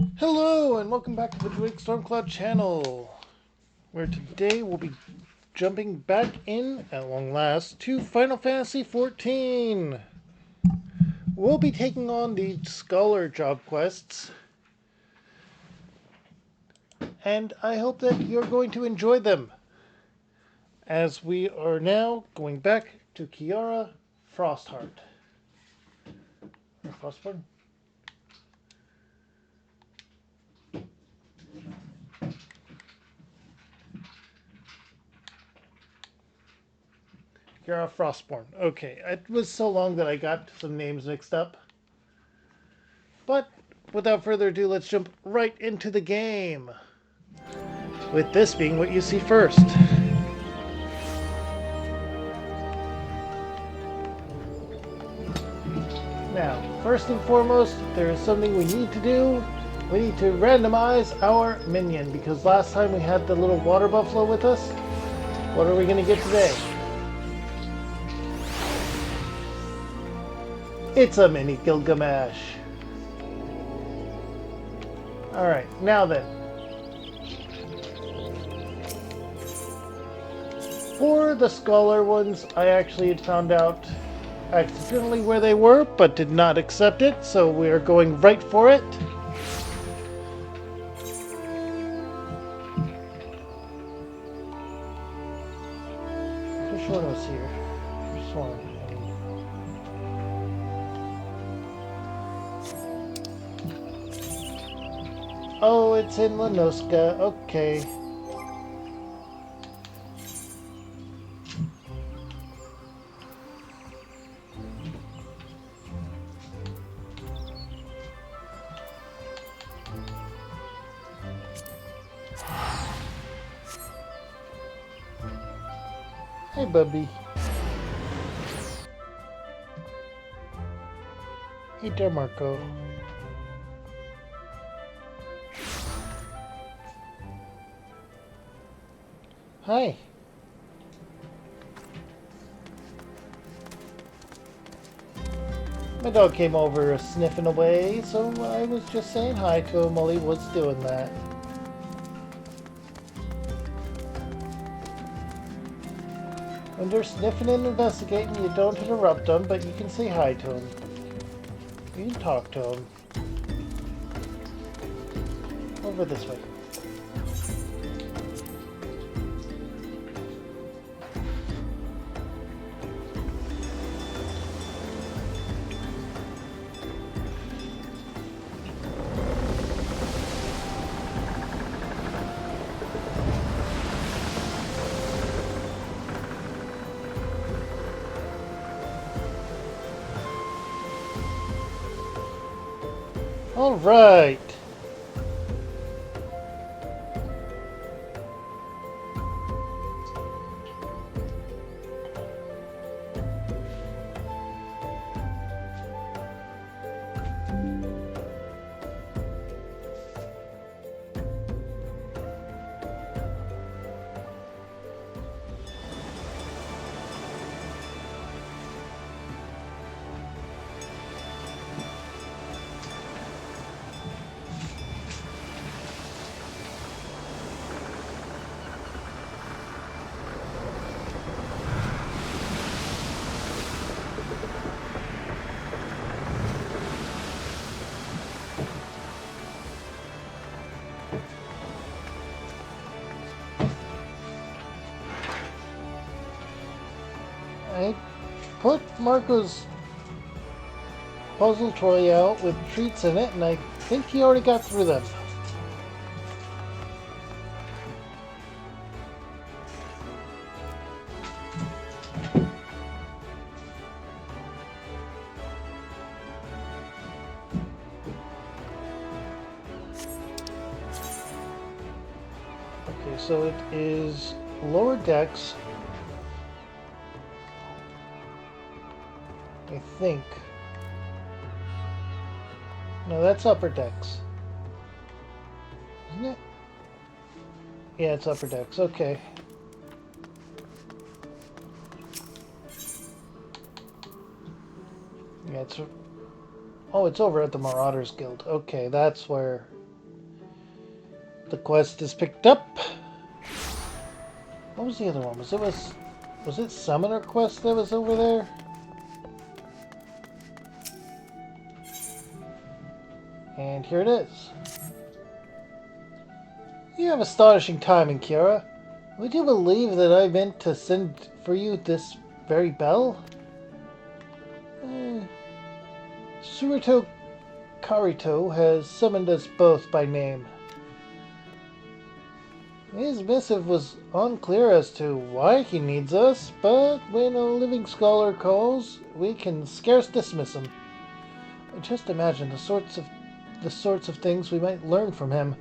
Hello and welcome back to the Drake Stormcloud channel, where today we'll be jumping back in, at long last, to Final Fantasy XIV. We'll be taking on the Scholar job quests, and I hope that you're going to enjoy them, as we are now going back to Kiara Frostheart. Or Frostborn? Kiara Frostborn. Okay, it was so long that I got some names mixed up. But without further ado, let's jump right into the game. With this being what you see first. Now, first and foremost, there is something we need to do. We need to randomize our minion, because last time we had the little water buffalo with us. What are we going to get today? It's a mini Gilgamesh. Alright, now then. For the Scholar ones, I actually had found out accidentally where they were, but did not accept it, so we are going right for it. Which one was here? Which one? Oh, it's in Lanoska. Okay. Hey, Bubby. Hey there, Marco. Hi. My dog came over sniffing away, so I was just saying hi to him while he was doing that. When they're sniffing and investigating, you don't interrupt them, but you can say hi to them. You can talk to them. Over this way. All right. I put Marco's puzzle tray out with treats in it, and I think he already got through them. Okay, so it is lower decks. I think. No, that's upper decks. Isn't it? Yeah, it's upper decks. Okay. Yeah, it's... Oh, it's over at the Marauders Guild. Okay, that's where The quest is picked up. What was the other one? Was it Summoner Quest that was over there? And here it is. You have astonishing timing, Kiara. Would you believe that I meant to send for you this very bell? Suruto Karito has summoned us both by name. His missive was unclear as to why he needs us, but when a living scholar calls, we can scarce dismiss him. Just imagine the sorts of things we might learn from him.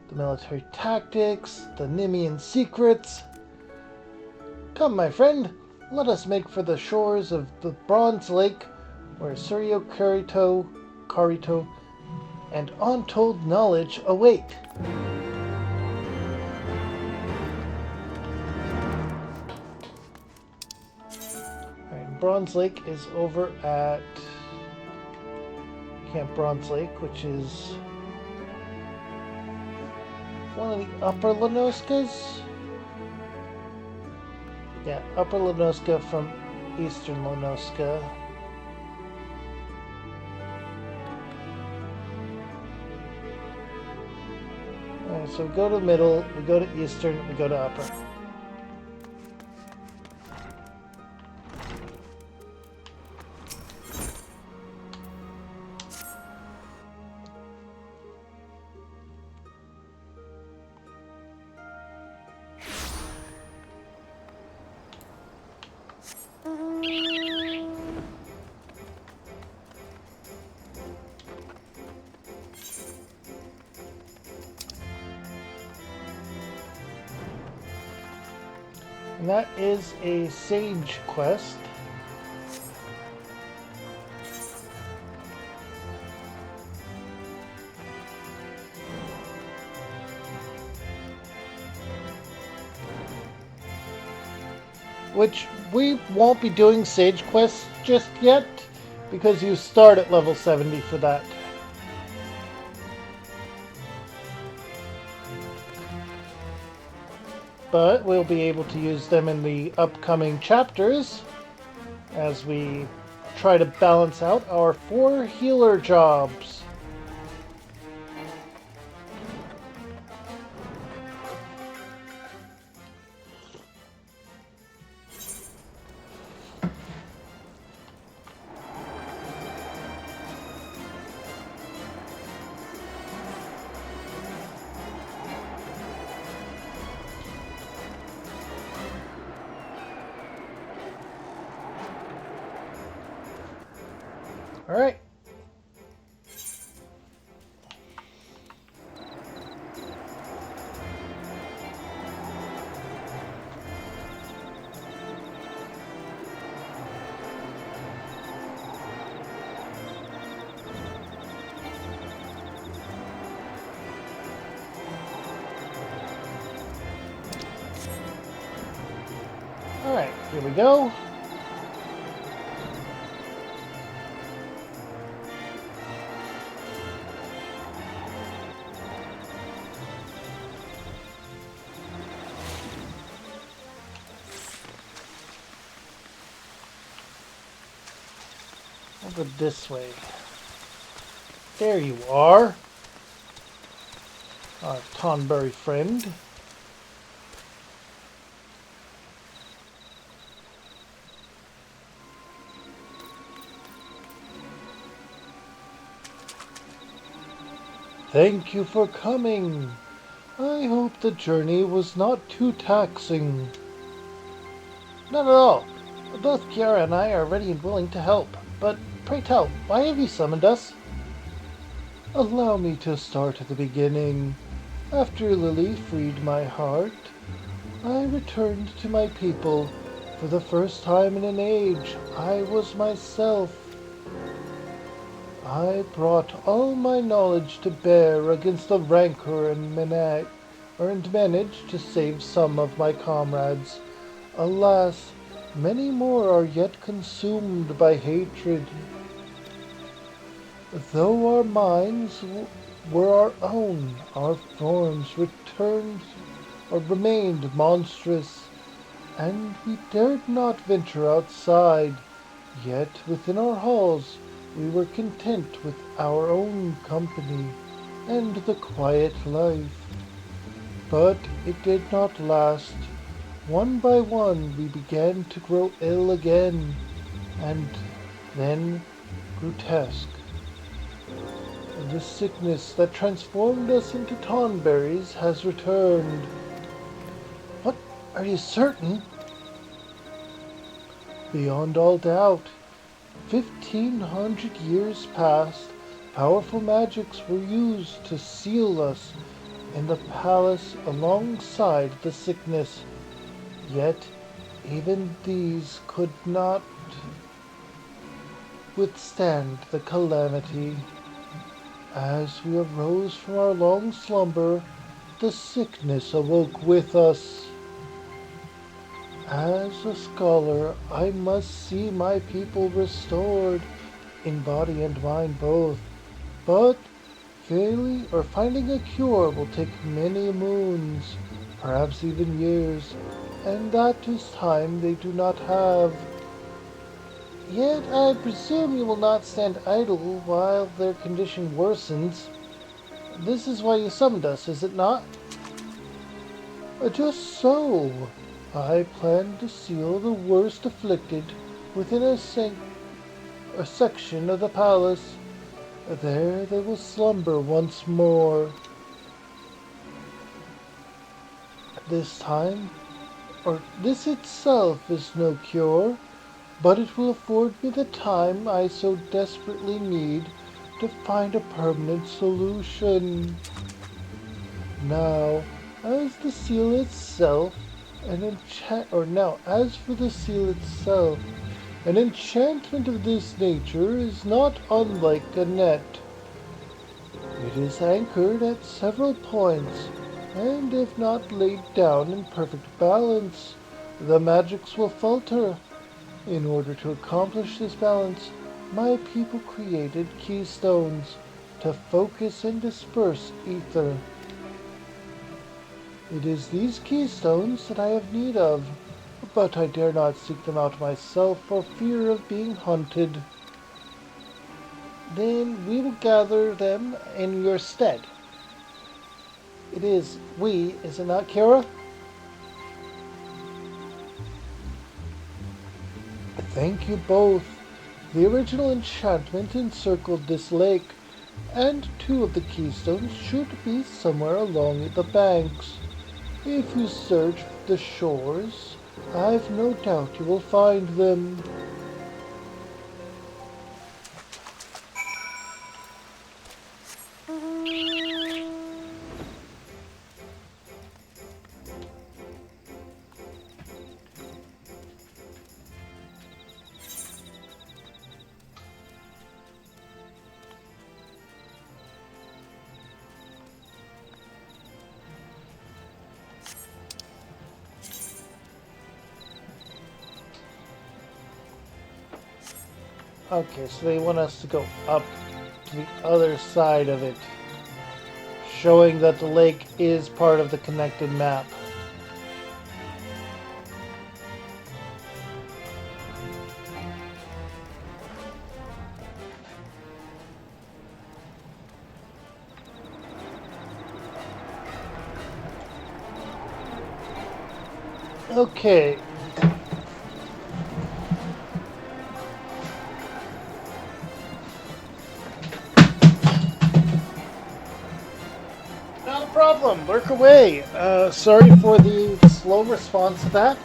The military tactics, the Nimian secrets. Come, my friend, let us make for the shores of the Bronze Lake, where Suryo Karito, and untold knowledge await. Alright, Bronze Lake is over at Camp Bronze Lake, which is one of the Upper Lenoskas? Yeah, Upper Lenoska from Eastern Lenoska. Alright, so we go to middle, we go to Eastern, we go to Upper. And that is a Sage quest. Which we won't be doing Sage quests just yet, because you start at level 70 for that. But we'll be able to use them in the upcoming chapters as we try to balance out our 4 healer jobs. All right. All right, here we go. Over this way. There you are, our Tonberry friend. Thank you for coming. I hope the journey was not too taxing. Not at all. Both Kiara and I are ready and willing to help. But pray tell, why have you summoned us? Allow me to start at the beginning. After Lily freed my heart, I returned to my people. For the first time in an age, I was myself. I brought all my knowledge to bear against the rancor and managed to save some of my comrades. Alas, many more are yet consumed by hatred. Though our minds were our own. Our forms returned or remained monstrous, and we dared not venture outside. Yet within our halls we were content with our own company and the quiet life. But it did not last. One by one we began to grow ill again, and then grotesque. The sickness that transformed us into Tonberries has returned. What? Are you certain? Beyond all doubt. 1,500 years passed. Powerful magics were used to seal us in the palace alongside the sickness. Yet, even these could not withstand the calamity. As we arose from our long slumber, the sickness awoke with us. As a scholar, I must see my people restored, in body and mind both. But finding a cure will take many moons, perhaps even years, and that is time they do not have. Yet I presume you will not stand idle while their condition worsens. This is why you summoned us, is it not? Just so. I plan to seal the worst afflicted within a section of the palace. There they will slumber once more. This time, or this itself is no cure, but it will afford me the time I so desperately need to find a permanent solution. Now, as the seal itself, as for the seal itself, an enchantment of this nature is not unlike a net. It is anchored at several points, and if not laid down in perfect balance, the magics will falter. In order to accomplish this balance, my people created keystones to focus and disperse ether. It is these keystones that I have need of, but I dare not seek them out myself for fear of being hunted. Then we will gather them in your stead. It is we, is it not, Kira? Thank you both. The original enchantment encircled this lake, and 2 of the keystones should be somewhere along the banks. If you search the shores, I've no doubt you will find them. Okay, so they want us to go up to the other side of it, showing that the lake is part of the connected map. Okay. Not a problem. Work away. Sorry for the slow response to that.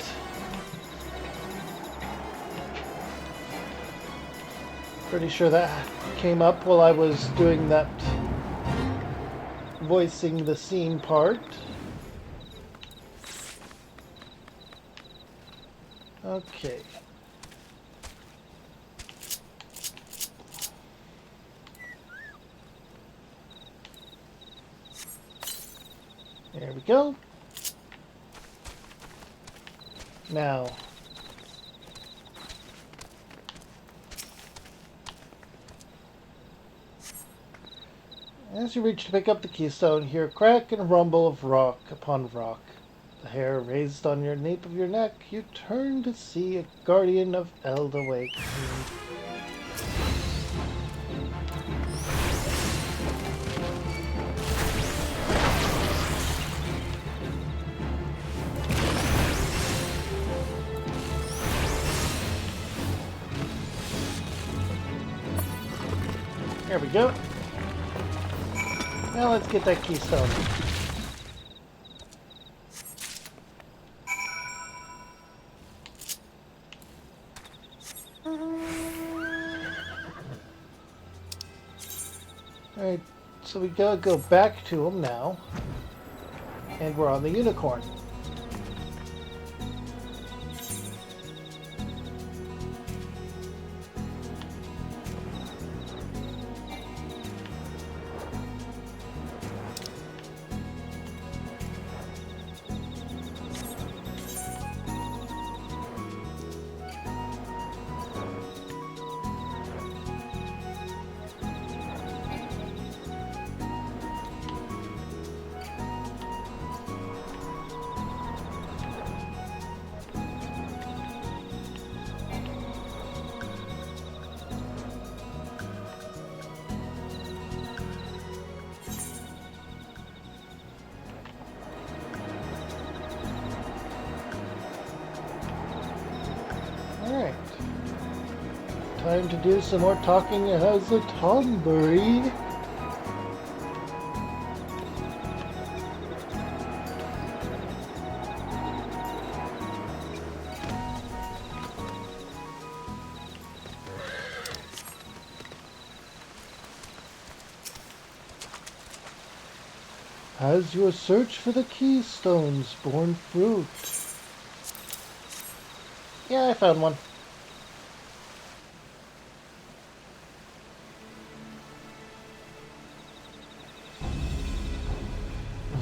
Pretty sure that came up while I was doing that voicing the scene part. Okay. There we go. Now, As you reach to pick up the keystone, hear a crack and a rumble of rock upon rock. The hair raised on your nape of your neck, you turn to see a guardian of Eld awake. There we go. Now let's get that keystone. Alright, so we gotta go back to him now. And we're on the unicorn. Alright. Time to do some more talking as a Tonberry. Has your search for the keystones borne fruit? Yeah, I found one.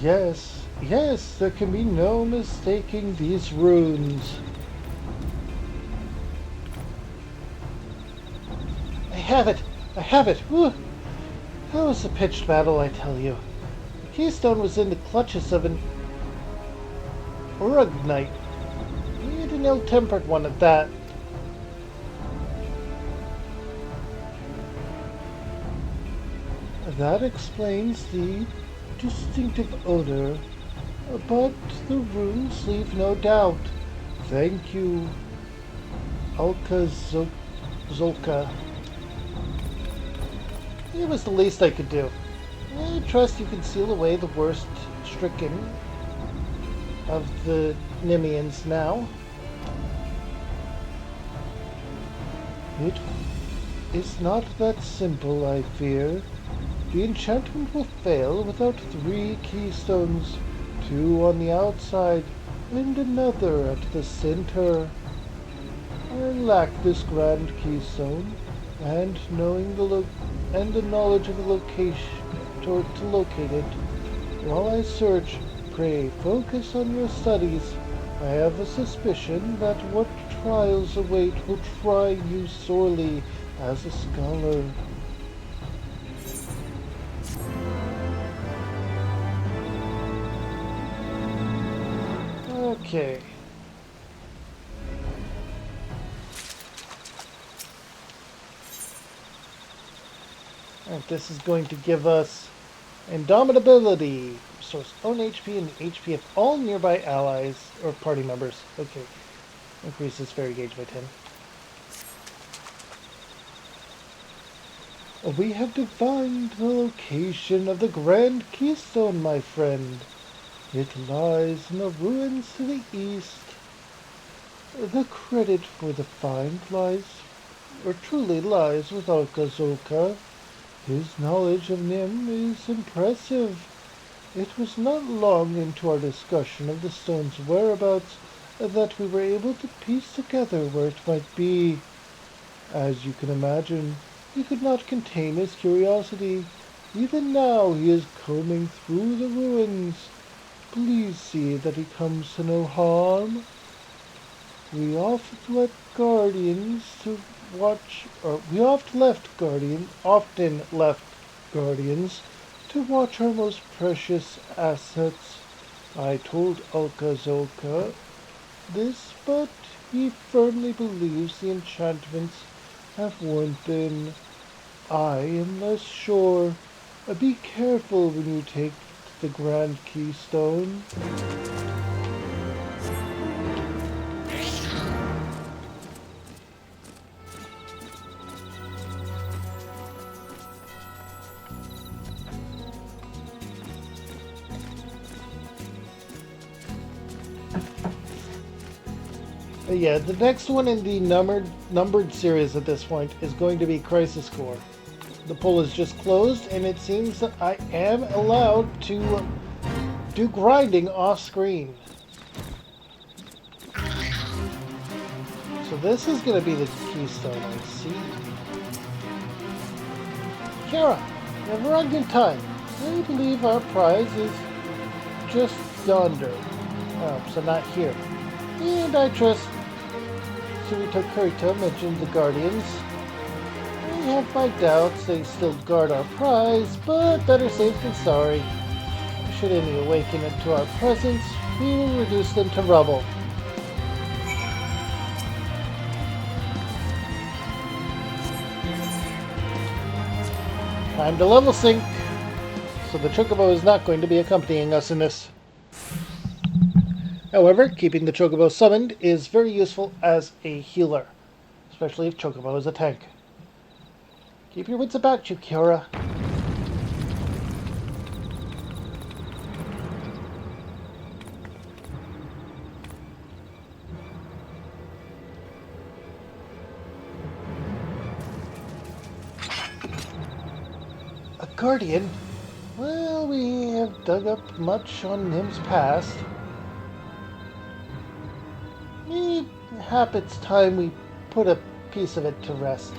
Yes, yes, there can be no mistaking these runes. I have it! I have it! Whew. That was a pitched battle, I tell you. The keystone was in the clutches of an Urugnite. And an ill-tempered one at that. That explains the distinctive odor, but the runes leave no doubt. Thank you, Alka Zolka. It was the least I could do. I trust you can seal away the worst stricken of the Nimians now. It is not that simple, I fear. The enchantment will fail without 3 keystones, 2 on the outside and another at the center. I lack this grand keystone, and knowing the knowledge of the location to locate it. While I search, pray focus on your studies. I have a suspicion that what trials await will try you sorely as a scholar. Okay. Alright, this is going to give us Indomitability. Restores own HP and the HP of all nearby allies or party members. Okay. Increases fairy gauge by 10. We have divined the location of the Grand Keystone, my friend. It lies in the ruins to the east. The credit for the find truly lies with Alka-Zolka. His knowledge of Nim is impressive. It was not long into our discussion of the stone's whereabouts that we were able to piece together where it might be. As you can imagine, he could not contain his curiosity. Even now he is combing through the ruins. Please see that he comes to no harm. We often left guardians to to watch our most precious assets. I told Alcazolka this, but he firmly believes the enchantments have worn thin. I am less sure. Be careful when you take the Grand Keystone. But yeah, the next one in the numbered series at this point is going to be Crisis Core. The poll is just closed, and it seems that I am allowed to do grinding off screen. So this is going to be the keystone, I see. Kara, you have arrived in time. I believe our prize is just yonder. Oh, so not here. And I trust Surito Kurita mentioned the Guardians. I have my doubts they still guard our prize, but better safe than sorry. Should any awaken to our presence, we will reduce them to rubble. Time to level sync. So the Chocobo is not going to be accompanying us in this. However, keeping the Chocobo summoned is very useful as a healer, especially if Chocobo is a tank. Keep your wits about you, Kiora. A guardian? Well, we have dug up much on Nim's past. Perhaps it's time we put a piece of it to rest.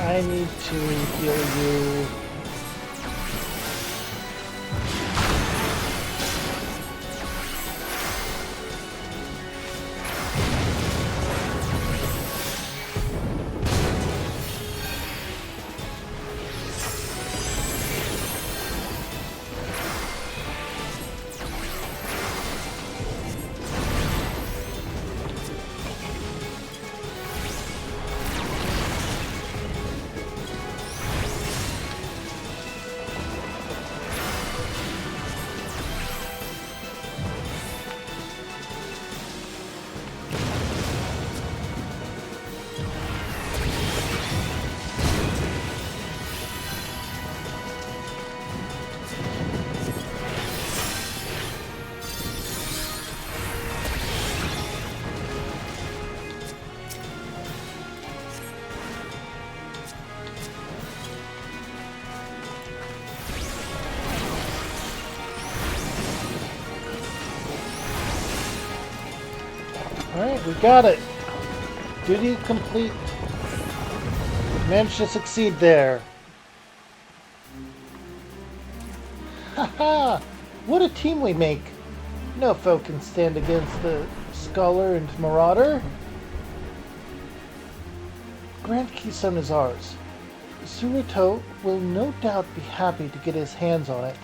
I need to heal you. Alright, we got it. Duty complete. Managed to succeed there. Haha! What a team we make! No foe can stand against the Scholar and Marauder. Grand Keystone is ours. Suruto will no doubt be happy to get his hands on it.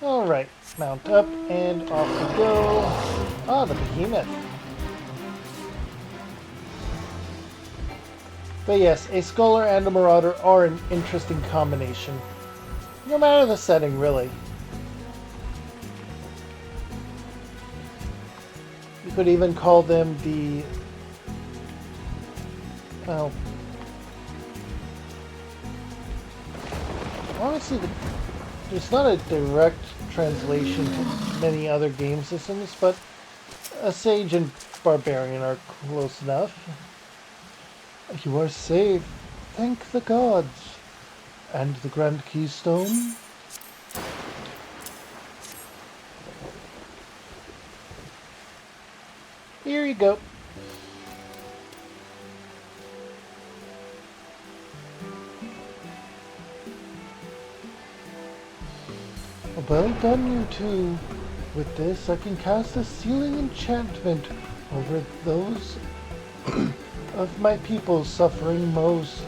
Alright, mount up and off we go. Ah, the behemoth. But yes, a Scholar and a Marauder are an interesting combination. No matter the setting, really. You could even call them the... well... honestly, there's not a direct translation to many other game systems, but a Sage and Barbarian are close enough. You are safe. Thank the gods. And the Grand Keystone? Here you go. Well done, you two. With this, I can cast a sealing enchantment over those of my people suffering most.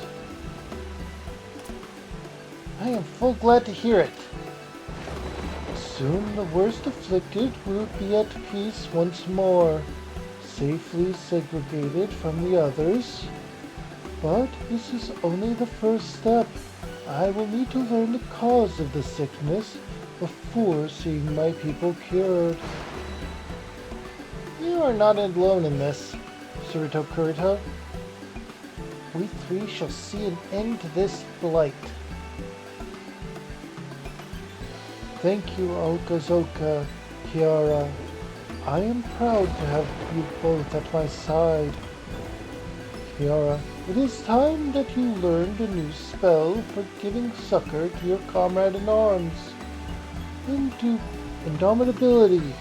I am full glad to hear it. Soon the worst afflicted will be at peace once more, safely segregated from the others. But this is only the first step. I will need to learn the cause of the sickness before seeing my people cured. You are not alone in this, Suruto Kurita. We three shall see an end to this blight. Thank you, Okazoka, Kiara. I am proud to have you both at my side. Kiara, it is time that you learned a new spell for giving succor to your comrade-in-arms. Into indomitability.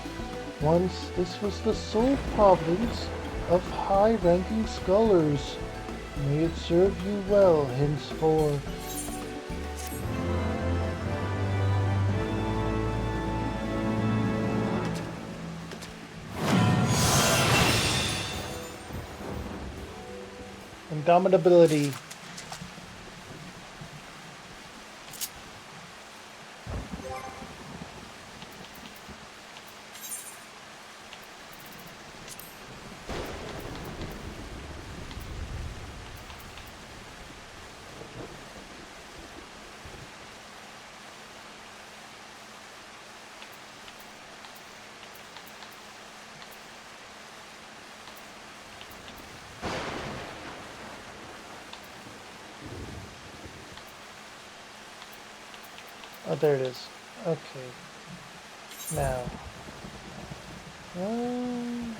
Once this was the sole providence of high-ranking scholars. May it serve you well henceforth. Indomitability. Oh, there it is. Okay. Now. In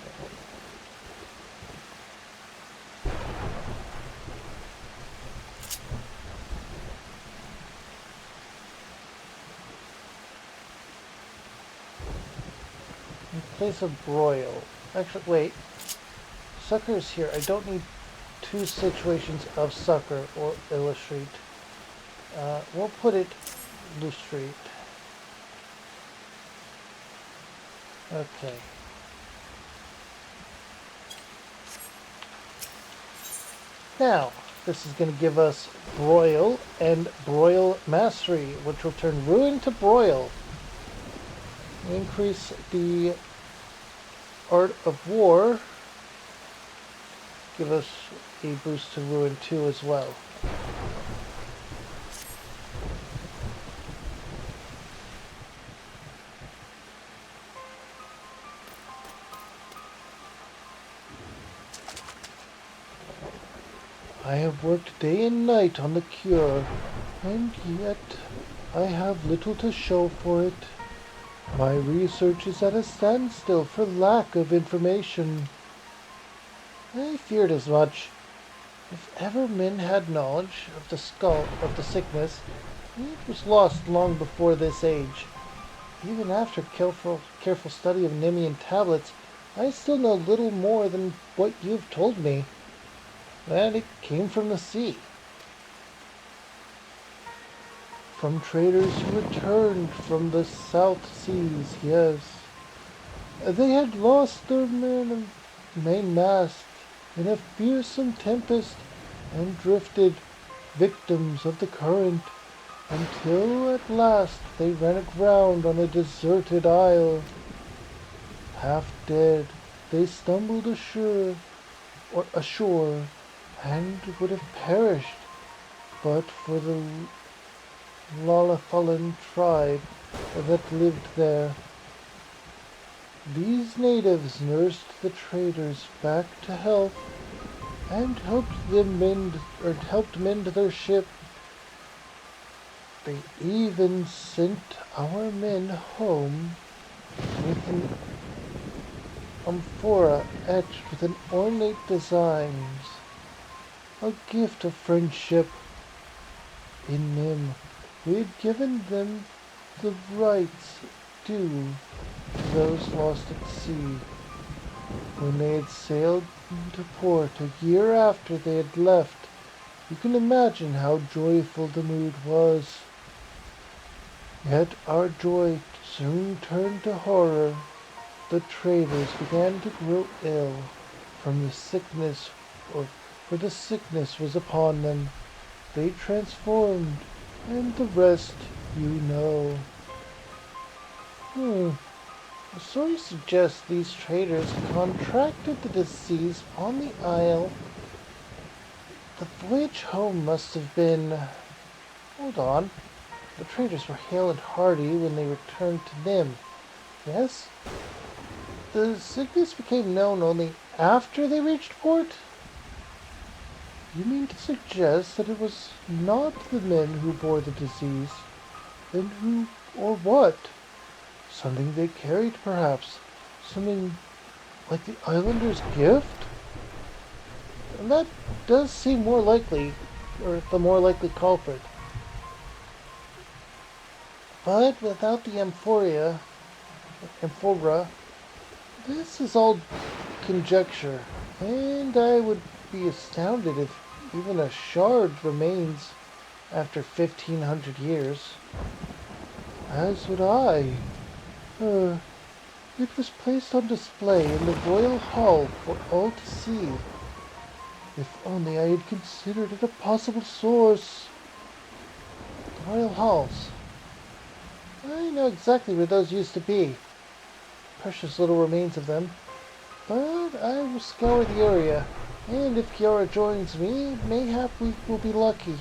place of broil. Actually, wait. Succor is here. I don't need two situations of succor or illustrate. We'll put it illustrate. Okay. Now, this is going to give us Broil and Broil Mastery, which will turn Ruin to Broil. Increase the Art of War. Give us a boost to Ruin 2 as well. I have worked day and night on the cure, and yet I have little to show for it. My research is at a standstill for lack of information. I feared as much. If ever men had knowledge of the sickness, it was lost long before this age. Even after careful study of Nemean tablets, I still know little more than what you've told me. That it came from the sea. From traders who returned from the South Seas, yes. They had lost their mainmast in a fearsome tempest and drifted, victims of the current, until at last they ran aground on a deserted isle. Half dead, they stumbled ashore and would have perished but for the Lalafolin tribe that lived there. These natives nursed the traders back to health and helped mend their ship. They even sent our men home with an amphora etched with an ornate designs, a gift of friendship. In them, we had given them the rights due to those lost at sea. When they had sailed into port a year after they had left, you can imagine how joyful the mood was. Yet our joy soon turned to horror. The traders began to grow ill from the sickness, for the sickness was upon them. They transformed, and the rest you know. The story suggests these traders contracted the disease on the isle. The voyage home must have been... Hold on. The traders were hale and hearty when they returned to Nim. Yes? The sickness became known only after they reached port? You mean to suggest that it was not the men who bore the disease? Then who or what? Something they carried, perhaps? Something like the islander's gift? And that does seem more likely, or the more likely culprit. But without the amphora, this is all conjecture, and I would be astounded if even a shard remains after 1,500 years. As would I. It was placed on display in the Royal Hall for all to see. If only I had considered it a possible source. The Royal Halls. I know exactly where those used to be. Precious little remains of them. But I will scour the area, and if Kiara joins me, mayhap we will be lucky.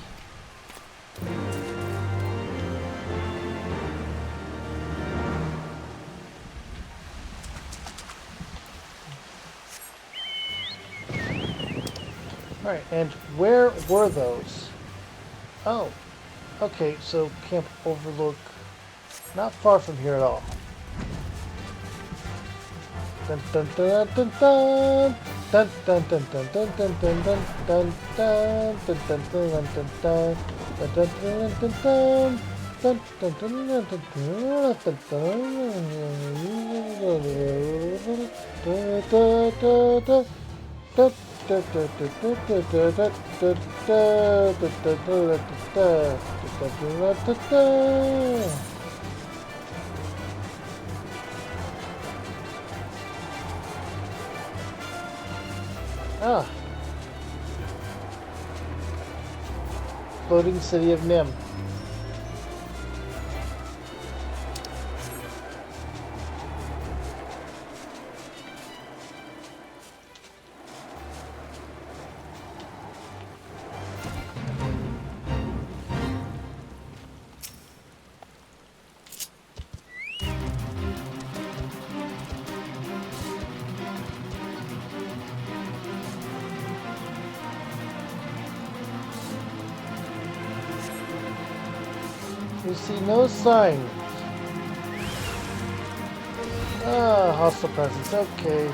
Alright, and where were those? Oh, okay, so Camp Overlook, not far from here at all. Dun dun dun dun dun dun dun dun dun dun dun dun dun dun dun dun dun dun dun Ah, floating city of Nim. You see no signs. Ah, hostile presence, okay.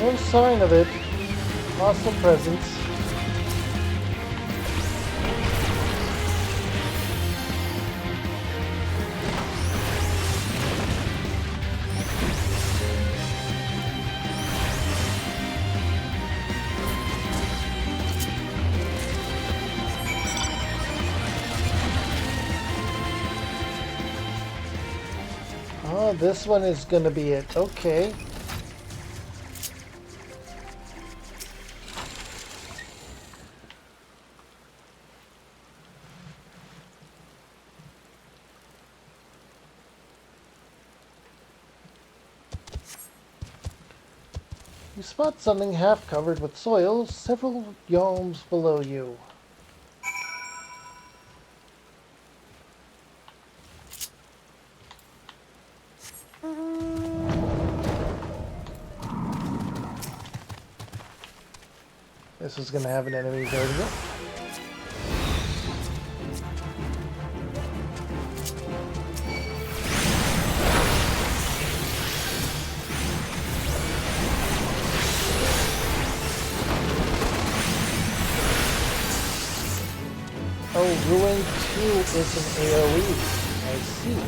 No sign of it. Hostile presence. Oh, this one is gonna be it. Okay. You spot something half covered with soil several yalms below you. This is going to have an enemy guarding it. Oh, Ruin 2 is an AoE. I see.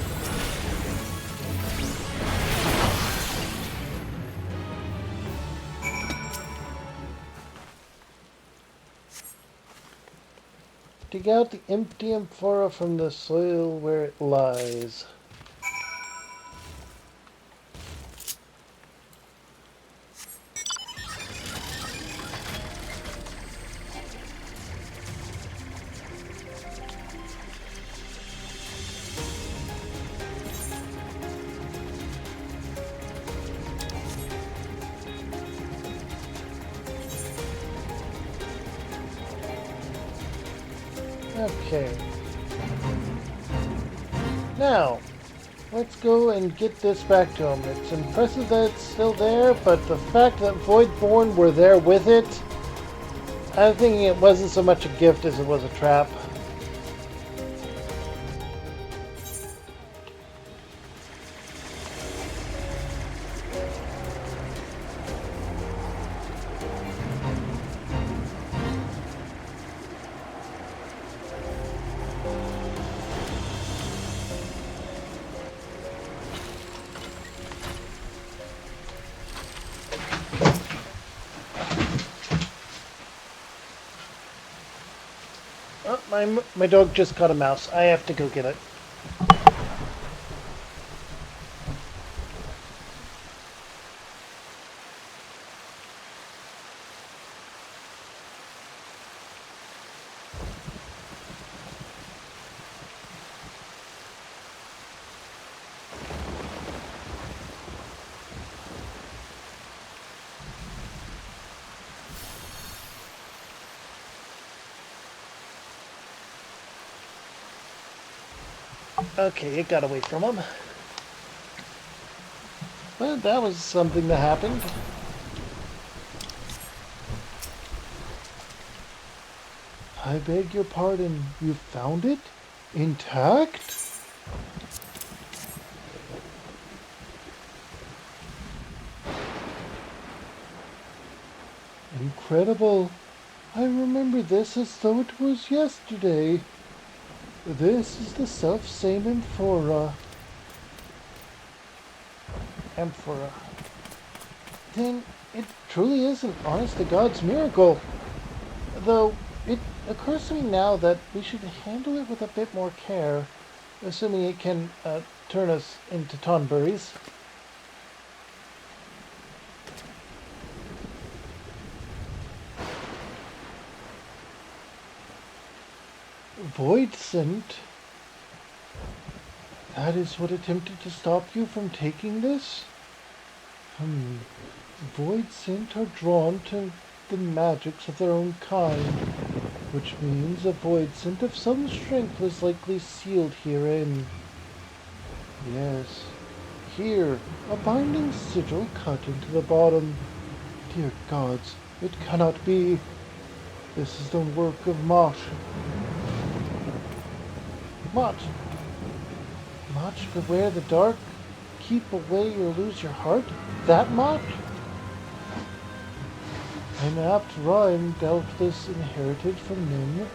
Dig out the empty amphora from the soil where it lies. Okay. Now, let's go and get this back to him. It's impressive that it's still there, but the fact that Voidborn were there with it, I'm thinking it wasn't so much a gift as it was a trap. Oh, my dog just caught a mouse. I have to go get it. Okay, it got away from him. Well, that was something that happened. I beg your pardon, you found it? Intact? Incredible. I remember this as though it was yesterday. This is the self-same amphora. Amphora. Then it truly is an honest-to-God's miracle. Though it occurs to me now that we should handle it with a bit more care, assuming it can turn us into Tonberries. Voidsent? That is what attempted to stop you from taking this? Voidsent are drawn to the magics of their own kind, which means a Voidsent of some strength was likely sealed herein. Yes, here, a binding sigil cut into the bottom. Dear gods, it cannot be. This is the work of Mosh. Mosh, beware the dark. Keep away or lose your heart? That Mosh? An apt rhyme doubtless inherited from Nim.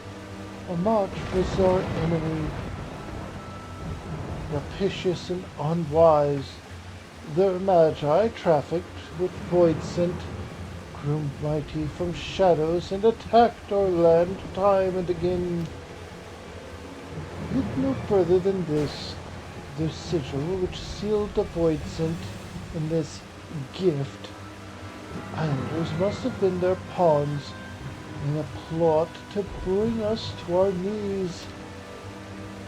Amat was our enemy, rapitious and unwise. Their magi trafficked with void scent, groomed mighty from shadows, and attacked our land time and again. Look no further than this. The sigil which sealed the void scent in this gift. Islanders must have been their pawns in a plot to bring us to our knees.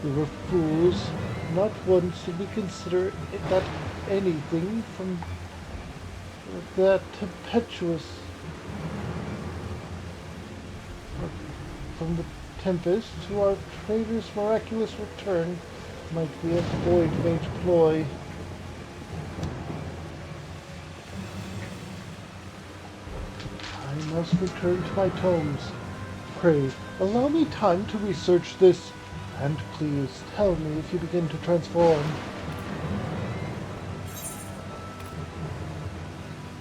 We were fools. Not once did we consider that anything from that tempestuous, from the tempest to our traitor's miraculous return might be a void-mage ploy. I must return to my tomes. Pray, allow me time to research this, and please tell me if you begin to transform.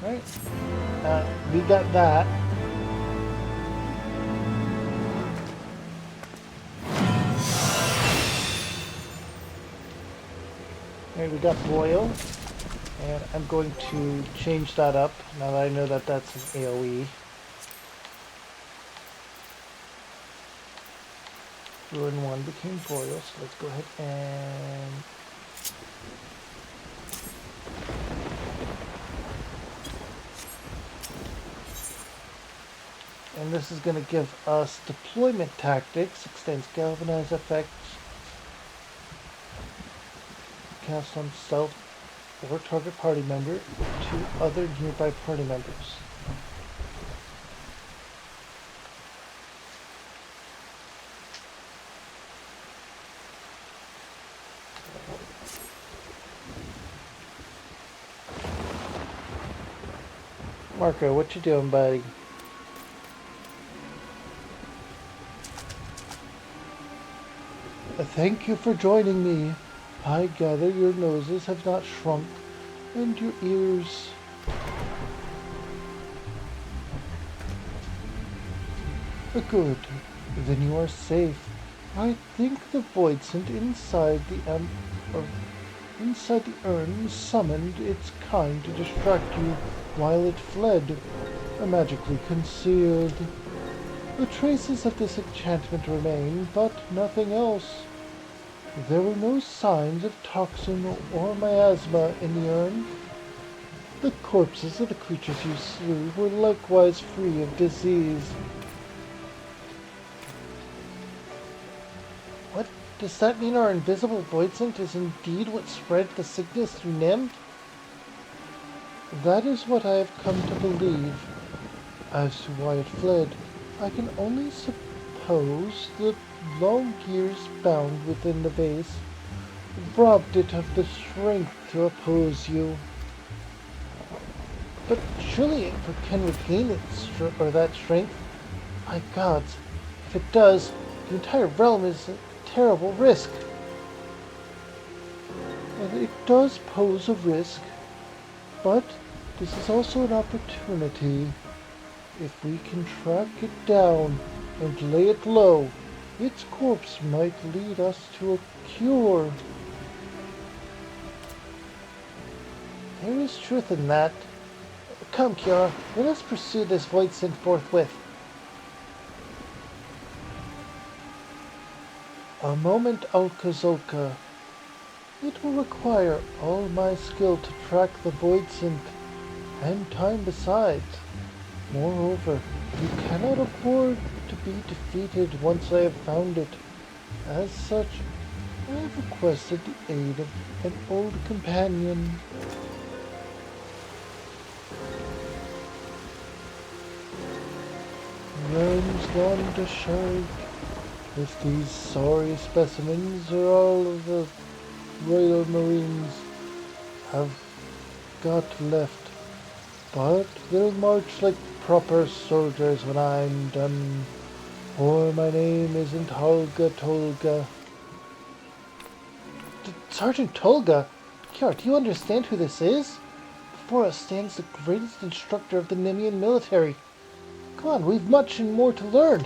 Right? We got that. Alright, we got Boil. And I'm going to change that up now that I know that that's an AoE. Ruin 1 became Boil, so let's go ahead and... And this is going to give us deployment tactics, extends galvanize effects, cast on stealth or target party member to other nearby party members. Marco, what you doing, buddy? Thank you for joining me. I gather your noses have not shrunk, and your ears. Good. Then you are safe. I think the void scent inside inside the urn summoned its kind to distract you while it fled, magically concealed. The traces of this enchantment remain, but nothing else. There were no signs of toxin or miasma in the urn. The corpses of the creatures you slew were likewise free of disease. What? Does that mean our invisible void scent is indeed what spread the sickness through Nim? That is what I have come to believe. As to why it fled, I can only suppose the long years bound within the vase robbed it of the strength to oppose you. But surely it can regain that strength. My gods, if it does, the entire realm is a terrible risk. And it does pose a risk, but this is also an opportunity. If we can track it down and lay it low, its corpse might lead us to a cure. There is truth in that. Come, Kiara, let us pursue this void scent forthwith. A moment, Alkazolka. It will require all my skill to track the void scent, and time besides. Moreover, you cannot afford to be defeated once I have found it. As such, I have requested the aid of an old companion. Realms gone to shard. If these sorry specimens are all of the Royal Marines have got left, but they'll march like proper soldiers when I'm done, for my name isn't Holga Tolga. Sergeant Tolga? Kiara, do you understand who this is? Before us stands the greatest instructor of the Nimian military. Come on, we've much and more to learn.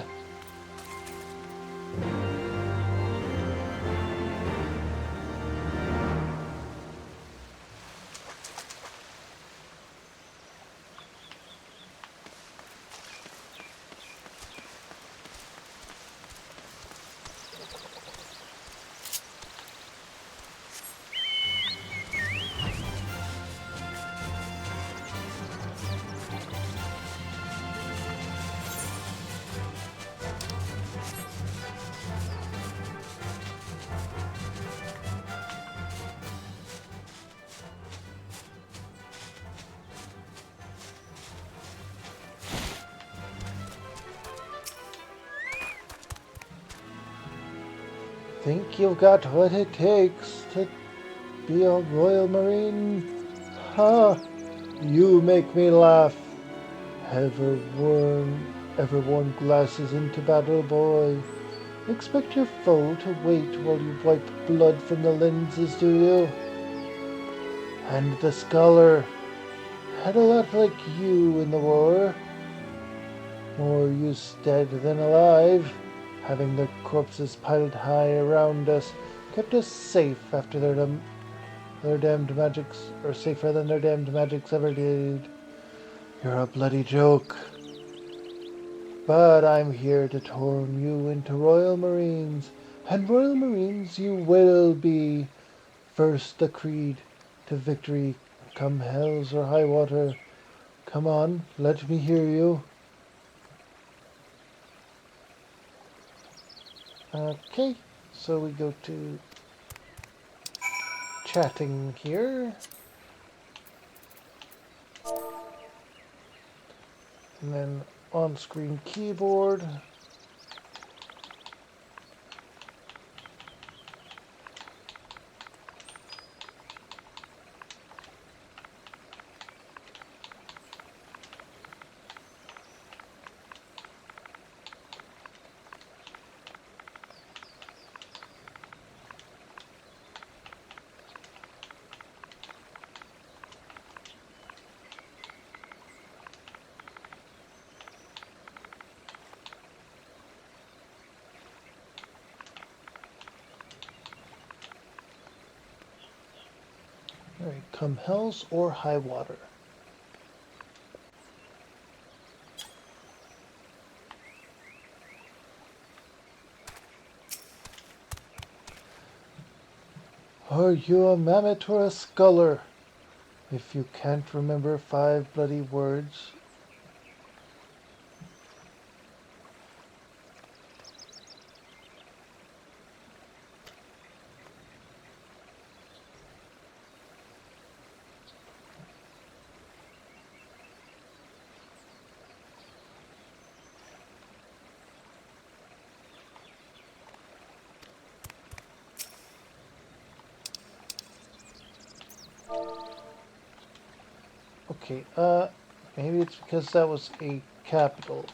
Think you've got what it takes to be a Royal Marine? Ha! You make me laugh. Ever worn glasses into battle, boy? Expect your foe to wait while you wipe blood from the lenses, do you? And the scholar had a lot like you in the war. More used dead than alive. Having their corpses piled high around us kept us safe after their damned magics, or safer than their damned magics ever did. You're a bloody joke. But I'm here to turn you into Royal Marines, and Royal Marines you will be. First the creed to victory, come hells or high water. Come on, let me hear you. Okay, so we go to chatting here. And then on-screen keyboard. Alright, come hells or high water. Are you a mammoth or a sculler? If you can't remember 5 bloody words, okay, maybe it's because that was a capital.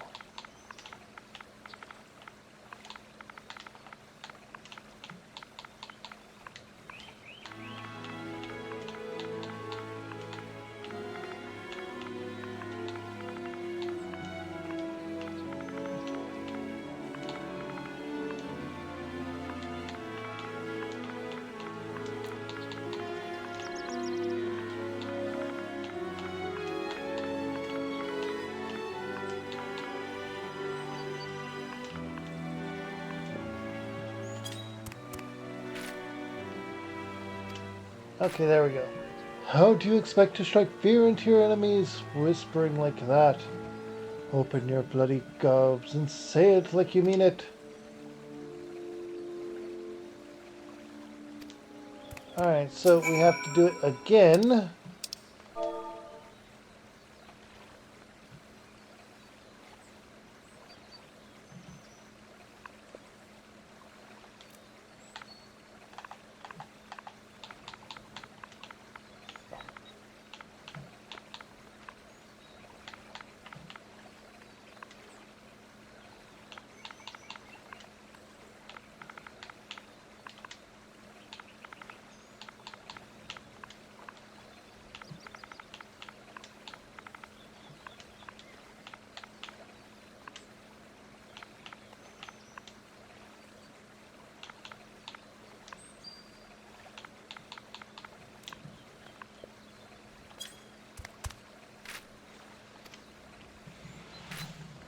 Okay, there we go. How do you expect to strike fear into your enemies, whispering like that? Open your bloody gobs and say it like you mean it. Alright, so we have to do it again.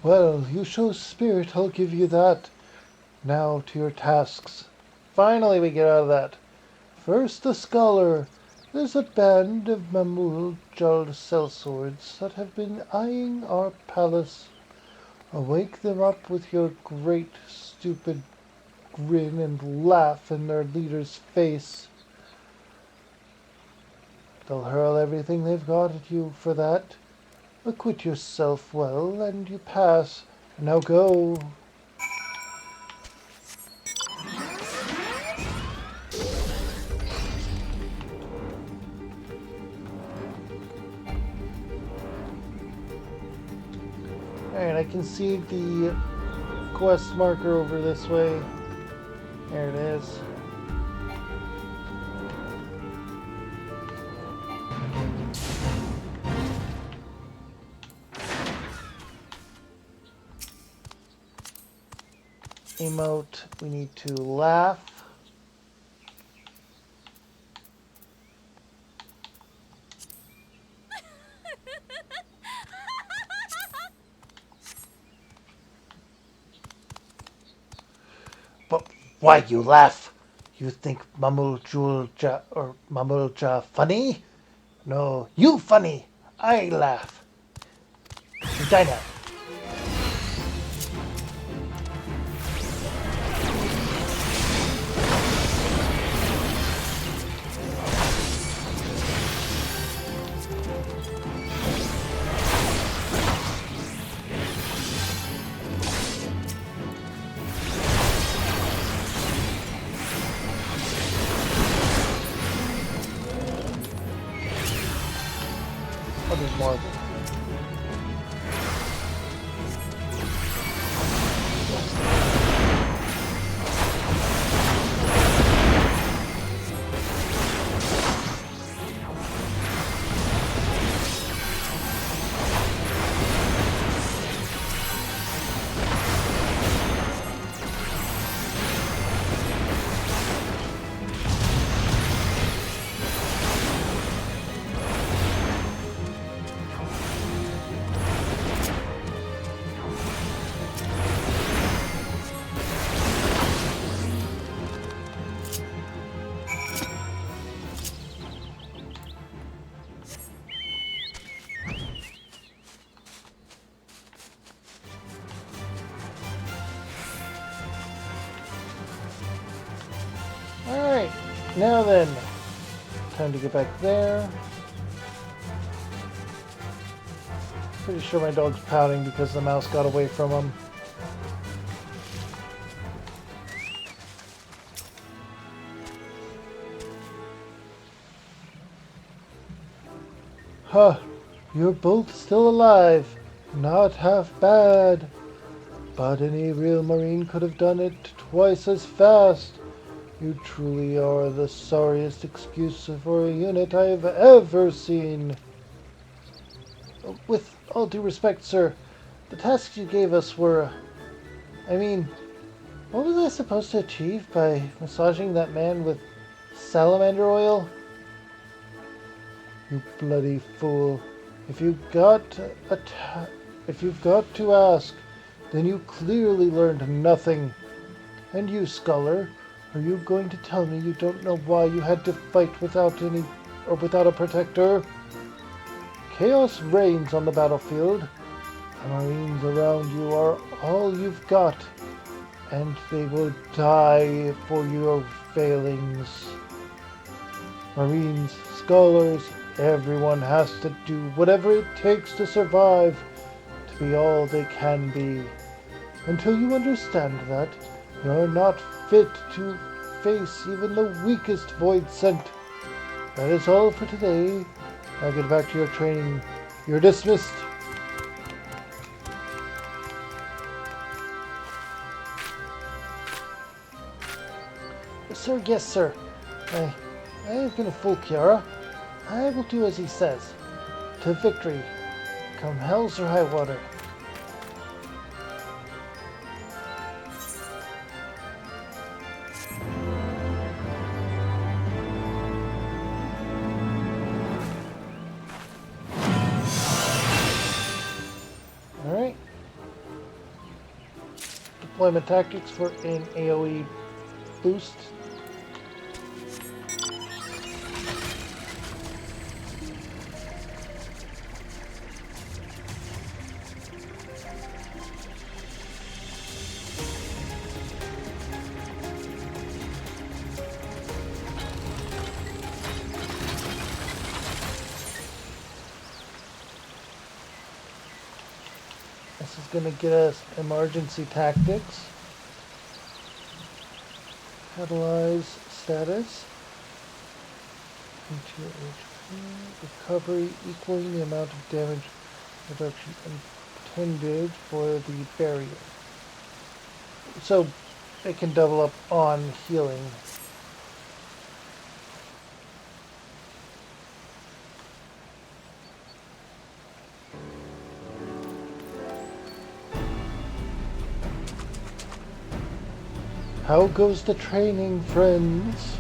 Well, you show spirit, I'll give you that. Now to your tasks. Finally we get out of that. First the scholar. There's a band of Mamul Jal sellswords that have been eyeing our palace. Wake them up with your great stupid grin and laugh in their leader's face. They'll hurl everything they've got at you for that. Acquit yourself well, and you pass. Now go. Alright, I can see the quest marker over this way. There it is. Emote, we need to laugh. But why you laugh? You think Mamulja or Mamulja funny? No, you funny. I laugh. Vagina. Oh, there's more of them. Alright, now then, time to get back there. Pretty sure my dog's pouting because the mouse got away from him. Huh, you're both still alive. Not half bad. But any real Marine could have done it twice as fast. You truly are the sorriest excuse for a unit I've ever seen. With all due respect, sir, the tasks you gave us were... I mean, what was I supposed to achieve by massaging that man with salamander oil? You bloody fool. If you've got to ask, then you clearly learned nothing. And you, scholar, are you going to tell me you don't know why you had to fight without a protector? Chaos reigns on the battlefield. The Marines around you are all you've got, and they will die for your failings. Marines, scholars, everyone has to do whatever it takes to survive, to be all they can be. Until you understand that, you're not fit to face even the weakest void sent. That is all for today. Now get back to your training. You're dismissed. Sir, yes, sir. I have been a fool, Kiara. I will do as he says. To victory, come hells or high water. deployment tactics for an AoE boost. This is going to get us emergency tactics. Catalyze status. Into HP. Recovery equaling the amount of damage reduction intended for the barrier. So it can double up on healing. How goes the training, friends?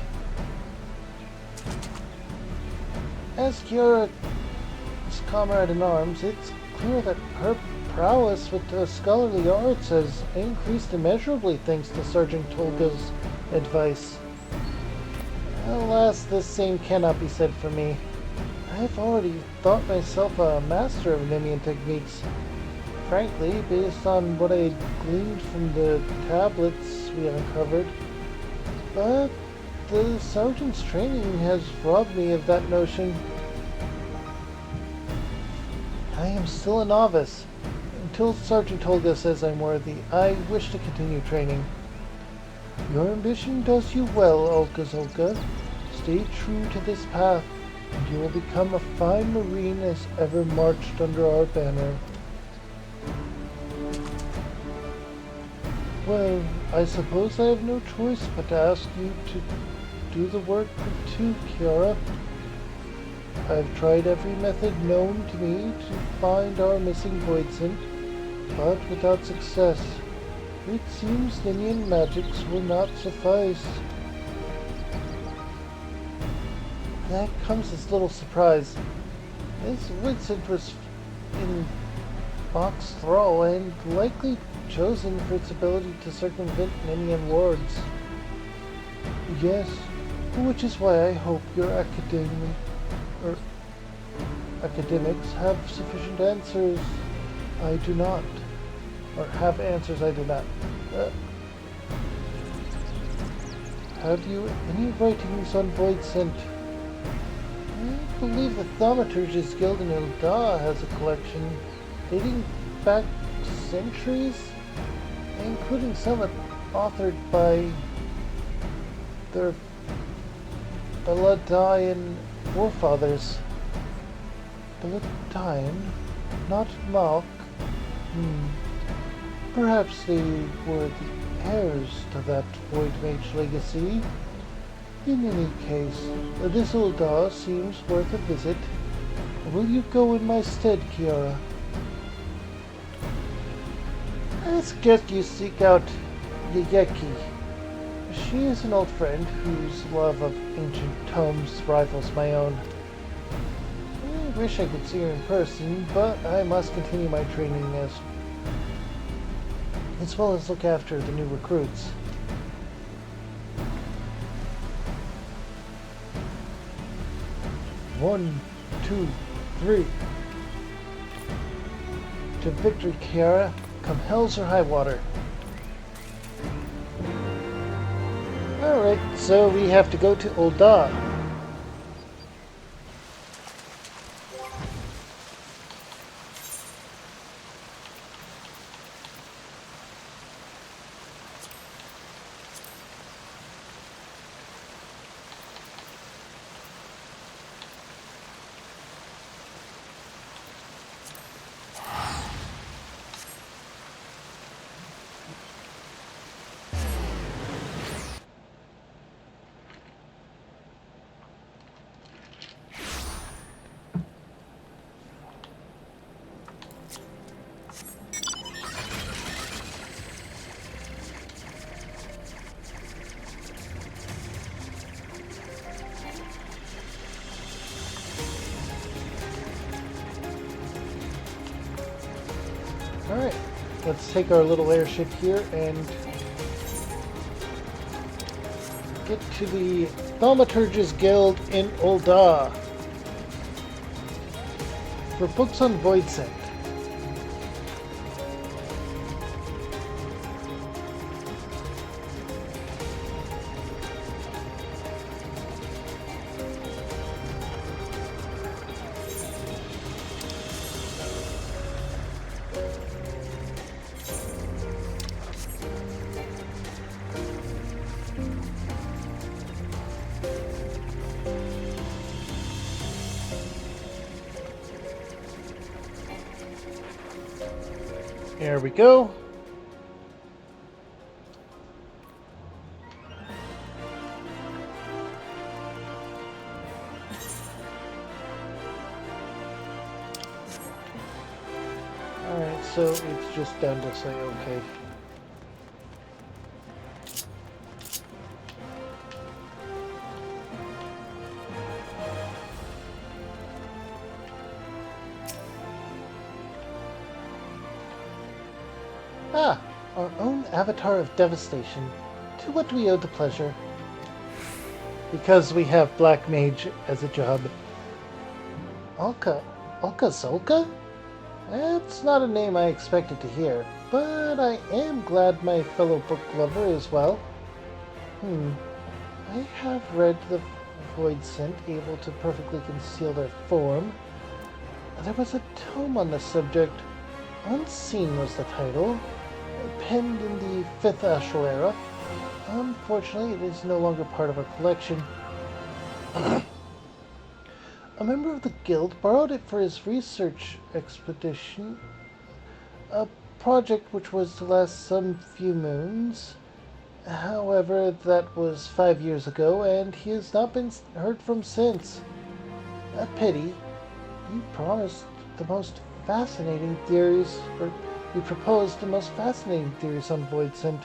As Kiara's comrade-in-arms, it's clear that her prowess with the scholarly arts has increased immeasurably thanks to Sergeant Tolga's advice. Alas, the same cannot be said for me. I've already thought myself a master of Nemean techniques. Frankly, based on what I gleaned from the tablets we uncovered. But the sergeant's training has robbed me of that notion. I am still a novice. Until Sergeant Tolga says I'm worthy, I wish to continue training. Your ambition does you well, Ulka-Zulka. Stay true to this path, and you will become a fine Marine as ever marched under our banner. Well, I suppose I have no choice but to ask you to do the work too, Kiara. I've tried every method known to me to find our missing Voidsent, but without success. It seems Nemean magics will not suffice. That comes as little surprise. This Voidsent was in Bach's thrall and likely chosen for its ability to circumvent Nemean wards. Yes, which is why I hope your academics have sufficient answers. I do not. Or have answers I do not. Have you any writings on Voidsent? I believe the Thaumaturge's Guild in Ul'dah has a collection dating back centuries, including some authored by their Beladian forefathers. Beladian? Not Malk? Perhaps they were the heirs to that Void Mage legacy. In any case, this Ul'dah seems worth a visit. Will you go in my stead, Kiara? I suggest you seek out Yayeki. She is an old friend whose love of ancient tomes rivals my own. I wish I could see her in person, but I must continue my training as well as look after the new recruits. One, two, three. To victory, Kiara. Come hells or high water. Alright, so we have to go to Ul'dah. Alright, let's take our little airship here and get to the Thaumaturge's Guild in Ul'dah for books on Voidsent. There we go. Alright, so it's just down to say okay. Ah, our own avatar of devastation. To what do we owe the pleasure? Because we have Black Mage as a job. Alka Zolka? That's not a name I expected to hear, but I am glad my fellow book lover is well. I have read the Voidsent able to perfectly conceal their form. There was a tome on the subject. Unseen was the title, penned in the 5th Ashral era. Unfortunately, it is no longer part of our collection. A member of the guild borrowed it for his research expedition, a project which was to last some few moons. However, that was 5 years ago, and he has not been heard from since. A pity. You promised the most fascinating theories, or you proposed the most fascinating theories on Voidsent,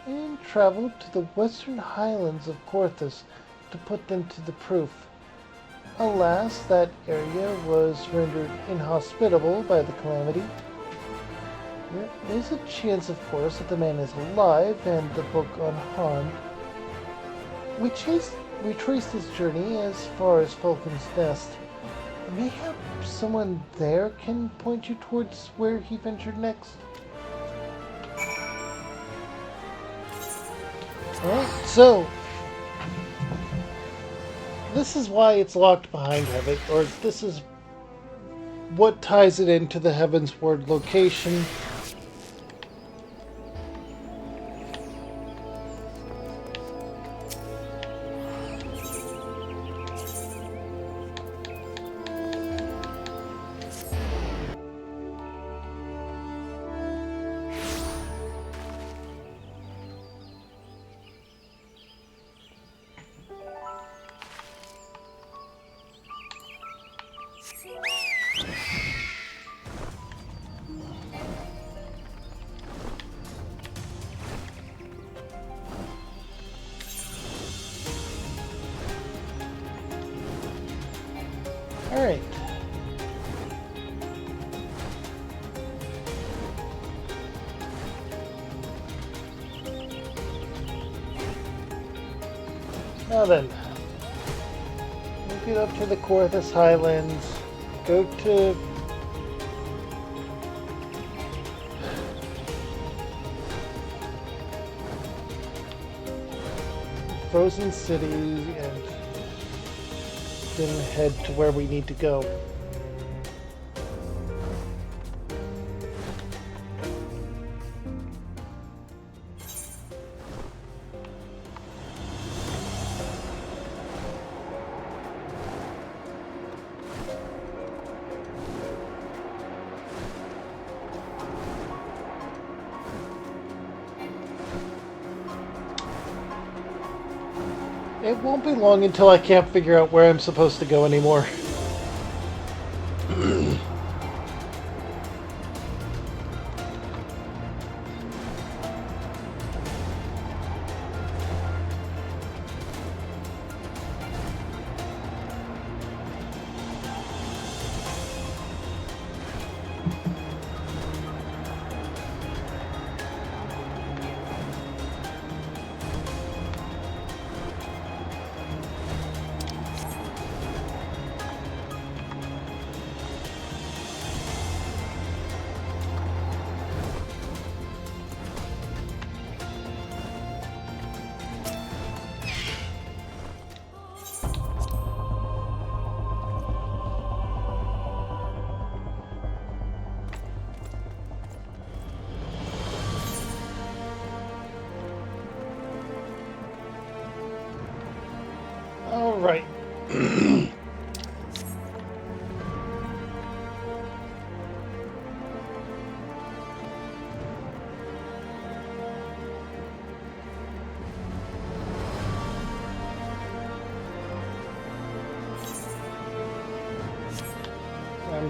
and traveled to the western highlands of Korthus to put them to the proof. Alas, that area was rendered inhospitable by the calamity. There is a chance, of course, that the man is alive and the book unharmed. We traced his journey as far as Falcon's Nest. Mayhap someone there can point you towards where he ventured next. Alright, so this is why it's locked behind Heaven, or this is what ties it into the Heavensward location. Alright. Now then, we'll get up to the Korthus Highlands, go to Frozen City, and then head to where we need to go. It won't be long until I can't figure out where I'm supposed to go anymore. I'm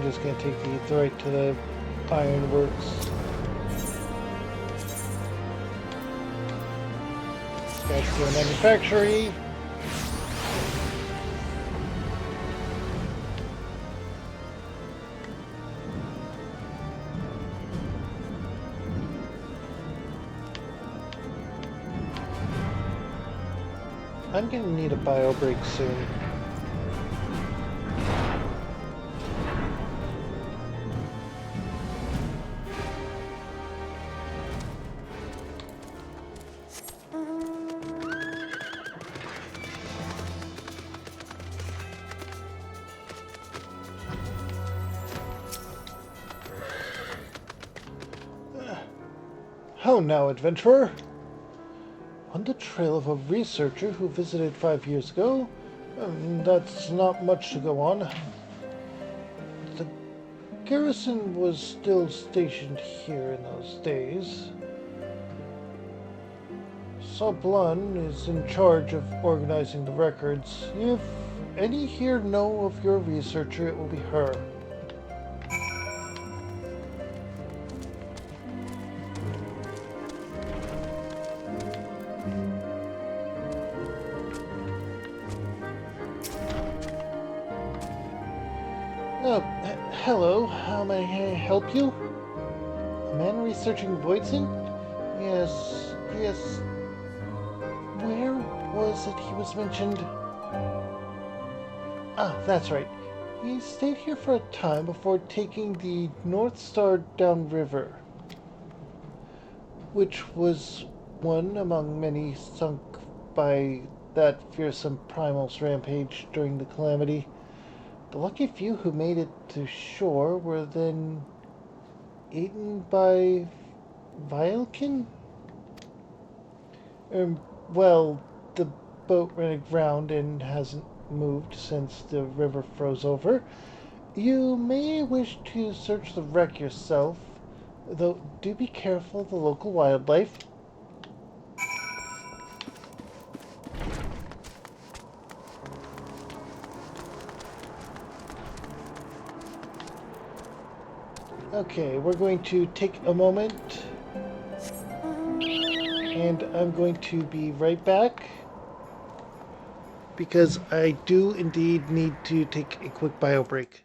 just going to take these right to the ironworks. That's the manufactory. I'm going to need a bio break soon. How now, adventurer? On the trail of a researcher who visited 5 years ago? That's not much to go on. The garrison was still stationed here in those days. Sablon is in charge of organizing the records. If any here know of your researcher, it will be her. Hello, how may I help you? A man researching Voisin? Yes. Where was it he was mentioned? Ah, that's right. He stayed here for a time before taking the North Star downriver, which was one among many sunk by that fearsome primal's rampage during the calamity. The lucky few who made it to shore were then eaten by Vilekin? Well, the boat ran aground and hasn't moved since the river froze over. You may wish to search the wreck yourself, though do be careful of the local wildlife. Okay, we're going to take a moment, and I'm going to be right back, because I do indeed need to take a quick bio break.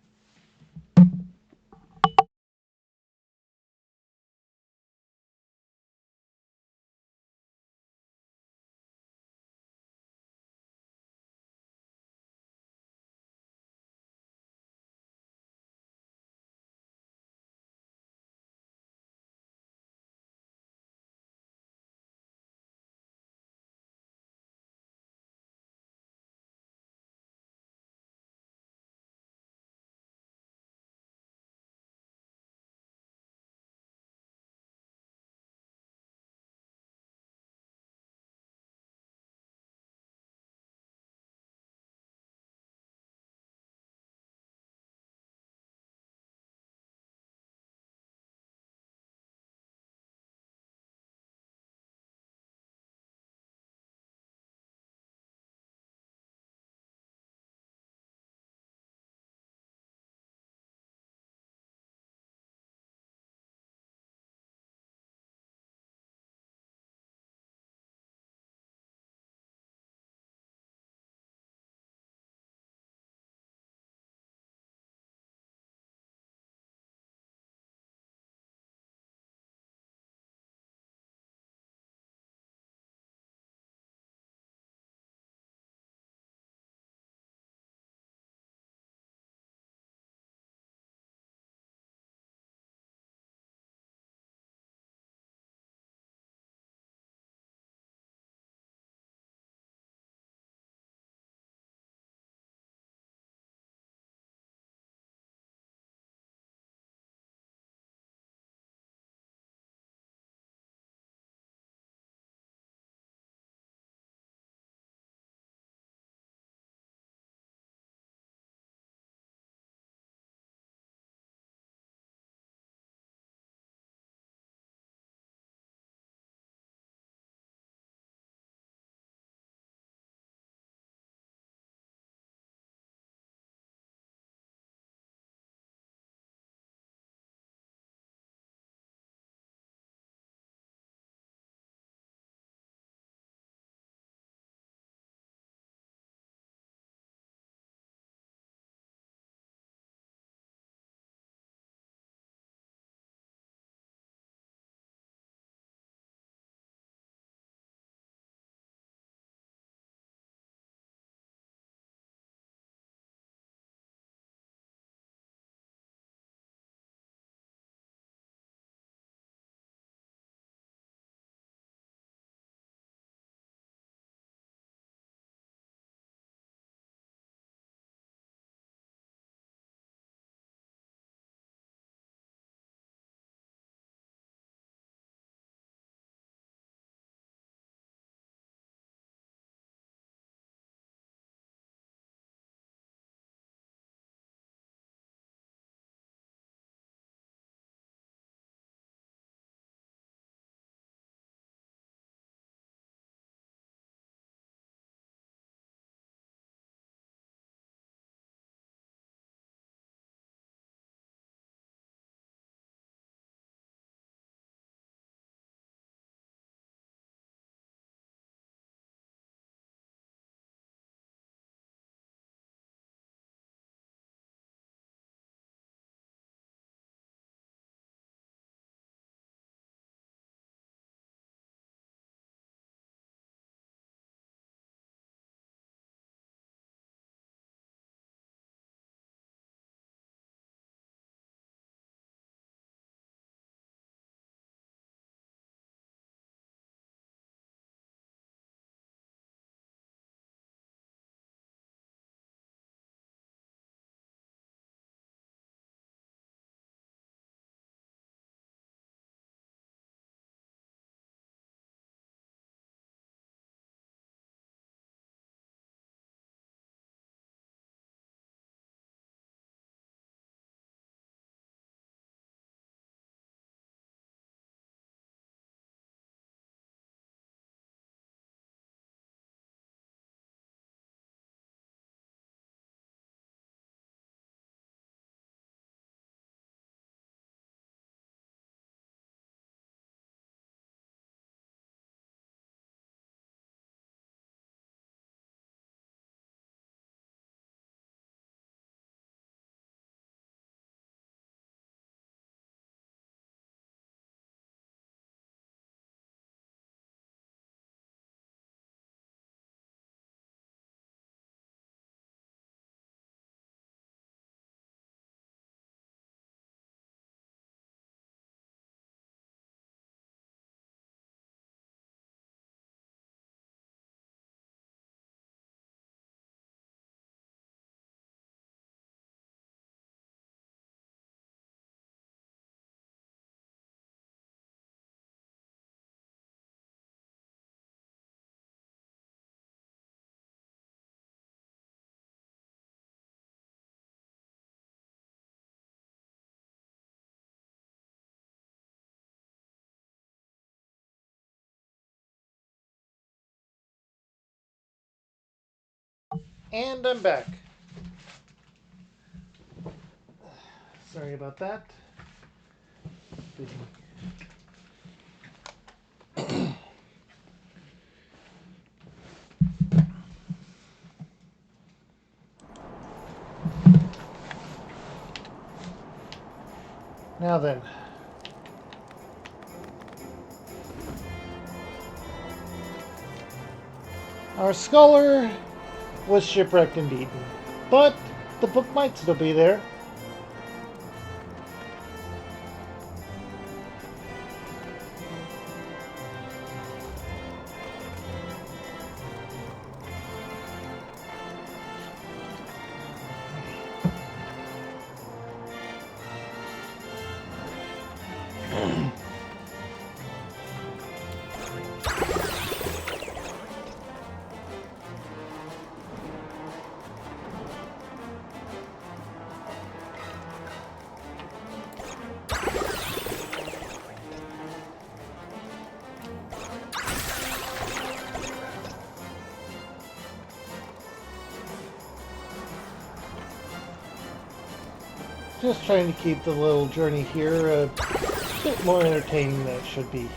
And I'm back. Sorry about that. Now then. Our scholar was shipwrecked indeed, but the book might still be there. Just trying to keep the little journey here a bit more entertaining than it should be.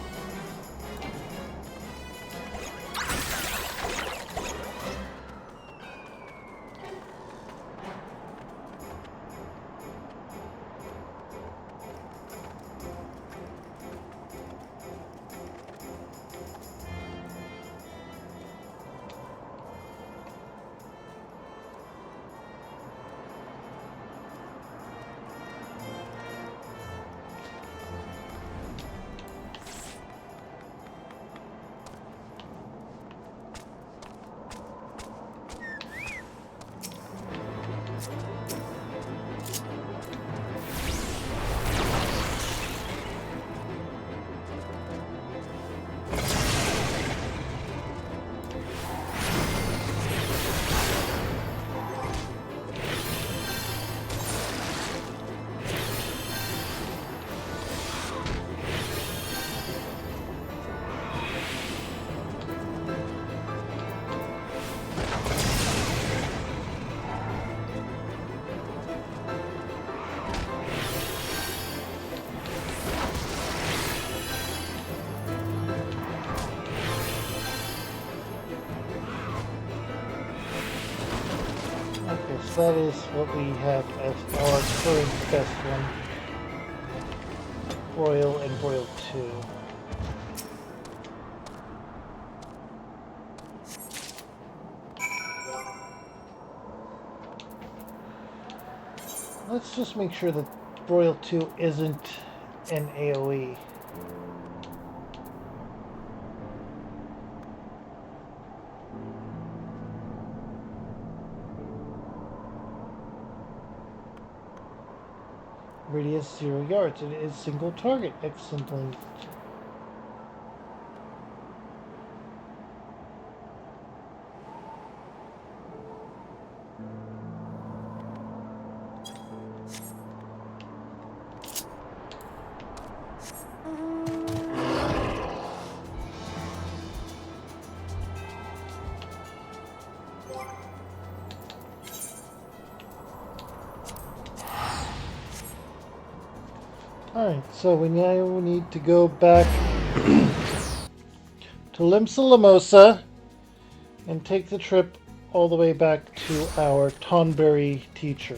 Okay, so that is what we have as our current best one. Broil and Broil 2. Let's just make sure that Broil 2 isn't an AoE. Radius 0 yards. It is single target. Excellent. Alright, so we now need to go back to Limsa Lamosa and take the trip all the way back to our Tonberry teacher.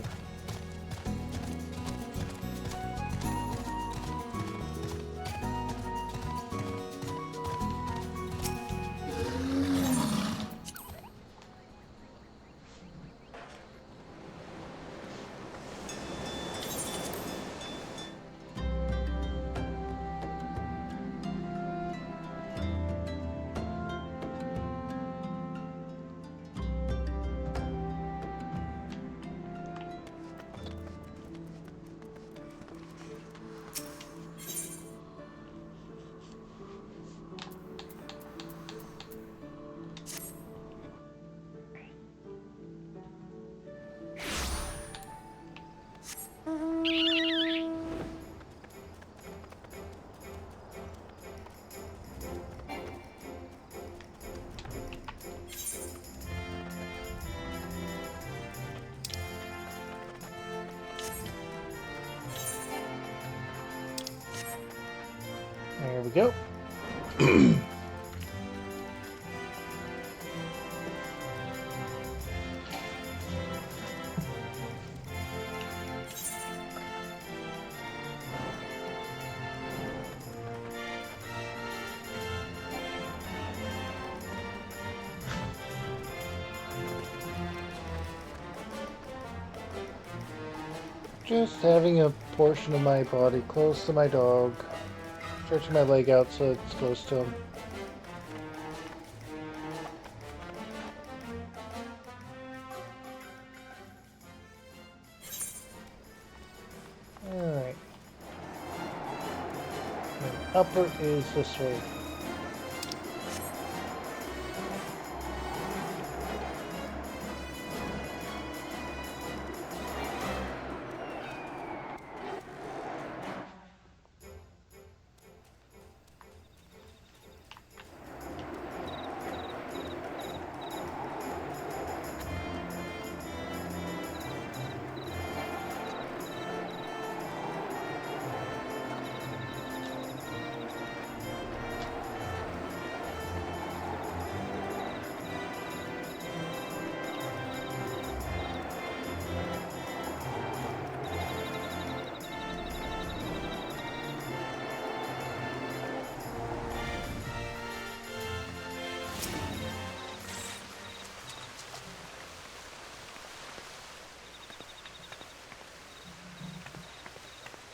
we go. Just having a portion of my body close to my dog. Stretching my leg out so it's close to him. Alright. Upper is this way.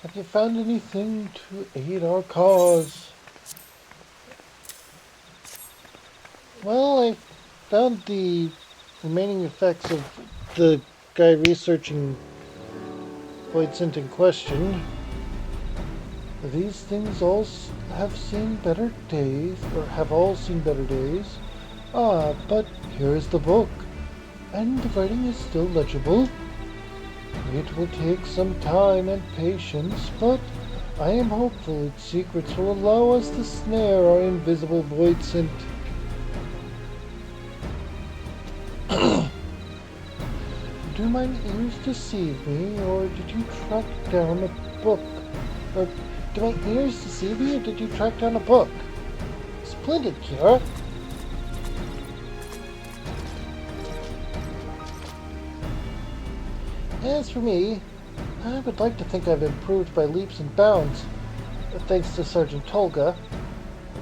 Have you found anything to aid our cause? Well, I found the remaining effects of the guy researching Voidsent in question. These things all have seen better days, or have all seen better days. Ah, but here is the book, and the writing is still legible. It will take some time and patience, but I am hopeful its secrets will allow us to snare our invisible Voidsent. Do mine ears deceive me, or did you track down a book? Or do my ears deceive me, or did you track down a book? Splendid, Kira. As for me, I would like to think I've improved by leaps and bounds, thanks to Sergeant Tolga.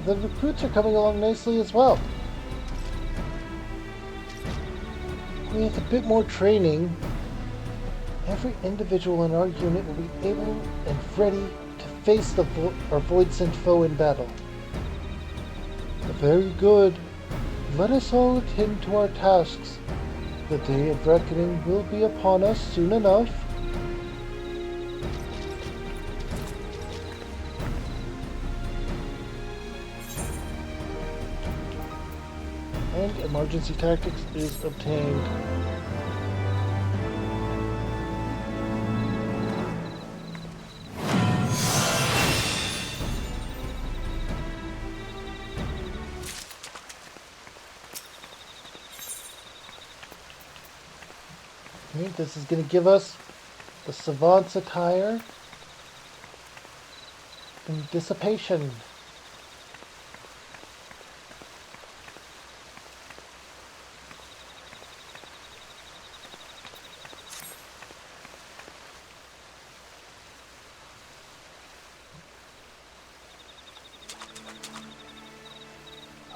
The recruits are coming along nicely as well. With a bit more training, every individual in our unit will be able and ready to face our Voidsent foe in battle. Very good. Let us all attend to our tasks. The day of reckoning will be upon us soon enough. And emergency tactics is obtained. Okay, this is going to give us the Savant's attire and dissipation.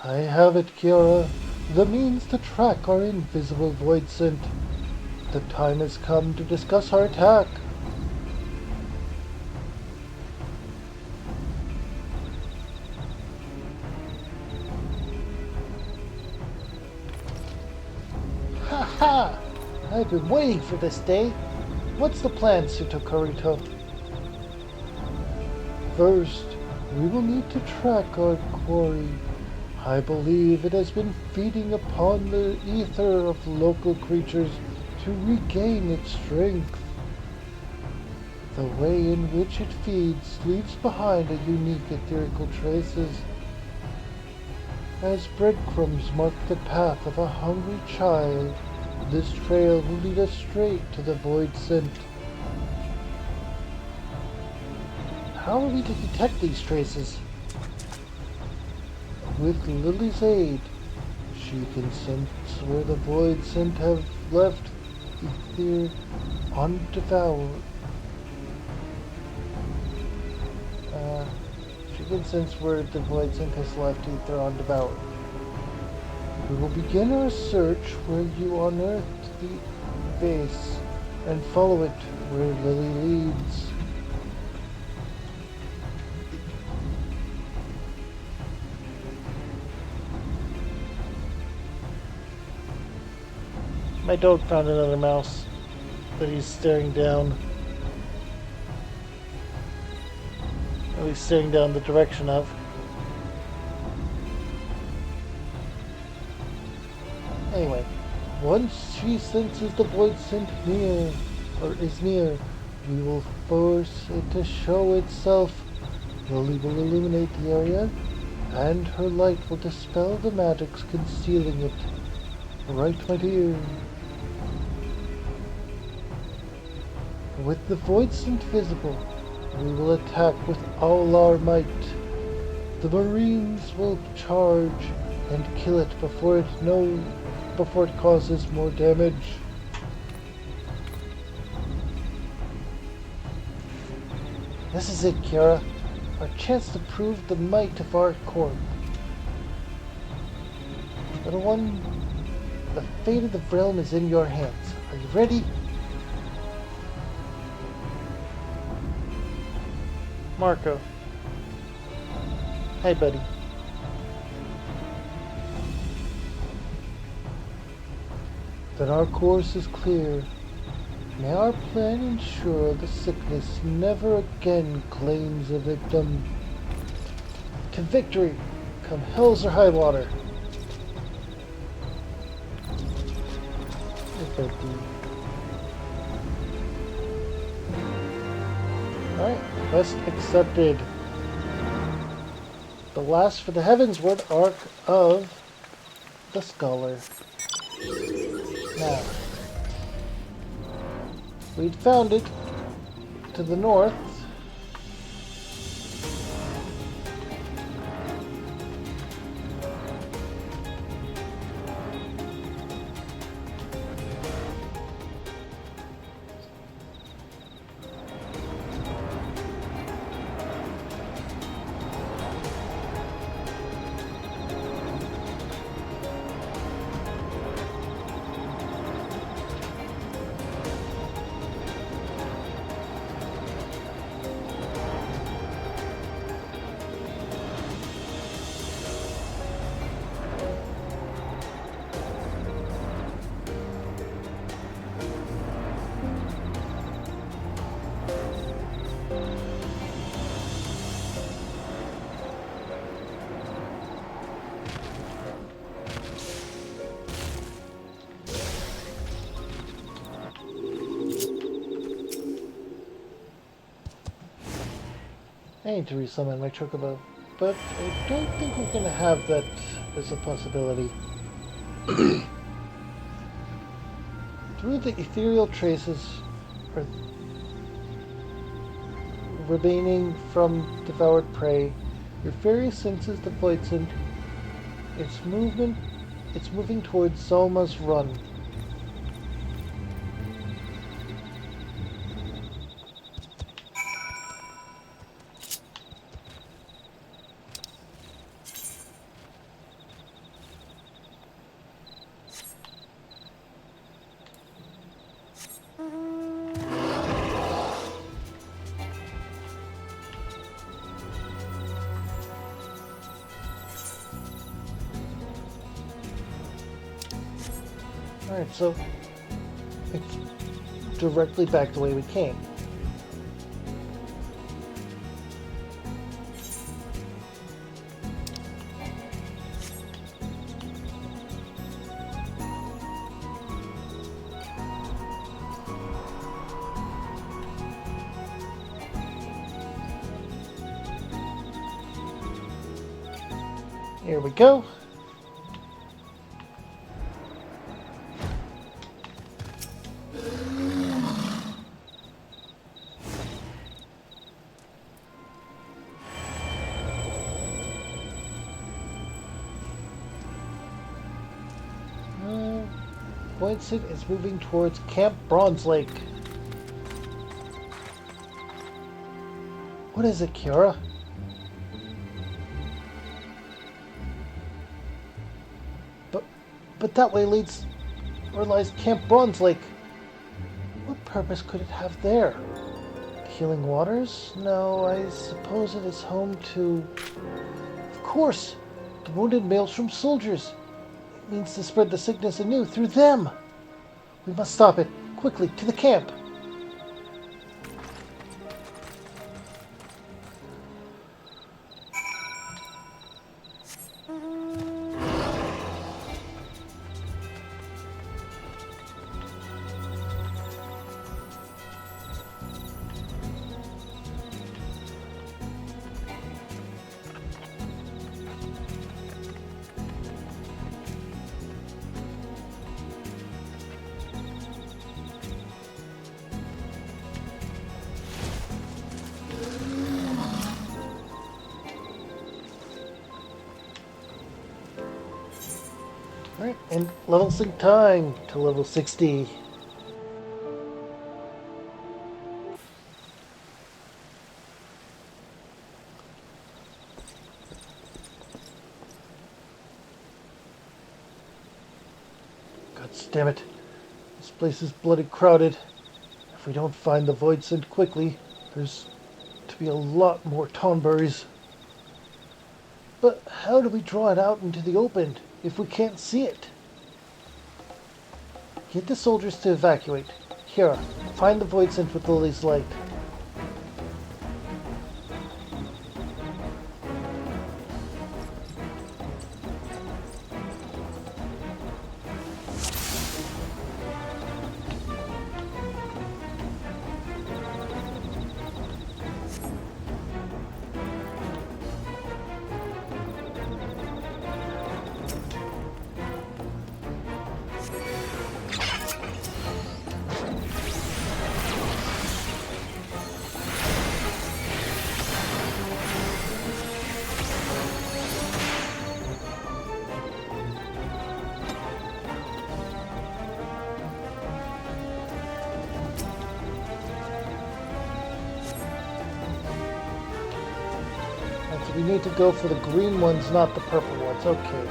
I have it, Kira. The means to track our invisible Voidsent. The time has come to discuss our attack. Ha ha! I've been waiting for this day. What's the plan, Suto Kurito? First, we will need to track our quarry. I believe it has been feeding upon the ether of local creatures to regain its strength. The way in which it feeds leaves behind a unique etherical traces. As breadcrumbs mark the path of a hungry child, this trail will lead us straight to the Voidsent. How are we to detect these traces? with Lily's aid, she can sense where the Void Scent have left Ether undevoured. She can sense where the Void Scent has left Ether undevoured. We will begin our search where you unearthed the vase and follow it where Lily leads. My dog found another mouse that he's staring down. Or he's staring down the direction of. Anyway, once she senses the Void Scent near, or is near, we will force it to show itself. Lily will illuminate the area, and her light will dispel the magics concealing it. Right, my dear? With the Void Scent visible, we will attack with all our might. The Marines will charge and kill it before it causes more damage. This is it, Kiara. Our chance to prove the might of our corps. Little one, the fate of the realm is in your hands. Are you ready? Marco. Hey, buddy. Then our course is clear. May our plan ensure the sickness never again claims a victim. To victory, come hills or high water. Alright, quest accepted. The last for the Heavensward Arc of the Scholar. Now, we'd found it to the north. I need to resummon my Chocobo, but I don't think we're going to have that as a possibility. Through the ethereal traces remaining from devoured prey, your fairy senses the Void Scent. It's moving towards Zelma's Run. Alright, so it's directly back the way we came. Here we go. Voidsent is moving towards Camp Bronze Lake. What is it, Kiara? But that way leads, or lies Camp Bronze Lake. What purpose could it have there? Healing waters? No, I suppose it is home to... Of course! The wounded Maelstrom soldiers. It means to spread the sickness anew through them. We must stop it. Quickly, to the camp. Alright, and level sync time to level 60. God damn it. This place is bloody crowded. If we don't find the Voidsent quickly, there's to be a lot more Tonberries. But how do we draw it out into the open if we can't see it? Get the soldiers to evacuate. Kiara, find the Voidsent with Lily's light. We need to go for the green ones, not the purple ones. Okay.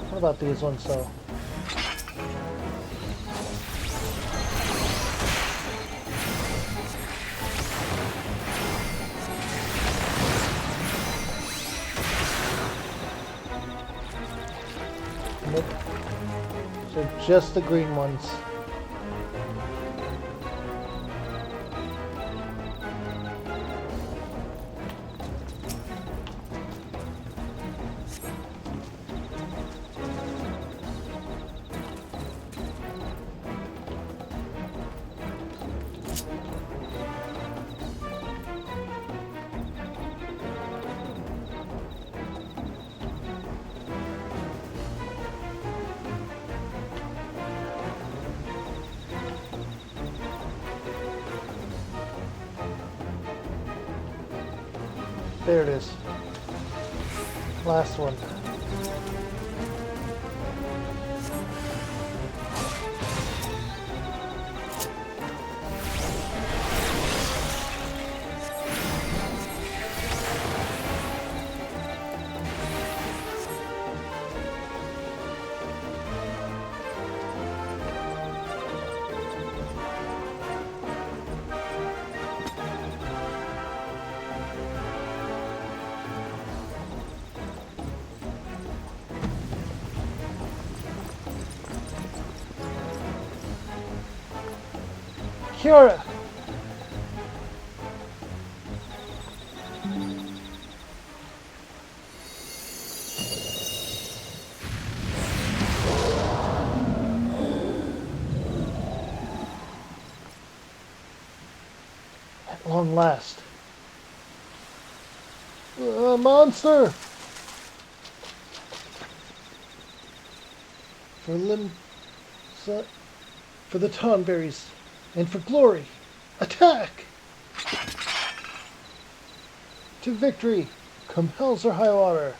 What about these ones, though? Nope. So just the green ones. There it is. Last one. Kiara! At long last. A monster! For the Tonberries. And for glory. Attack! To victory! Compels her high water.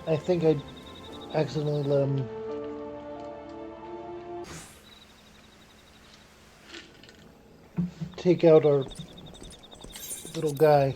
I think I accidentally let him take out our little guy.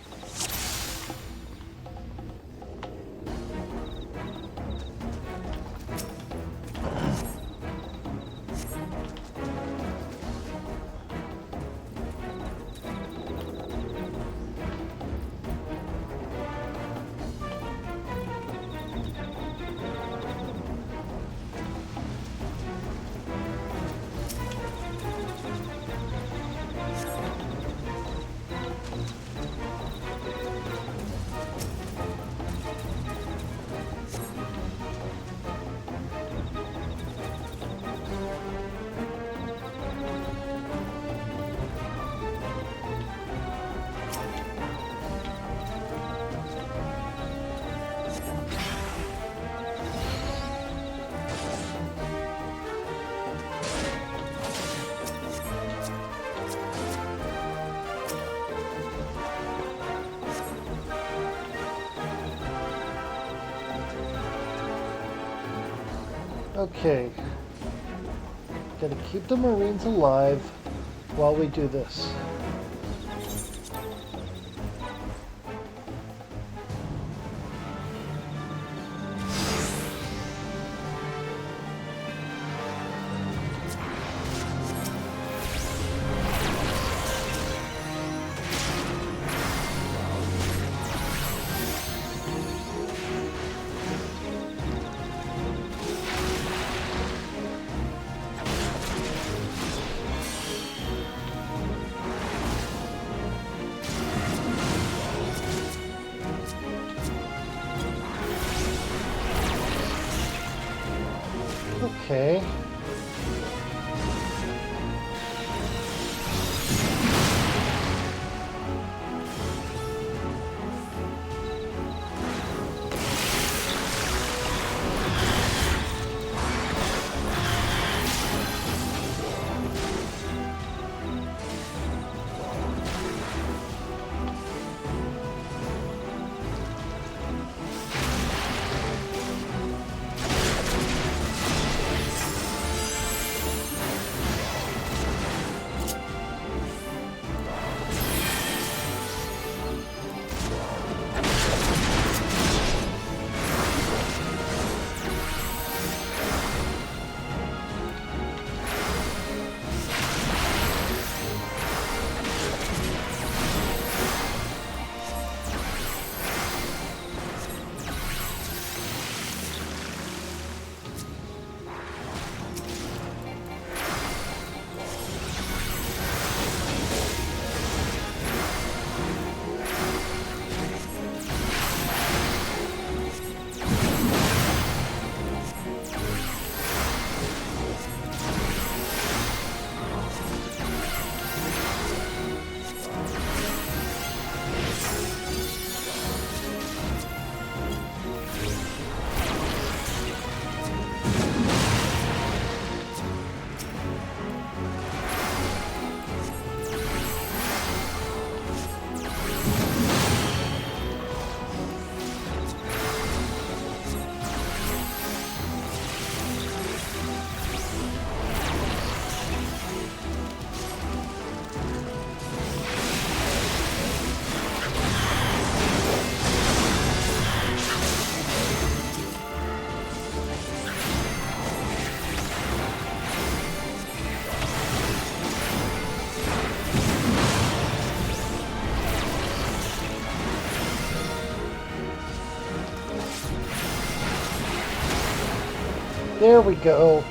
Okay. Gotta keep the Marines alive while we do this. Okay. There we go.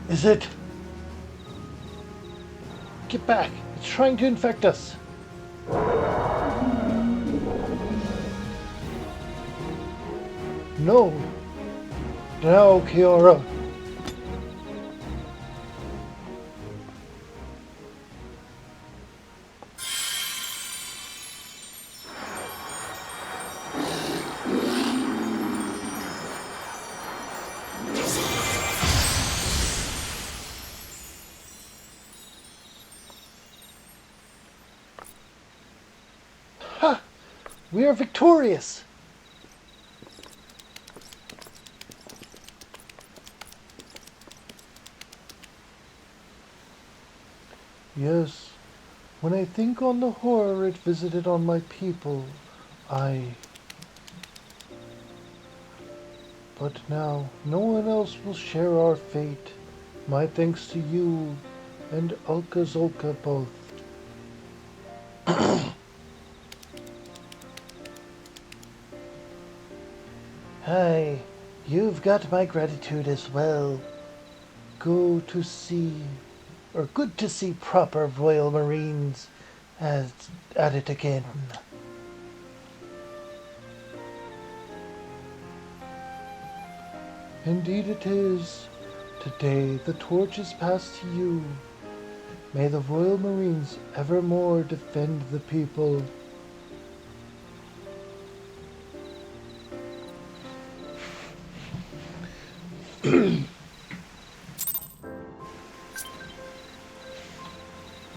Is it? Get back! It's trying to infect us! No! No, Kiora! Ha! We are victorious! Yes, when I think on the horror it visited on my people, But now, no one else will share our fate. My thanks to you and Ulka-Zolka both. Hi, you've got my gratitude as well. Good to see proper Royal Marines at it again. Indeed it is. Today the torch is passed to you. May the Royal Marines evermore defend the people.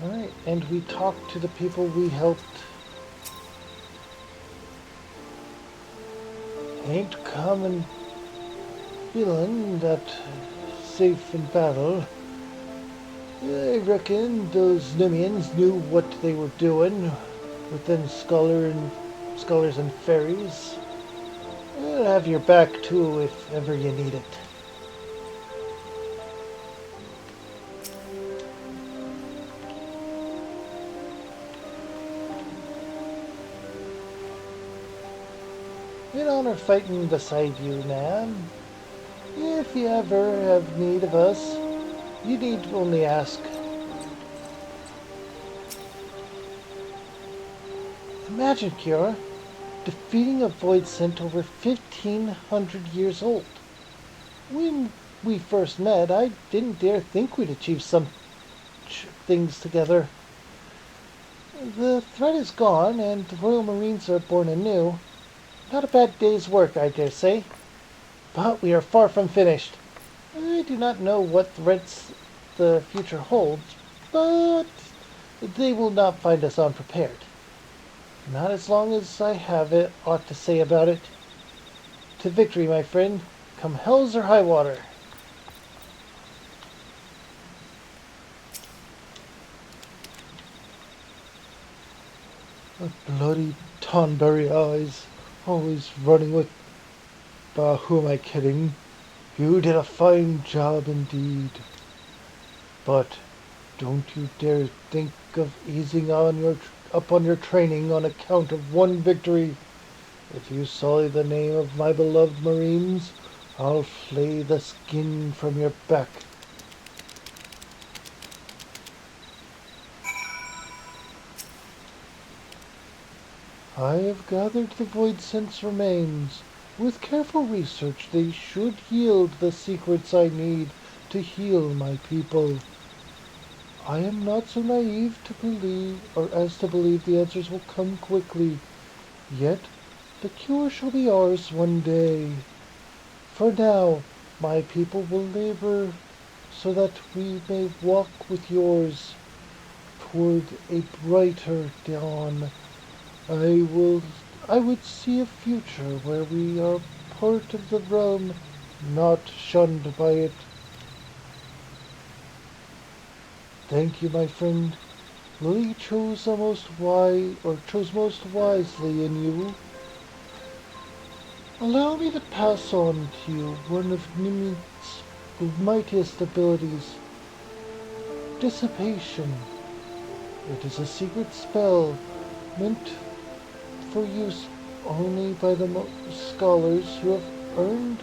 Alright, and we talked to the people we helped. Ain't common feeling that safe in battle. I reckon those Numians knew what they were doing with them scholars and fairies. I'll have your back too if ever you need it. In honor fighting beside you, Nan. If you ever have need of us, you need only ask. Imagine, Kiora, defeating a Voidsent over 1,500 years old. When we first met, I didn't dare think we'd achieve some things together. The threat is gone, and the Royal Marines are born anew. Not a bad day's work, I dare say. But we are far from finished. I do not know what threats the future holds, but they will not find us unprepared. Not as long as I have aught to say about it. To victory, my friend, come hells or high water. The bloody Tonberry eyes, always running with... Bah, who am I kidding? You did a fine job indeed. But don't you dare think of easing up on your training on account of one victory. If you sully the name of my beloved Marines, I'll flay the skin from your back. I have gathered the Voidsent's remains. With careful research, they should yield the secrets I need to heal my people. I am not so naive to believe the answers will come quickly. Yet, the cure shall be ours one day. For now, my people will labor so that we may walk with yours toward a brighter dawn. I would see a future where we are part of the realm, not shunned by it. Thank you, my friend. Lily chose most wisely in you. Allow me to pass on to you one of Nimit's mightiest abilities, dissipation. It is a secret spell meant for use only by the scholars who have earned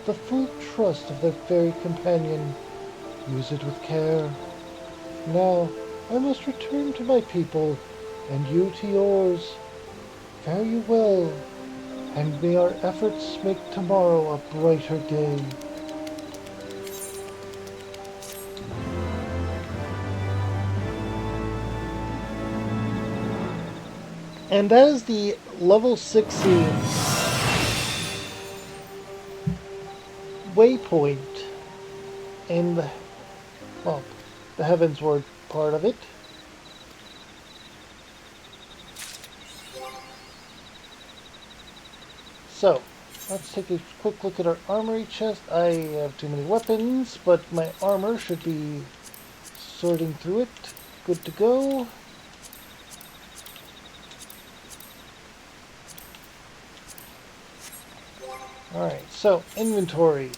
the full trust of their fairy companion. Use it with care. Now, I must return to my people, and you to yours. Fare you well, and may our efforts make tomorrow a brighter day. And that is the level 16 waypoint in the, well, the Heavensward part of it. So, let's take a quick look at our armory chest. I have too many weapons, but my armor should be sorting through it. Good to go. Alright, so inventory.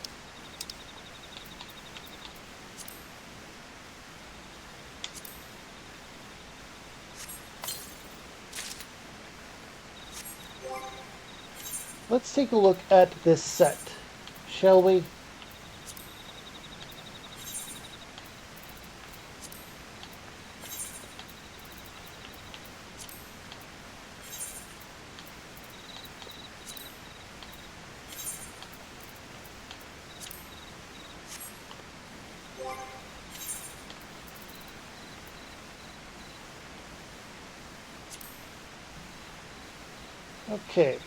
Let's take a look at this set, shall we? Okay.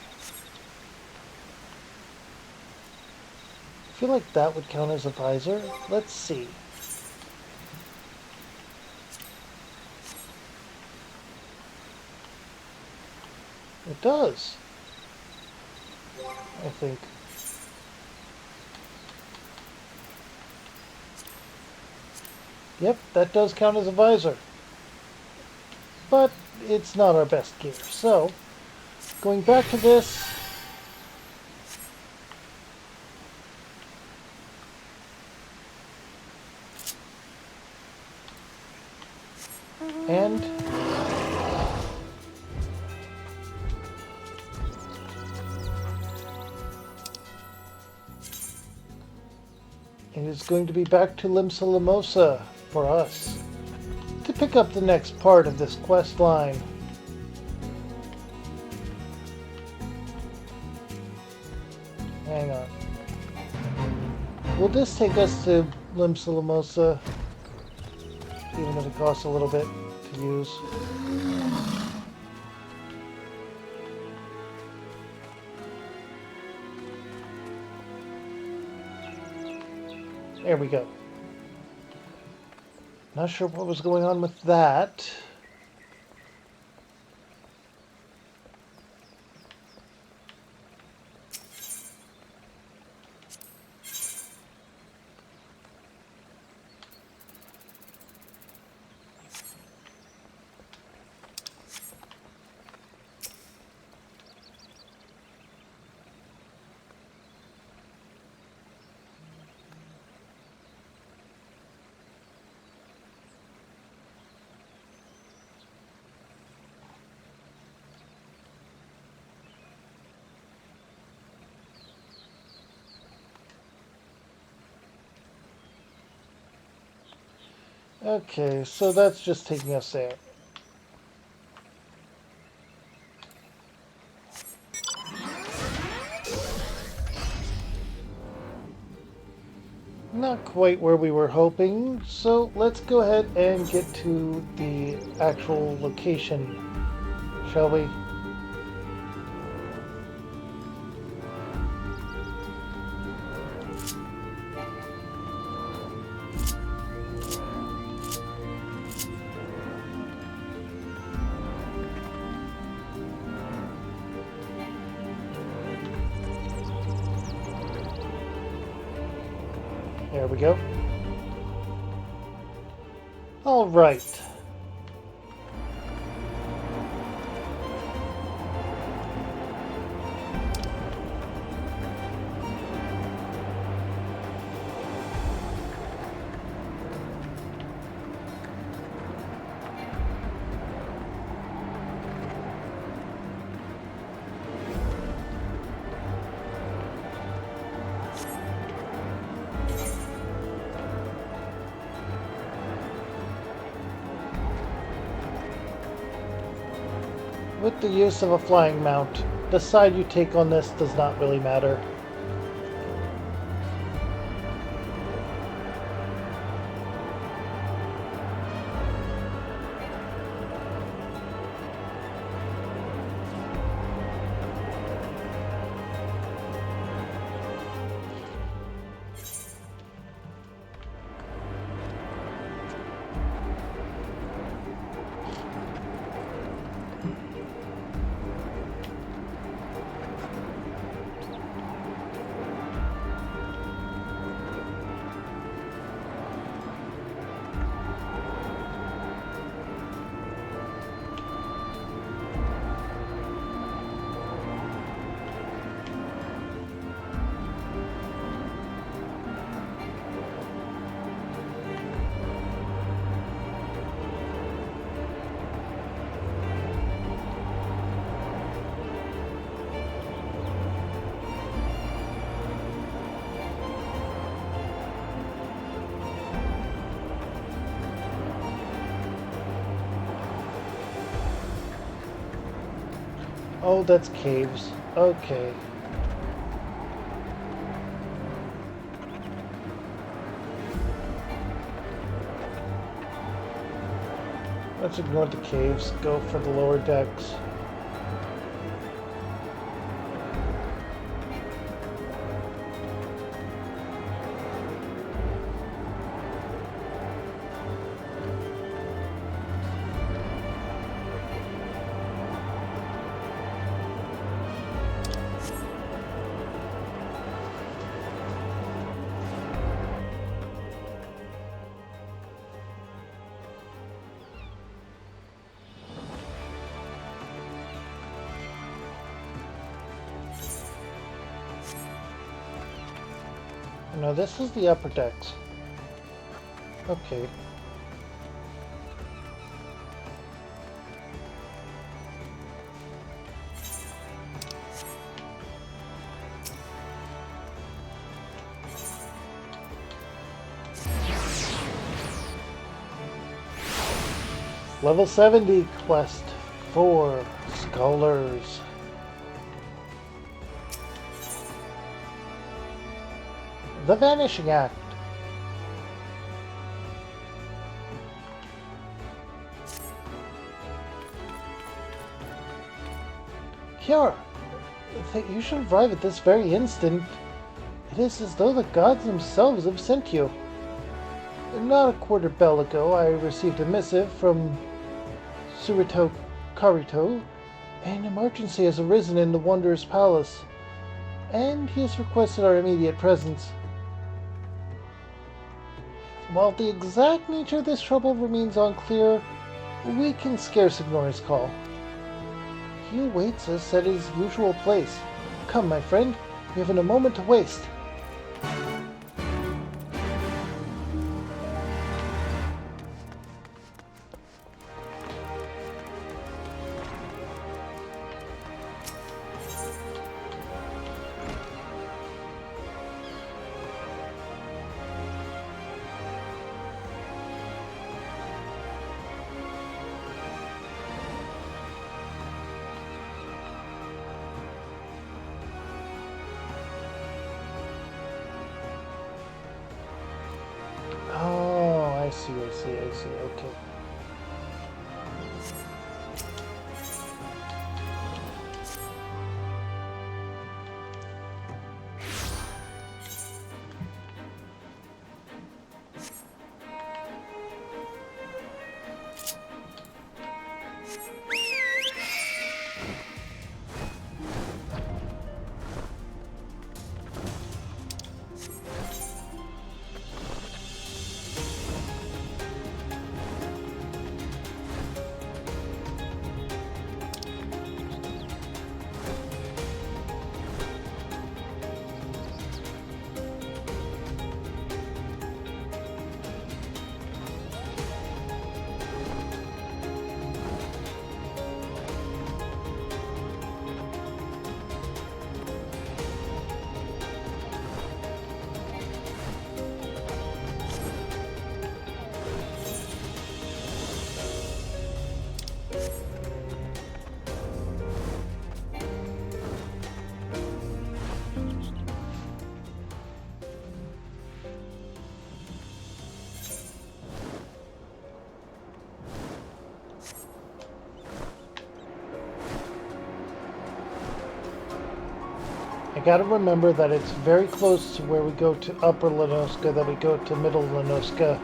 I feel like that would count as a visor. Let's see. It does, I think. Yep, that does count as a visor. But it's not our best gear. So, going back to this, and it is going to be back to Limsa Lomosa for us to pick up the next part of this quest line. Hang on. Will this take us to Limsa Lomosa, even if it costs a little bit to use? There we go. Not sure what was going on with that. Okay, so that's just taking us there. Not quite where we were hoping, so let's go ahead and get to the actual location, shall we? There we go. All right. With the use of a flying mount, the side you take on this does not really matter. Oh, that's caves. Okay. Let's ignore the caves, go for the lower decks. No, this is the upper decks. Okay. Level 70 quest for scholars. The Vanishing Act. Kiara, you should arrive at this very instant. It is as though the gods themselves have sent you. Not a quarter bell ago, I received a missive from Surito Karito. An emergency has arisen in the Wanderer's Palace, and he has requested our immediate presence. While the exact nature of this trouble remains unclear, we can scarce ignore his call. He awaits us at his usual place. Come, my friend, we haven't a moment to waste. I see, okay. gotta remember that it's very close to where we go to Upper Lenoska, that we go to Middle Lenoska.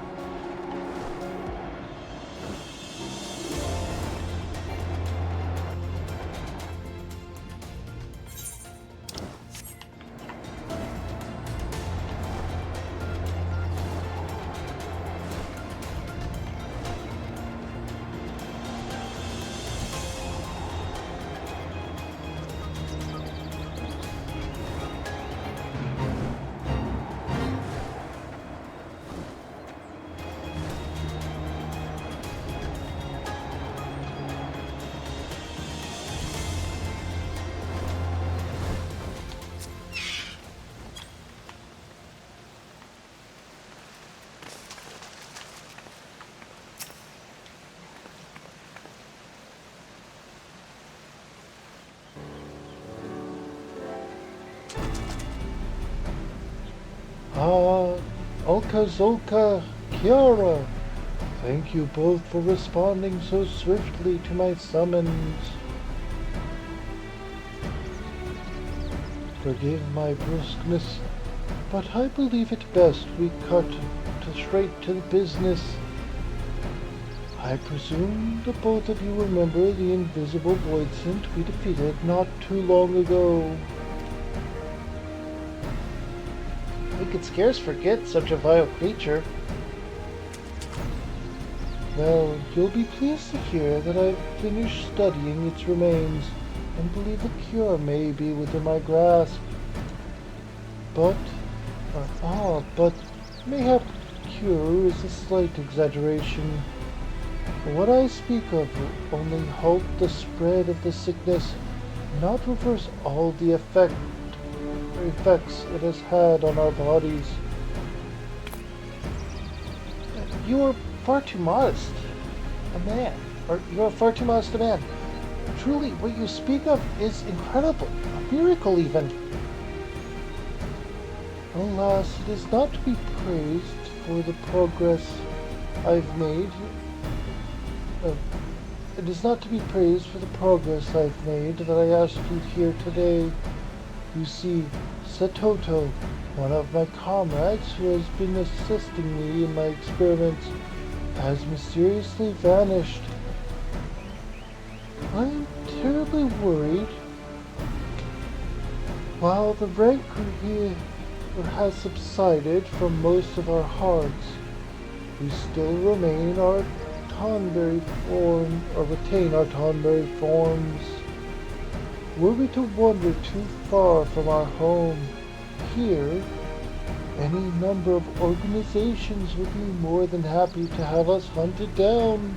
Olka, Zolka, Kiara, thank you both for responding so swiftly to my summons. Forgive my brusqueness, but I believe it best we cut straight to the business. I presume that both of you remember the invisible Voidsent we defeated not too long ago. We could scarce forget such a vile creature. Well, you'll be pleased to hear that I've finished studying its remains and believe a cure may be within my grasp. But mayhap cure is a slight exaggeration. What I speak of will only halt the spread of the sickness, not reverse all the effects it has had on our bodies. You are far too modest a man. You are far too modest a man. Truly, what you speak of is incredible, a miracle even. Alas, it is not to be praised for the progress I've made. It is not to be praised for the progress I've made that I asked you here today. You see, Satoto, one of my comrades who has been assisting me in my experiments, has mysteriously vanished. I am terribly worried. While the rancor here has subsided from most of our hearts, we still remain our Tonberry form, or retain our Tonberry forms. Were we to wander too far from our home here, any number of organizations would be more than happy to have us hunted down.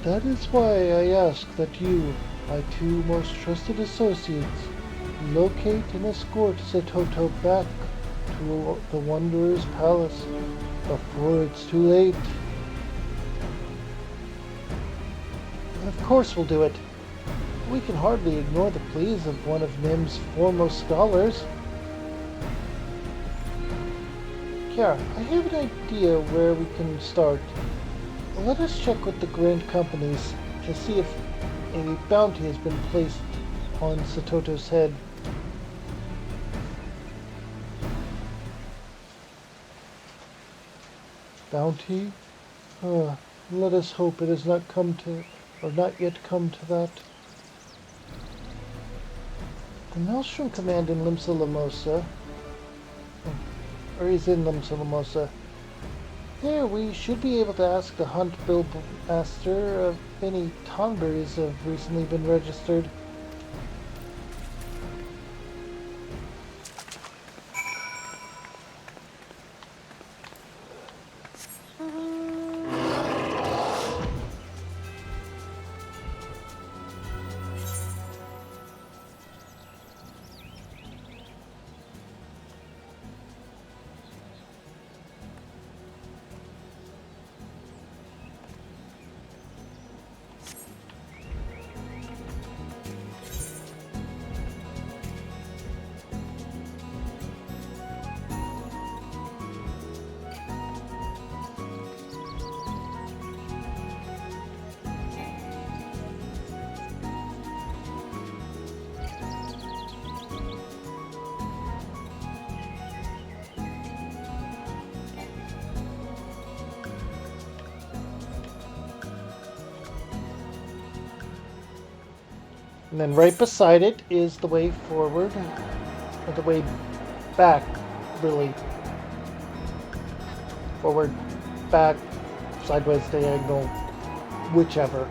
That is why I ask that you, my two most trusted associates, locate and escort Satoto back to the Wanderer's Palace before it's too late. Of course we'll do it. We can hardly ignore the pleas of one of NIM's foremost scholars. Kiara, I have an idea where we can start. Let us check with the Grand Companies to see if a bounty has been placed on Satoto's head. Bounty? Let us hope it has not come to, or not yet come to that. The Maelstrom Command in Limsa Lamosa, or is in Limsa Lamosa. There, we should be able to ask the Hunt Bill Master if any Tonberries have recently been registered. And then right beside it is the way forward, or the way back, really. Forward, back, sideways, diagonal, whichever.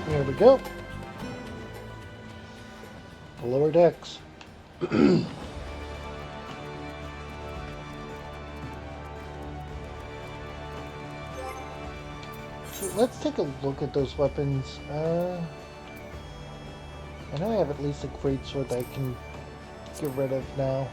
There we go. The lower decks. So let's take a look at those weapons. I know I have at least a greatsword that I can get rid of now.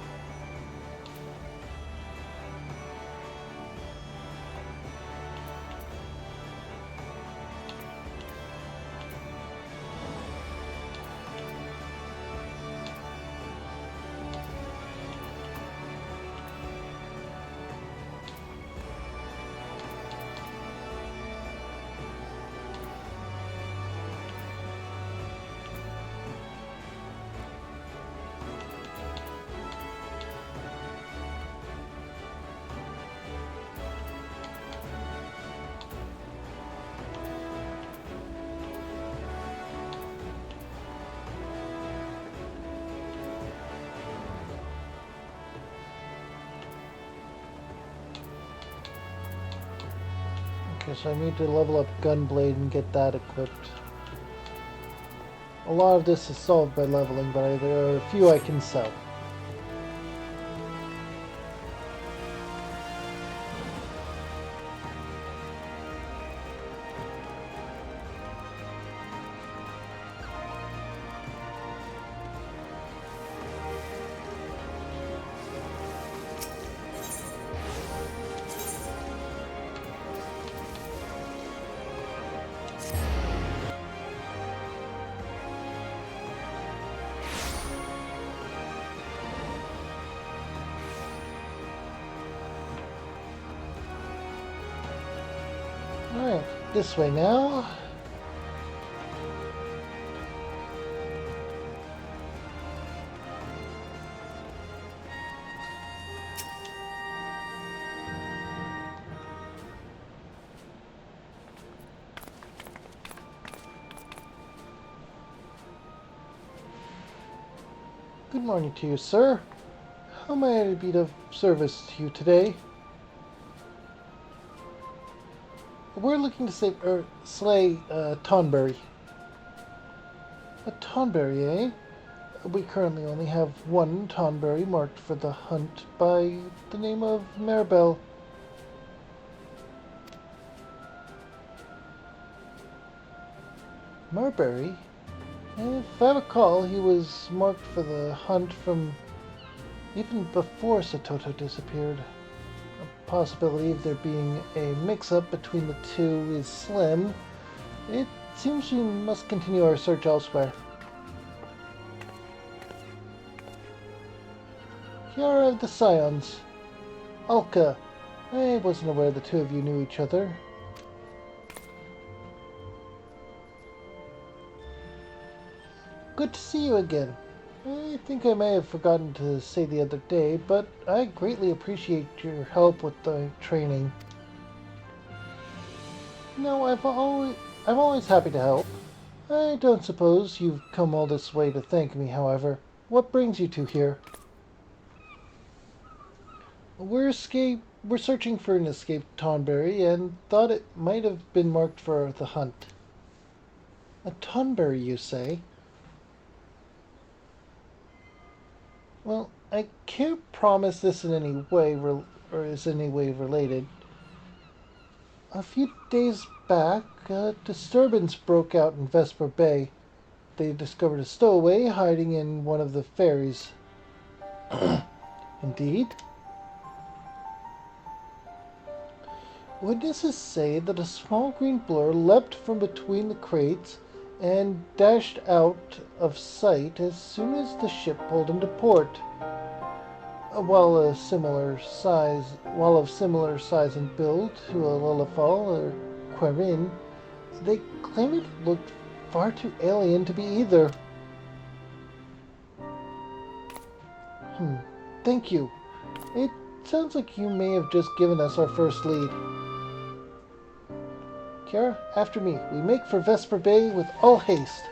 Okay, so I need to level up Gunblade and get that equipped. A lot of this is solved by leveling, but there are a few I can sell. Alright, this way now. Good morning to you, sir. How may I be of service to you today? We're looking to slay Tonberry. A Tonberry, eh? We currently only have one Tonberry marked for the hunt by the name of Maribel. Marbury? If I recall, he was marked for the hunt from even before Satoto disappeared. A possibility of there being a mix-up between the two is slim. It seems we must continue our search elsewhere. Here are the Scions. Alka. I wasn't aware the two of you knew each other. Good to see you again. I think I may have forgotten to say the other day, but I greatly appreciate your help with the training. No, I'm always happy to help. I don't suppose you've come all this way to thank me, however. What brings you two here? We're searching for an escaped Tonberry and thought it might have been marked for the hunt. A Tonberry, you say? Well, I can't promise this in any way or is in any way related. A few days back, a disturbance broke out in Vesper Bay. They discovered a stowaway hiding in one of the ferries. Indeed. Witnesses say that a small green blur leapt from between the crates and dashed out of sight as soon as the ship pulled into port. While of similar size and build to a Lullafal or Quarin, they claim it looked far too alien to be either. Thank you. It sounds like you may have just given us our first lead. Kiara, after me. We make for Vesper Bay with all haste.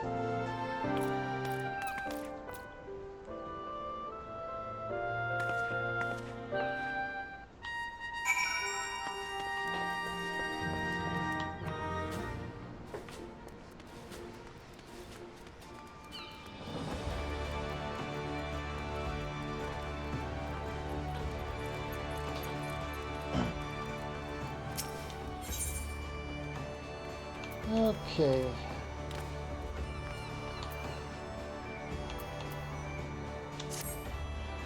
Okay.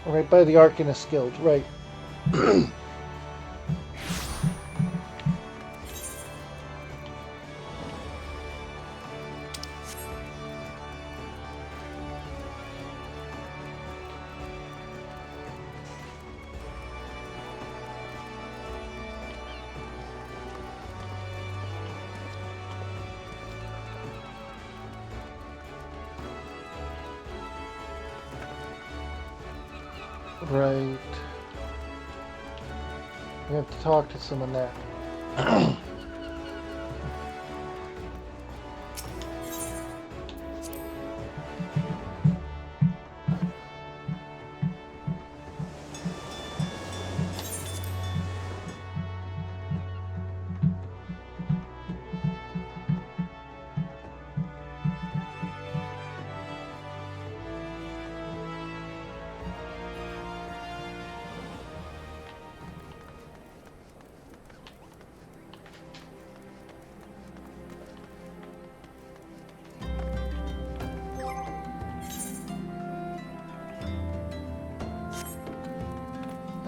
Right by the Arcanist Guild, right. Right. We have to talk to someone there.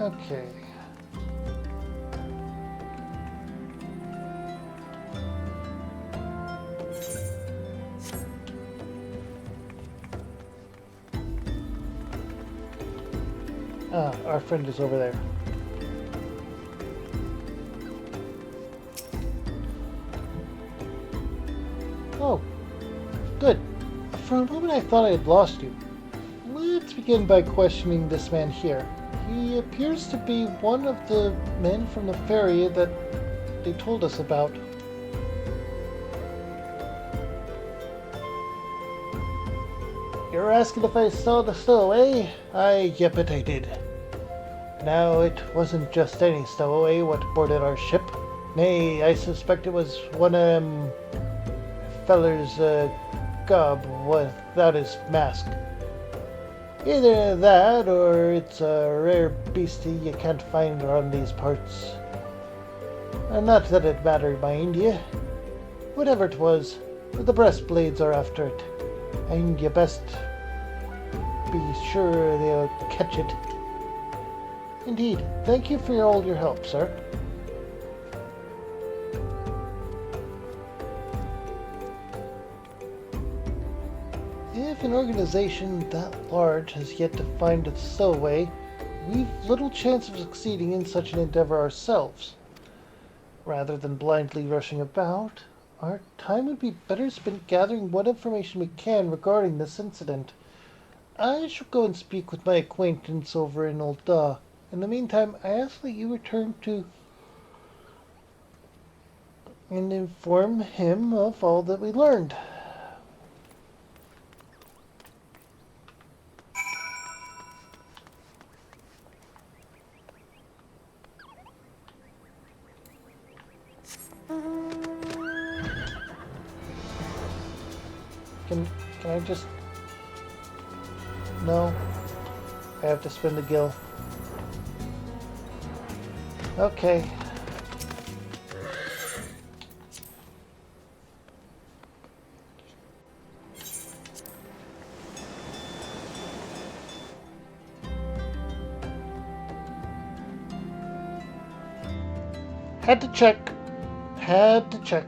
Okay. Ah, our friend is over there. Oh, good. For a moment I thought I had lost you. Let's begin by questioning this man here. He appears to be one of the men from the ferry that they told us about. You're asking if I saw the stowaway? Yep, I did. Now, it wasn't just any stowaway what boarded our ship. Nay, I suspect it was one of them fellers, gob without his mask. Either that, or it's a rare beastie you can't find around these parts. Not that it mattered, mind ye. Whatever it was, the breastblades are after it, and you best be sure they'll catch it. Indeed, thank you for all your help, sir. If an organization that large has yet to find a stowaway, we've little chance of succeeding in such an endeavor ourselves. Rather than blindly rushing about, our time would be better spent gathering what information we can regarding this incident. I shall go and speak with my acquaintance over in Ul'dah. In the meantime, I ask that you return to and inform him of all that we learned. Can I just... No. I have to spin the gill. Okay. Had to check. Had to check.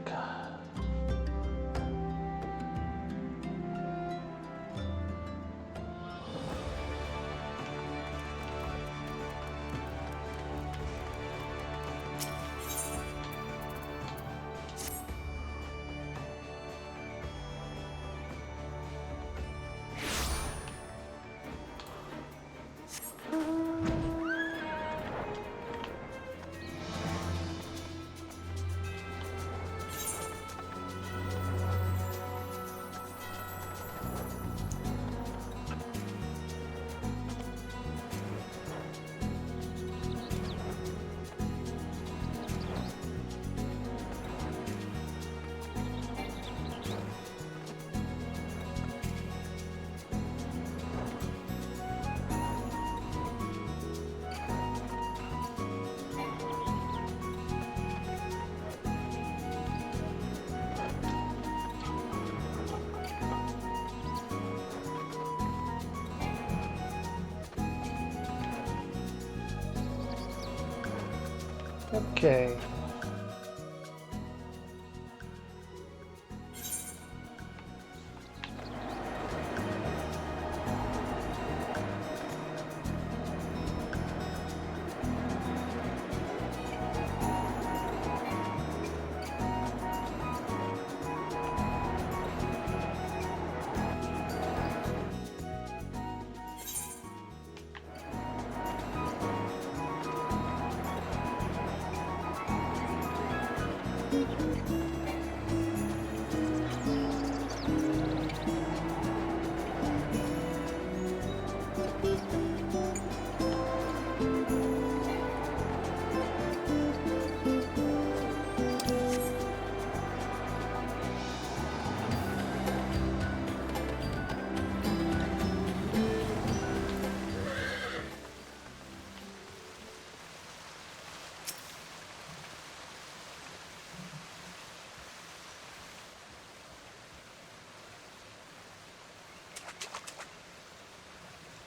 Okay.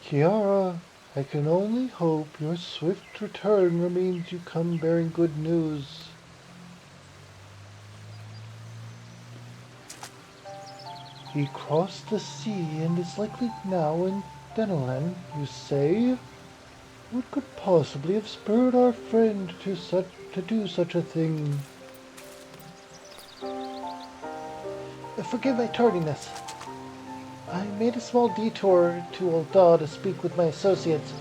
Kiara, I can only hope your swift return means you come bearing good news. He crossed the sea and is likely now in Denolan, you say? What could possibly have spurred our friend to do such a thing? Forgive my tardiness. I made a small detour to Ul'dah to speak with my associates.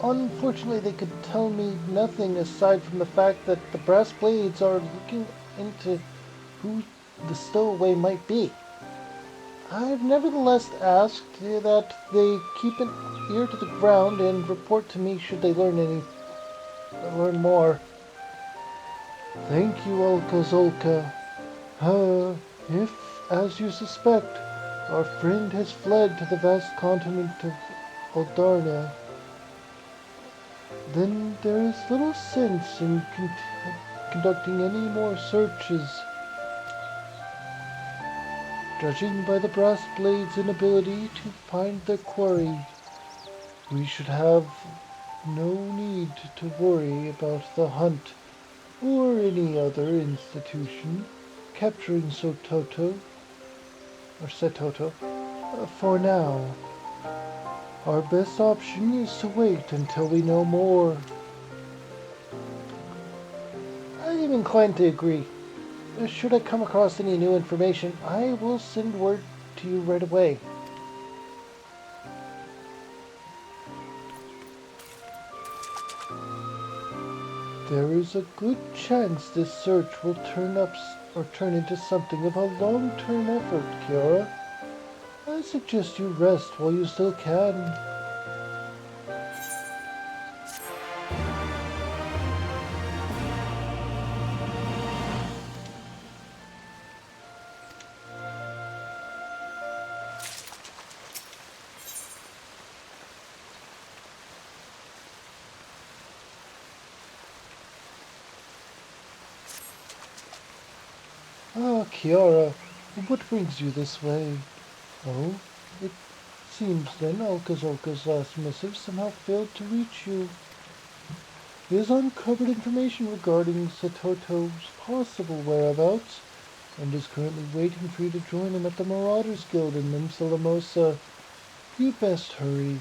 Unfortunately, they could tell me nothing aside from the fact that the Brass Blades are looking into who the stowaway might be. I've nevertheless asked that they keep an ear to the ground and report to me should they learn more. Thank you, Ulka Zolka. If, as you suspect, our friend has fled to the vast continent of Ul'Darna, then there is little sense in conducting any more searches. Judging by the Brass Blade's inability to find their quarry, we should have no need to worry about the hunt or any other institution capturing Setoto. For now, our best option is to wait until we know more. I am inclined to agree. Should I come across any new information, I will send word to you right away. There is a good chance this search will turn into something of a long-term effort, Kiara. I suggest you rest while you still can. Ah, Kiara, what brings you this way? Oh, it seems then Okazoka's last missive somehow failed to reach you. He has uncovered information regarding Satoto's possible whereabouts, and is currently waiting for you to join him at the Marauders Guild in Nimsalamosa. You best hurry.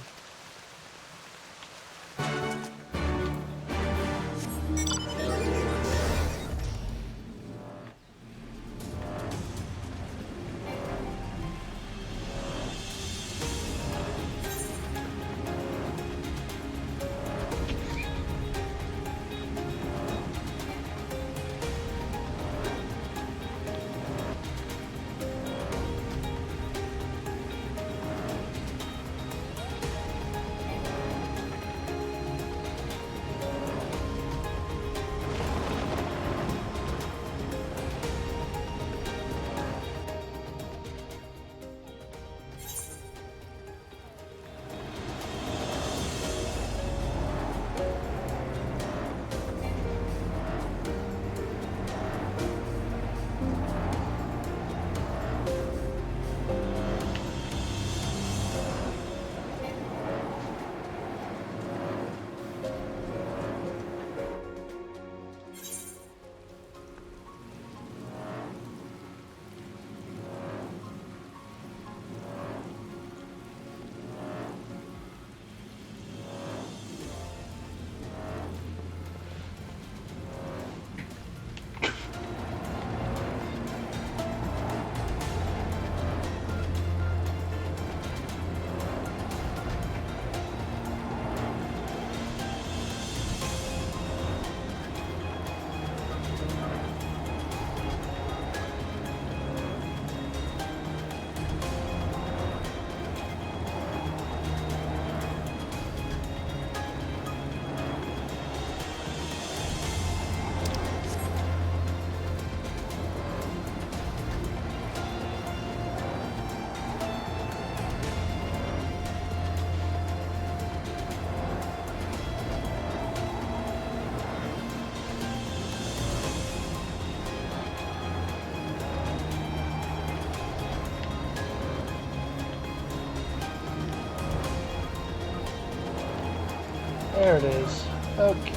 There it is. Okay.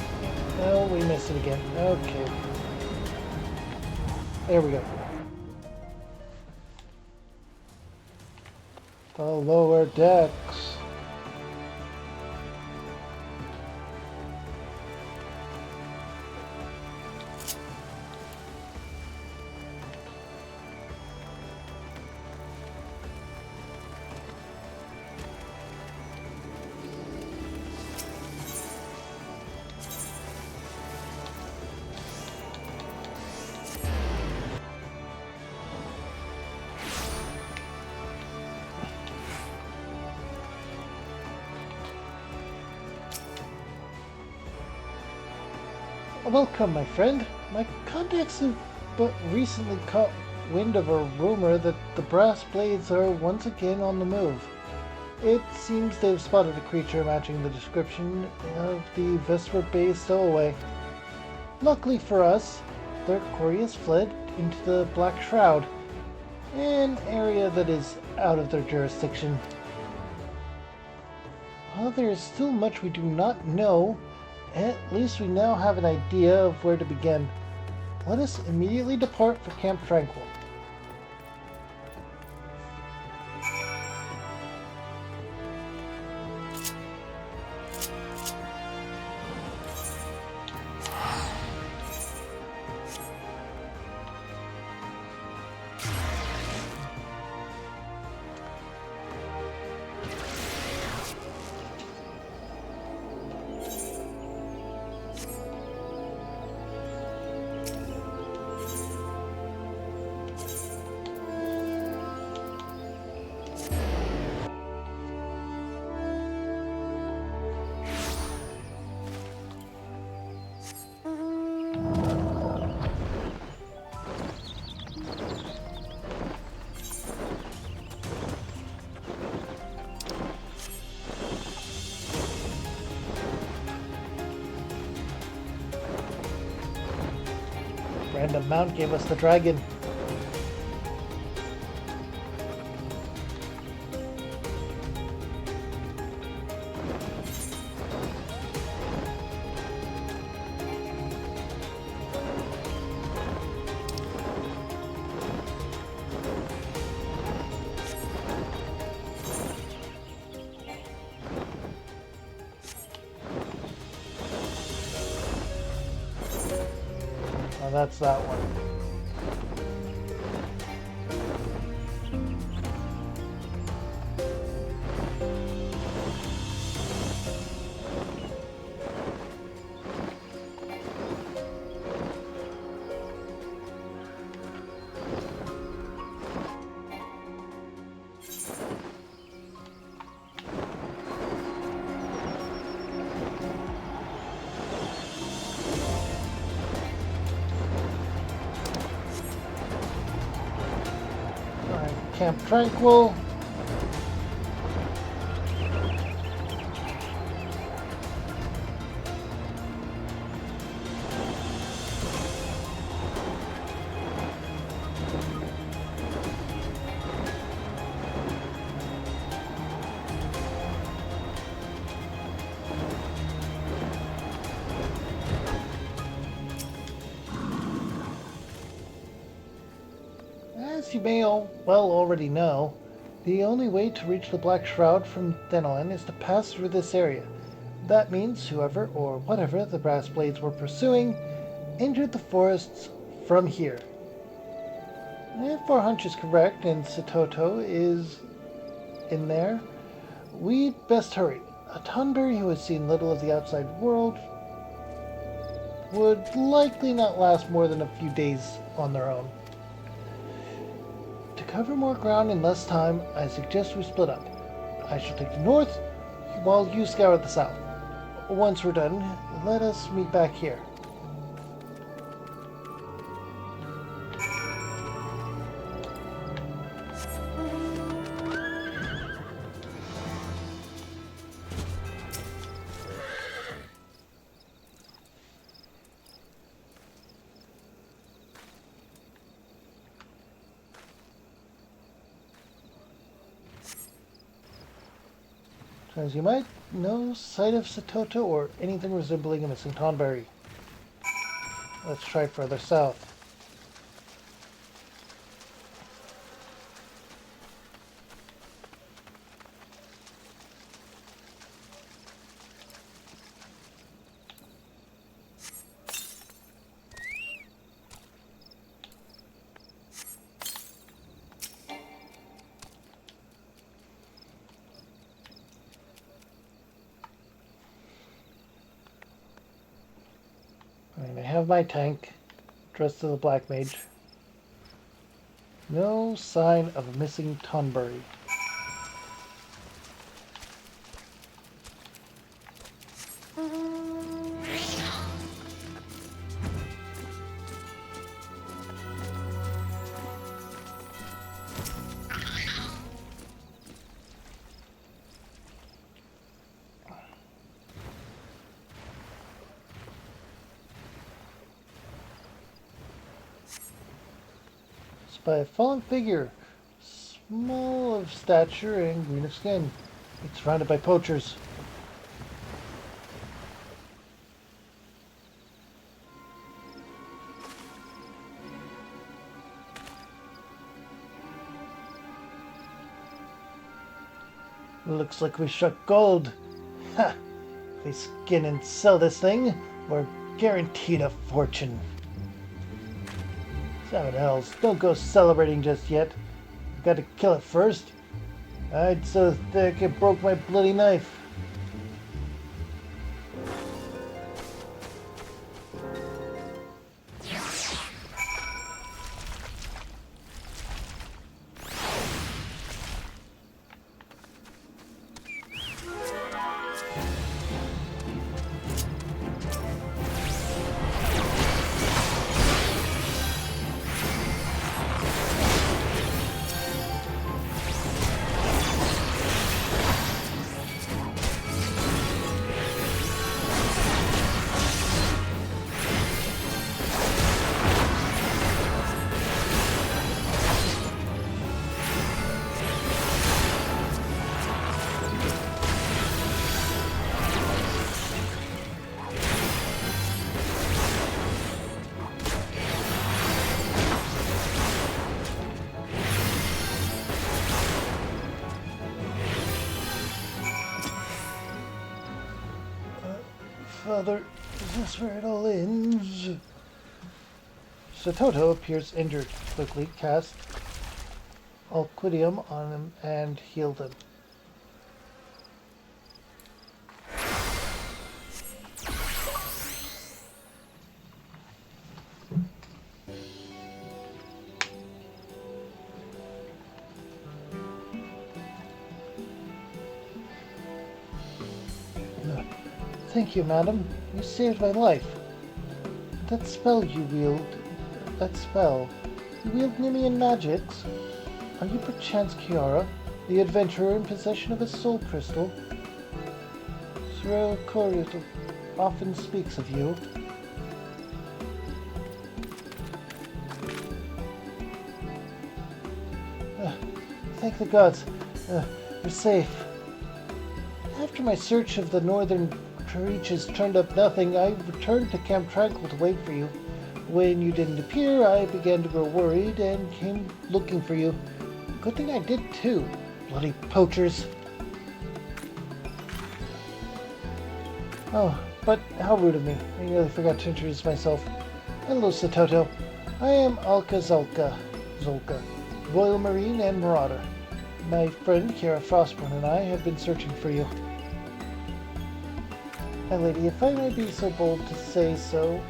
Oh, we missed it again. Okay. There we go. The lower decks. Welcome, my friend. My contacts have but recently caught wind of a rumor that the Brass Blades are once again on the move. It seems they've spotted a creature matching the description of the Vesper Bay stowaway. Luckily for us, their quarry has fled into the Black Shroud, an area that is out of their jurisdiction. While there is still much we do not know, at least we now have an idea of where to begin. Let us immediately depart for Camp Tranquil. Random Mount gave us the dragon. Oh, that's that one. Alright, Camp Tranquil. As you may already know, the only way to reach the Black Shroud from Denolan is to pass through this area. That means whoever or whatever the Brass Blades were pursuing entered the forests from here. If our hunch is correct and Satoto is in there, we'd best hurry. A Tonberry who has seen little of the outside world would likely not last more than a few days on their own. To cover more ground in less time, I suggest we split up. I shall take the north, while you scour the south. Once we're done, let us meet back here. As you might, no sight of Satoto or anything resembling a missing Tonberry. Let's try further south. I have my tank, dressed as a black mage. No sign of a missing Tonberry. By a fallen figure, small of stature and green of skin. It's surrounded by poachers. Looks like we struck gold. Ha! If we skin and sell this thing, we're guaranteed a fortune. Seven hells, don't go celebrating just yet. Got to kill it first. Hide so thick it broke my bloody knife. Father, is this where it all ends? Satoto appears injured. Quickly cast Alquidium on him and healed him. Thank you, madam. You saved my life. That spell you wield... You wield Nemean magics? Are you perchance Kiara, the adventurer in possession of a soul crystal? Sorel Corioto often speaks of you. Thank the gods. You're safe. After my search of the northern reaches turned up nothing, I returned to Camp Tranquil to wait for you. When you didn't appear, I began to grow worried and came looking for you. Good thing I did too. Bloody poachers. Oh, but how rude of me. I nearly forgot to introduce myself. Hello, Satoto. I am Alka Zolka, Royal Marine and Marauder. My friend Kiara Frostborn and I have been searching for you. My lady, if I may be so bold to say so,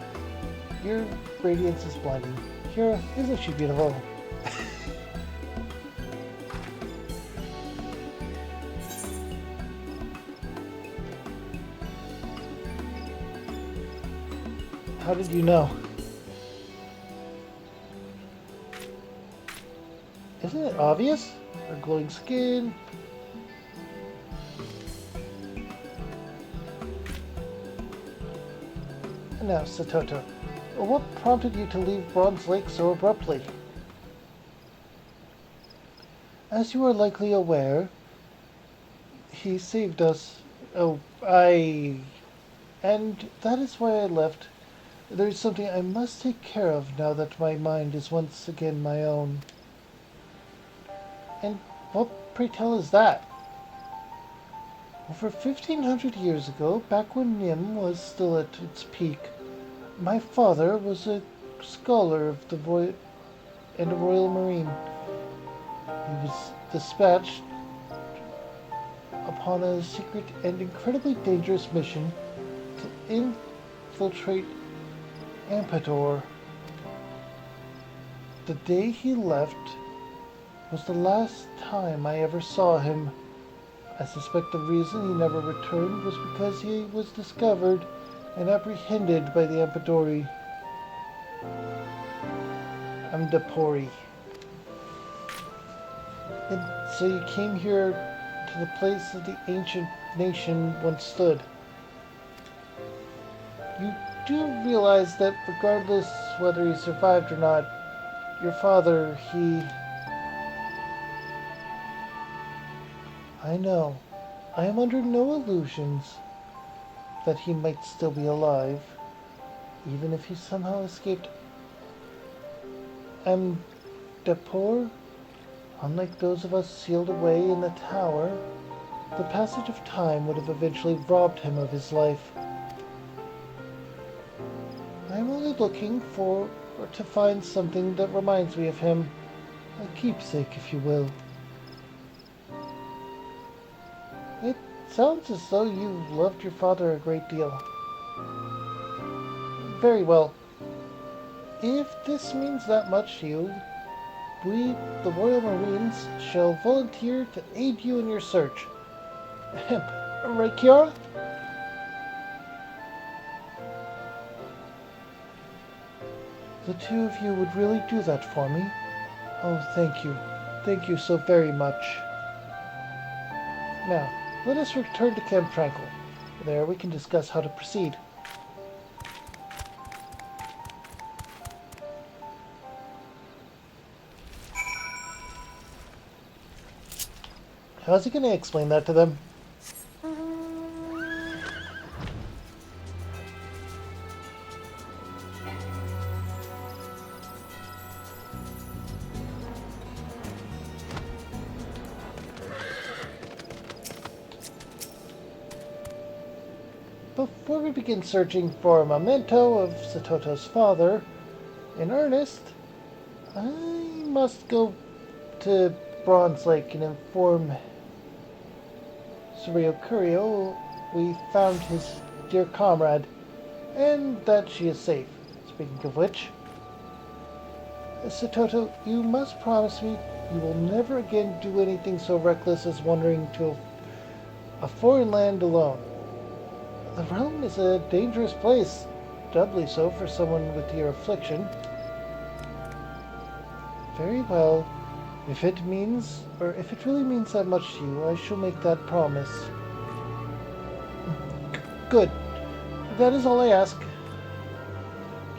your radiance is blinding. Kiara, isn't she beautiful? How did you know? Isn't it obvious? Her glowing skin. And now, Satoto, what prompted you to leave Bronze Lake so abruptly? As you are likely aware, he saved us. And that is why I left. There is something I must take care of now that my mind is once again my own. And what, pray tell, is that? Over 1,500 years ago, back when Nim was still at its peak, my father was a scholar of the Royal Marine. He was dispatched upon a secret and incredibly dangerous mission to infiltrate Ampador. The day he left was the last time I ever saw him. I suspect the reason he never returned was because he was discovered and apprehended by the Ampadori. Amdapori. And so you came here to the place that the ancient nation once stood. You do realize that regardless whether he survived or not, your father, I know. I am under no illusions that he might still be alive, even if he somehow escaped Amdapor. Unlike those of us sealed away in the tower, the passage of time would have eventually robbed him of his life. I am only looking to find something that reminds me of him, a keepsake, if you will. It sounds as though you loved your father a great deal. Very well. If this means that much to you, we, the Royal Marines, shall volunteer to aid you in your search. Right, Kiara? The two of you would really do that for me? Oh, thank you. Thank you so very much. Now, let us return to Camp Tranquil. There we can discuss how to proceed. How's he going to explain that to them? Before we begin searching for a memento of Satoto's father, In earnest, I must go to Bronze Lake and inform Surio Curio we found his dear comrade, and that she is safe. Speaking of which, Satoto, you must promise me you will never again do anything so reckless as wandering to a foreign land alone. The realm is a dangerous place, doubly so for someone with your affliction. Very well. If it really means that much to you, I shall make that promise. Good. That is all I ask.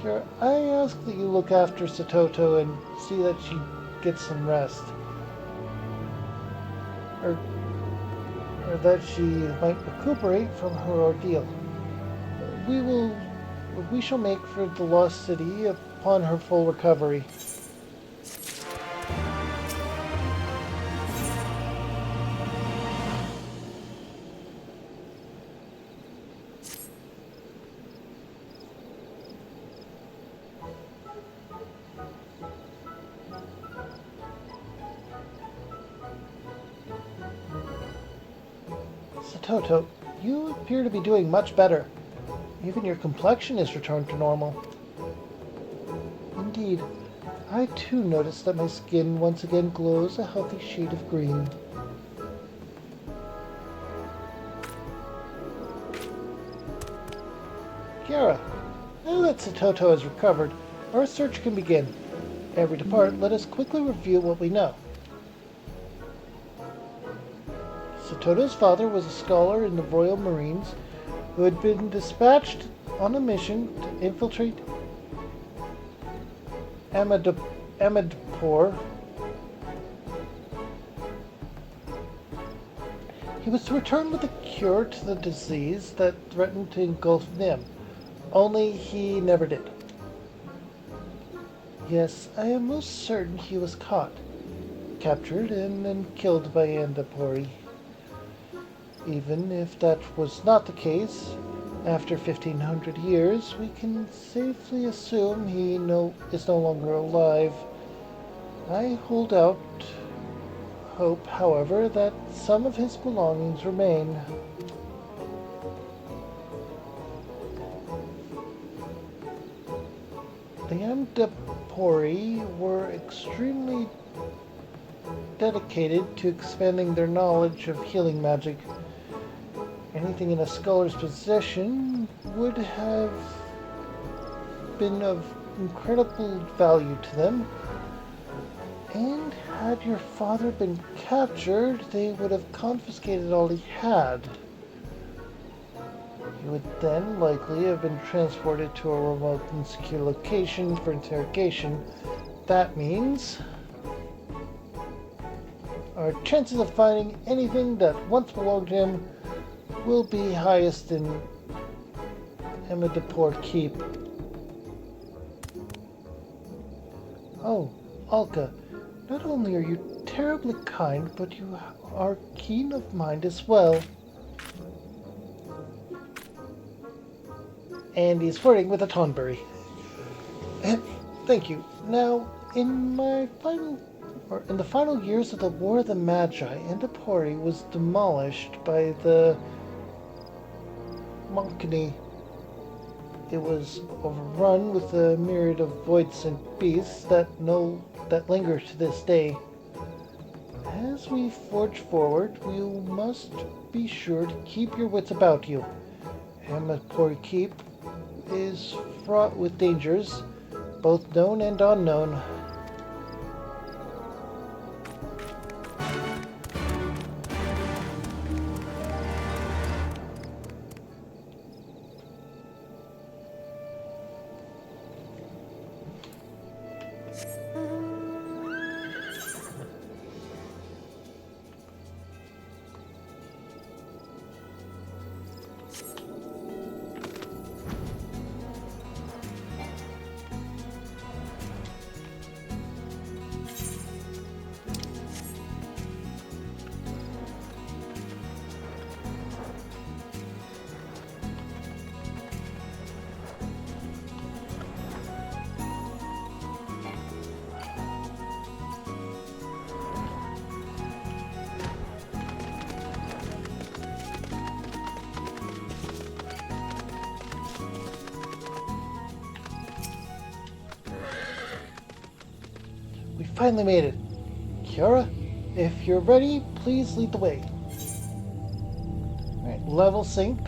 Kira, I ask that you look after Satoto and see that she gets some rest. Or that she might recuperate from her ordeal. We shall make for the lost city upon her full recovery. Satoto, you appear to be doing much better. Even your complexion has returned to normal. Indeed, I too notice that my skin once again glows a healthy shade of green. Kiara, now that Satoto has recovered, our search can begin. Ere we depart, let us quickly review what we know. Satoto's father was a scholar in the Royal Marines who had been dispatched on a mission to infiltrate Amadipur. He was to return with a cure to the disease that threatened to engulf Nim, only he never did. Yes, I am most certain he was caught, captured, and then killed by Andapuri. Even if that was not the case, after 1500 years, we can safely assume he is no longer alive. I hold out hope, however, that some of his belongings remain. The Andapuri were extremely dedicated to expanding their knowledge of healing magic. Anything in a scholar's possession would have been of incredible value to them. And had your father been captured, they would have confiscated all he had. He would then likely have been transported to a remote and secure location for interrogation. That means our chances of finding anything that once belonged to him will be highest in Amadipur Keep. Oh, Alka, not only are you terribly kind, but you are keen of mind as well. And he's flirting with a Tonberry. Thank you. Now, in the final years of the War of the Magi, Andapuri was demolished by the Monkni. It was overrun with a myriad of void-sent beasts that linger to this day. As we forge forward, you must be sure to keep your wits about you. Amadipur Keep is fraught with dangers, both known and unknown. We finally made it. Kiara, if you're ready, please lead the way. Alright, level sync.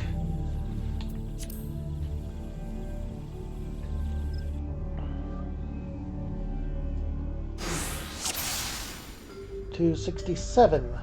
To 67.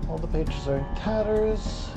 All the pages are in tatters.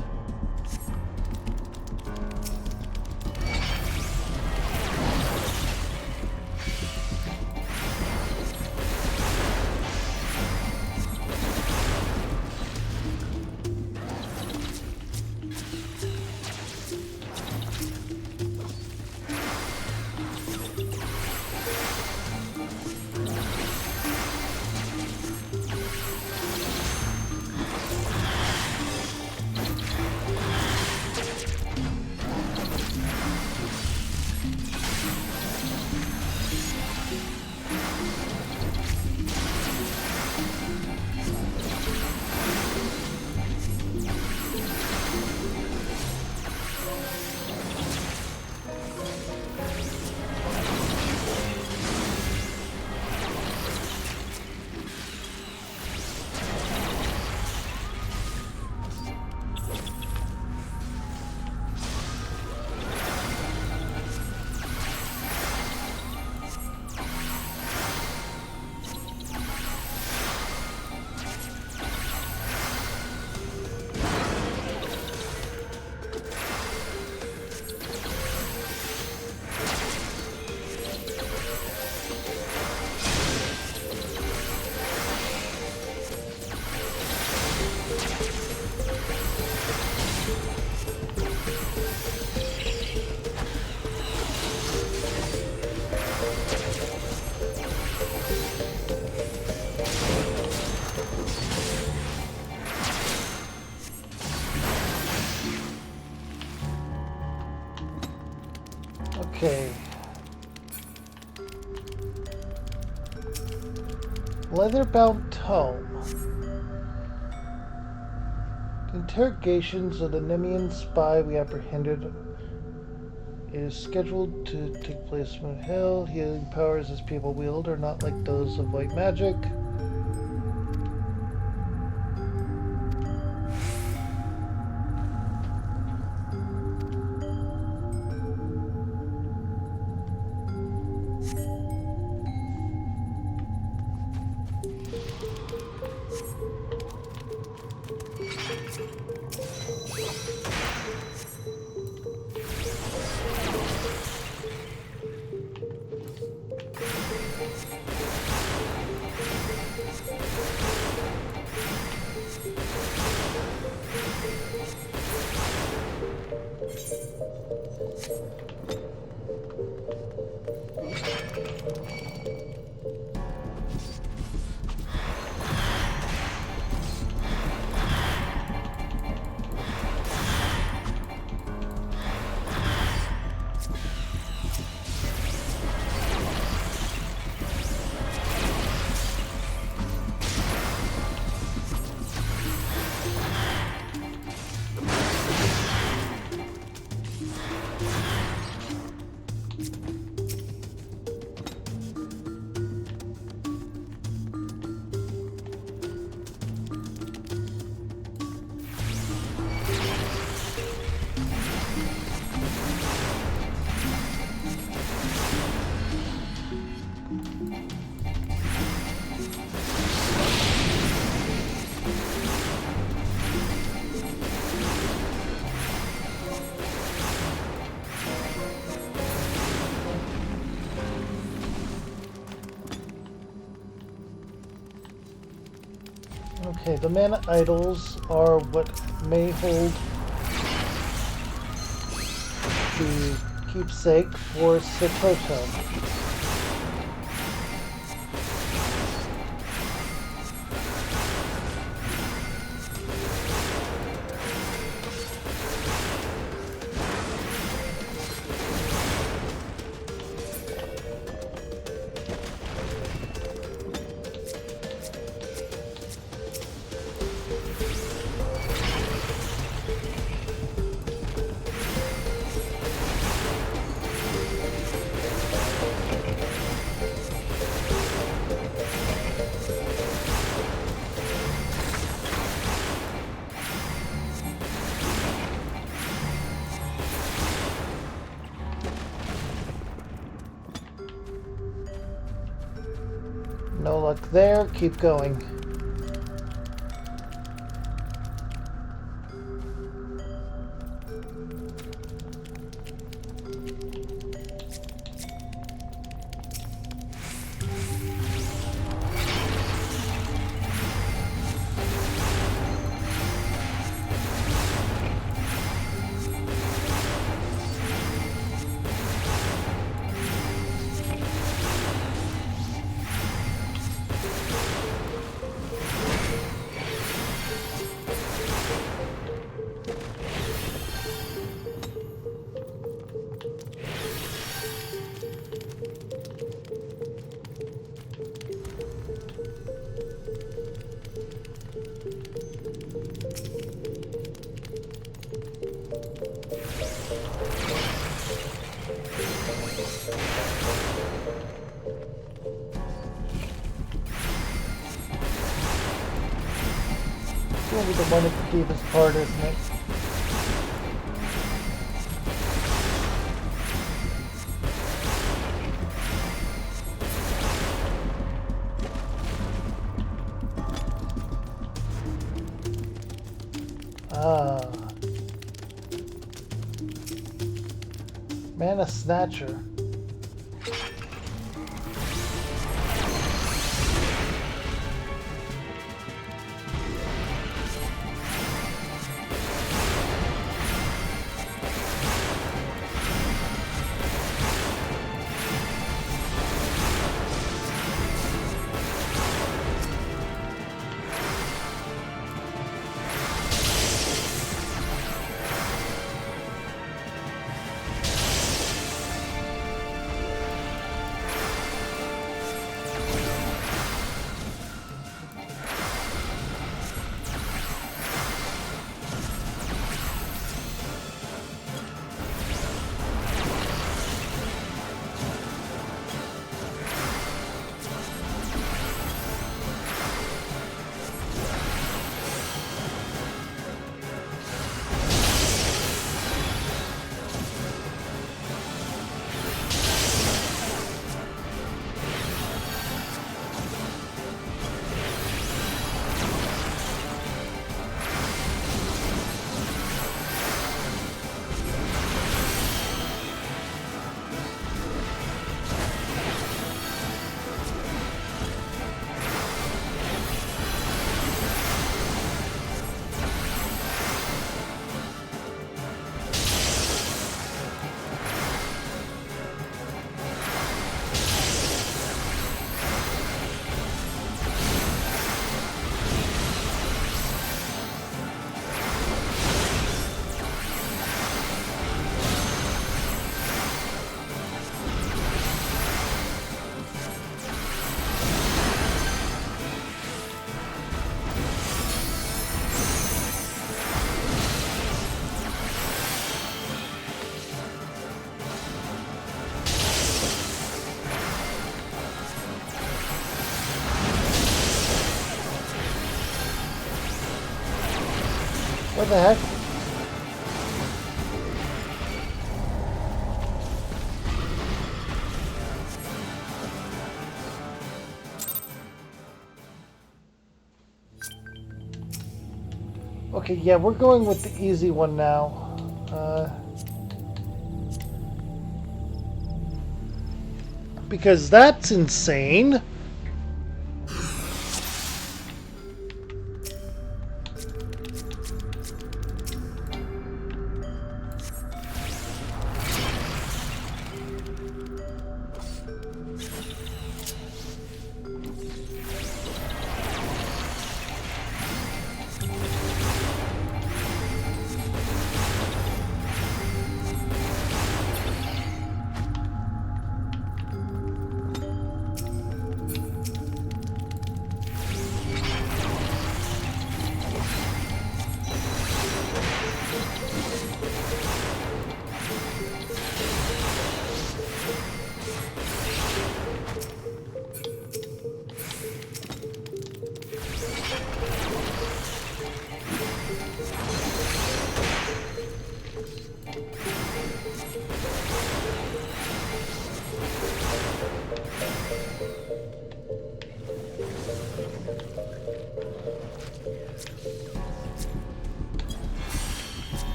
Okay. Leather-bound tome. The interrogations of the Nemean spy we apprehended is scheduled to take place on Hill. Healing powers his people wield are not like those of white magic. Okay, the mana idols are what may hold the keepsake for Satoto. No luck there, keep going. It's gonna be the one at the deepest part, isn't it? Ah. Mana Snatcher. What the heck? Okay, yeah, we're going with the easy one now. Because that's insane.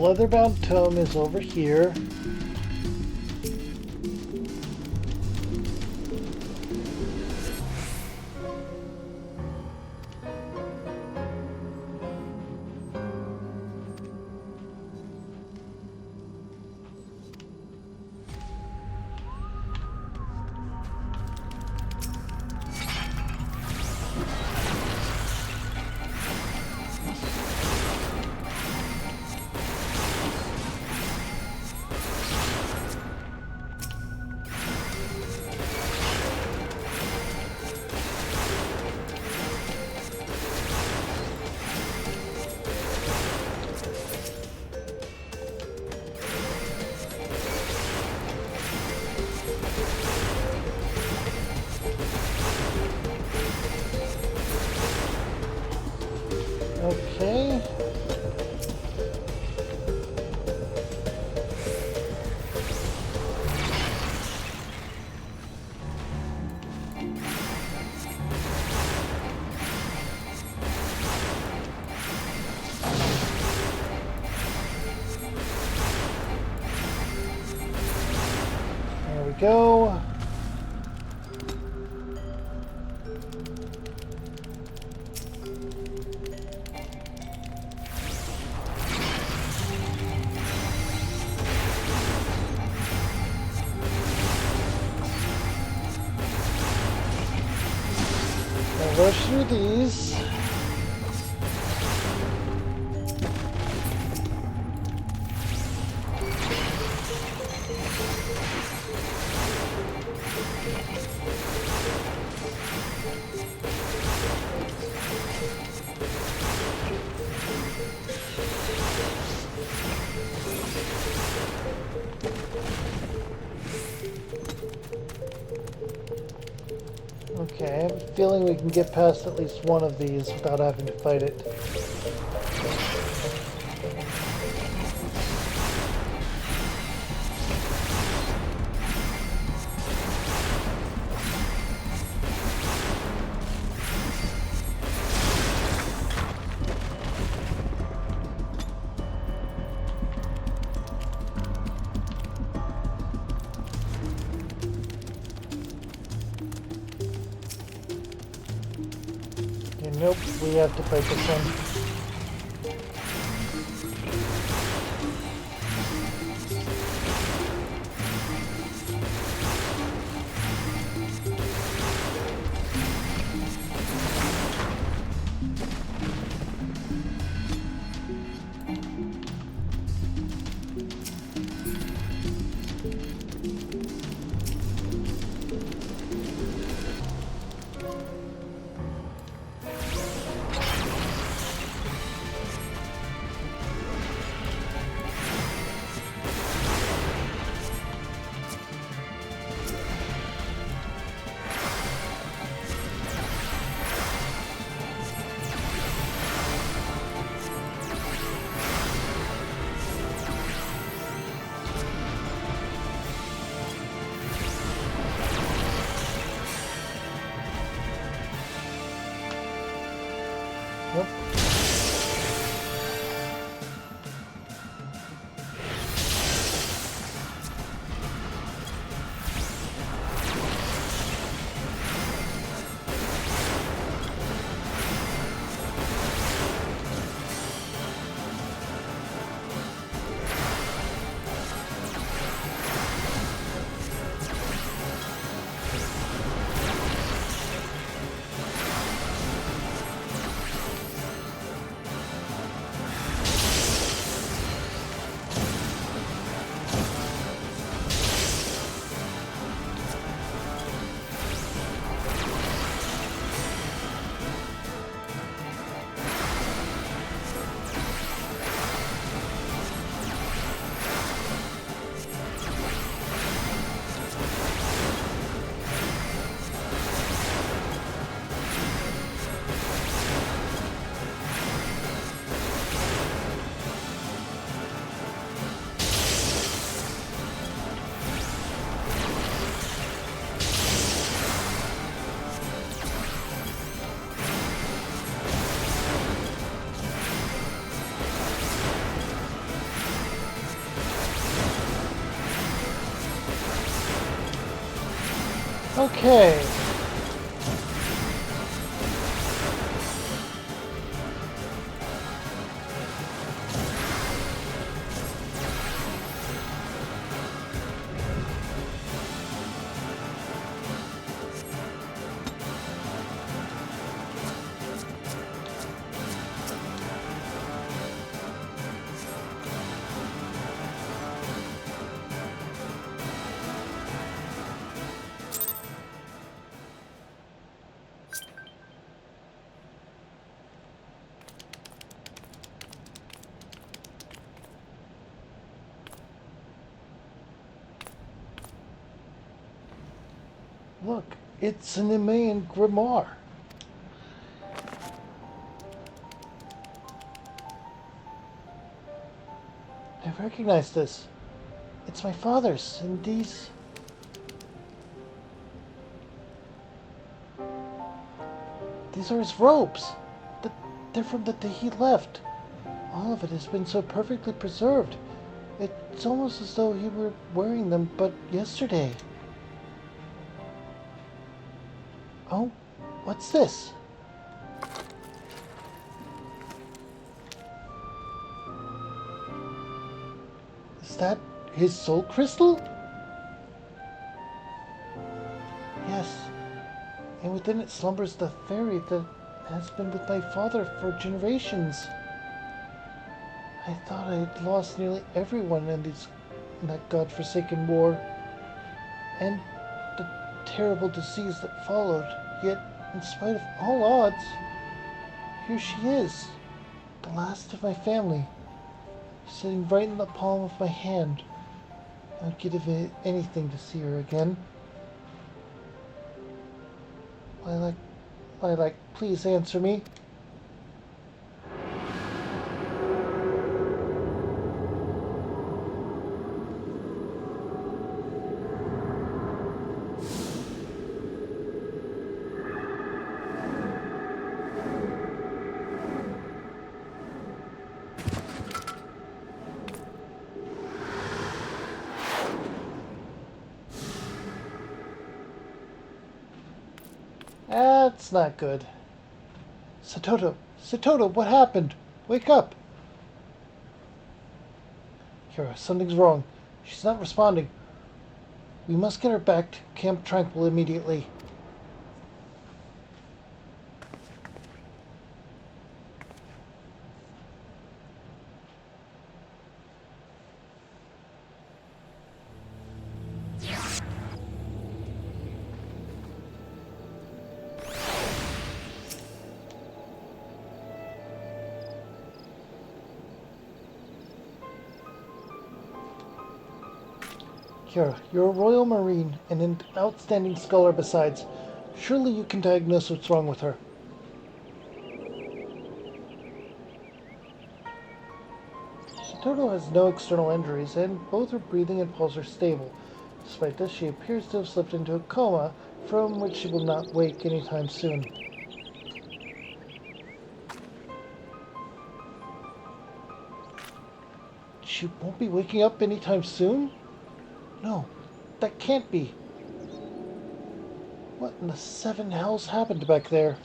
Leatherbound Tome is over here. Okay. There we go. I'll rush through these. Okay, I have a feeling we can get past at least one of these without having to fight it. Nope, we have to fight this one. Okay. Look, it's an Nemean grimoire. I recognize this. It's my father's, and these are his robes. They're from the day he left. All of it has been so perfectly preserved. It's almost as though he were wearing them, but yesterday. Oh, what's this? Is that his soul crystal? Yes, and within it slumbers the fairy that has been with my father for generations. I thought I had lost nearly everyone in that godforsaken war, and the terrible disease that followed. Yet, in spite of all odds, here she is, the last of my family, sitting right in the palm of my hand. I'd give anything to see her again. Lilac, please answer me. That's not good. Satoto, what happened? Wake up! Kira, something's wrong. She's not responding. We must get her back to Camp Tranquil immediately. Kira, you're a Royal Marine and an outstanding scholar besides. Surely you can diagnose what's wrong with her. Satoto has no external injuries, and both her breathing and pulse are stable. Despite this, she appears to have slipped into a coma, from which she will not wake anytime soon. She won't be waking up anytime soon? No, that can't be. What in the seven hells happened back there?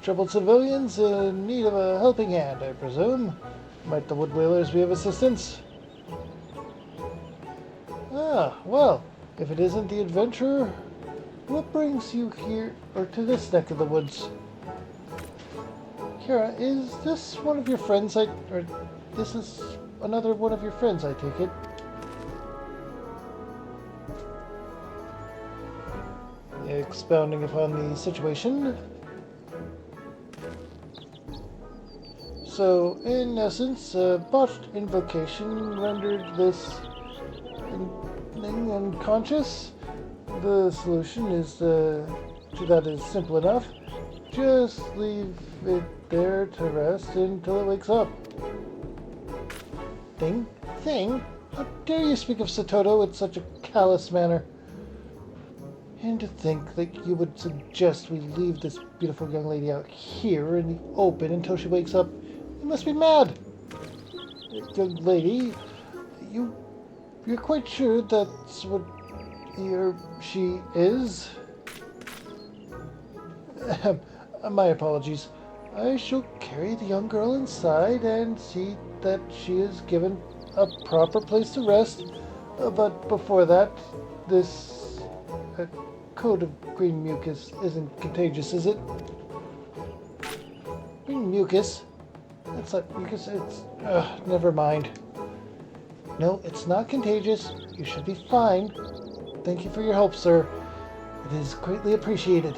Troubled civilians in need of a helping hand, I presume. Might the Wood Whalers be of assistance? Ah, well, if it isn't the adventurer, what brings you here, or to this neck of the woods? Kira, is this one of your friends or this is another one of your friends, I take it? Expounding upon the situation. So, in essence, botched invocation rendered this thing unconscious. The solution to that is simple enough. Just leave it there to rest until it wakes up. Thing? How dare you speak of Satoto in such a callous manner? And to think that you would suggest we leave this beautiful young lady out here in the open until she wakes up. You must be mad. young lady, you're quite sure that's what she is? My apologies. I shall carry the young girl inside and see that she is given a proper place to rest. But before that, this coat of green mucus isn't contagious, is it? Green mucus? That's not mucus, it's... never mind. No, it's not contagious. You should be fine. Thank you for your help, sir. It is greatly appreciated.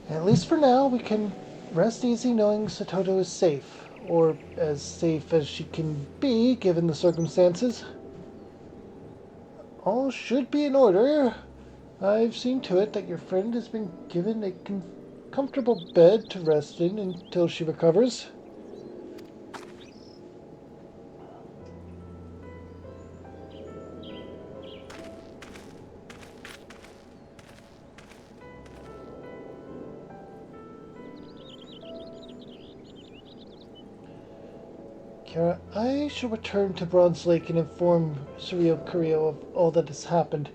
At least for now, we can rest easy knowing Satoto is safe. Or as safe as she can be, given the circumstances. All should be in order. I've seen to it that your friend has been given a comfortable bed to rest in until she recovers. Kara, I shall return to Bronze Lake and inform Suryo Kurio of all that has happened.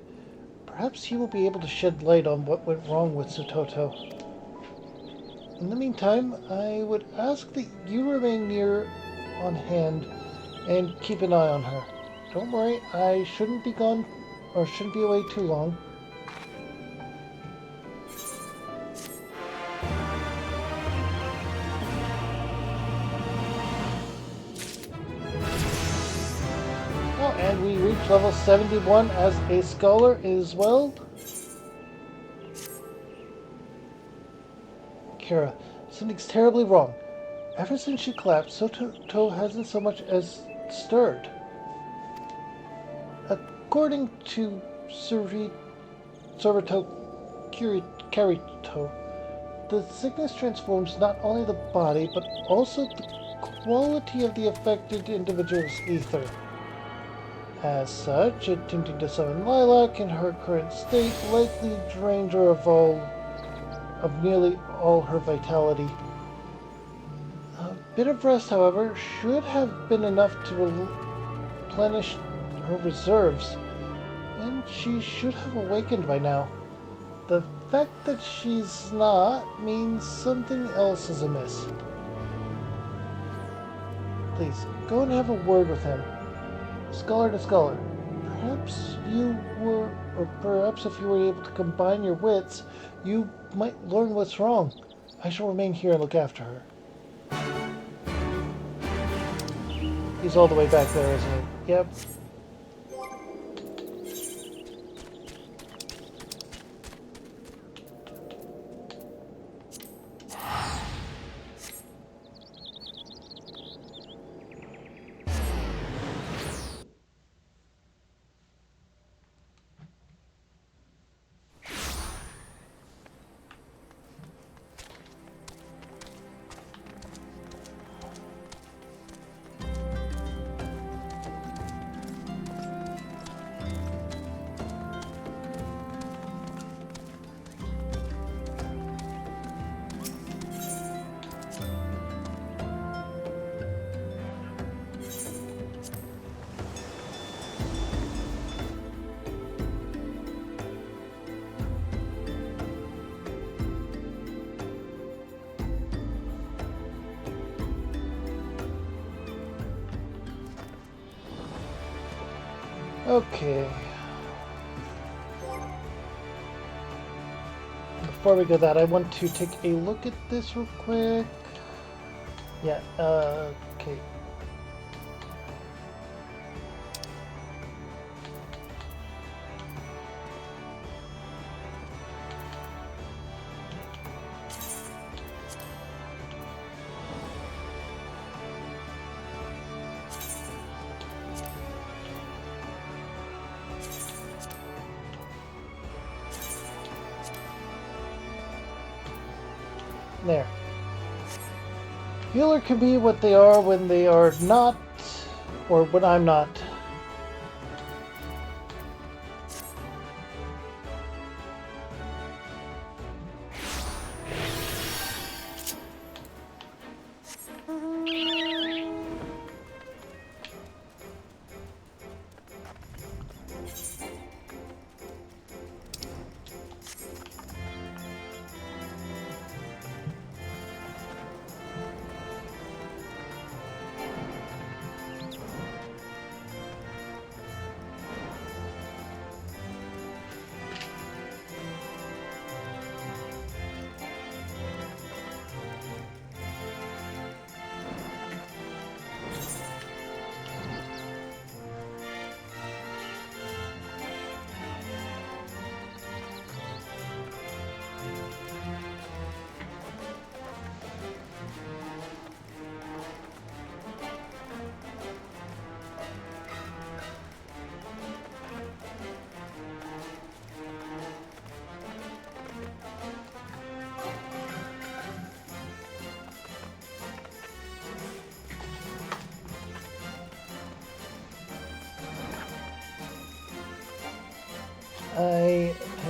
Perhaps he will be able to shed light on what went wrong with Satoto. In the meantime, I would ask that you remain near on hand and keep an eye on her. Don't worry, I shouldn't be gone, or shouldn't be away too long. Oh, and we reach level 71 as a scholar as well. Kara, something's terribly wrong. Ever since she collapsed, Satoto hasn't so much as stirred. According to Sorito Karito, the sickness transforms not only the body, but also the quality of the affected individual's ether. As such, attempting to summon Lilac in her current state likely drained her of nearly all her vitality. A bit of rest, however, should have been enough to replenish her reserves, and she should have awakened by now. The fact that she's not means something else is amiss. Please, go and have a word with him. Scholar to scholar. Perhaps if you were able to combine your wits, you might learn what's wrong. I shall remain here and look after her. He's all the way back there, isn't he? Yep. Okay. Before we go that, I want to take a look at this real quick. Yeah, okay. There. Healer can be what they are when they are not, or when I'm not.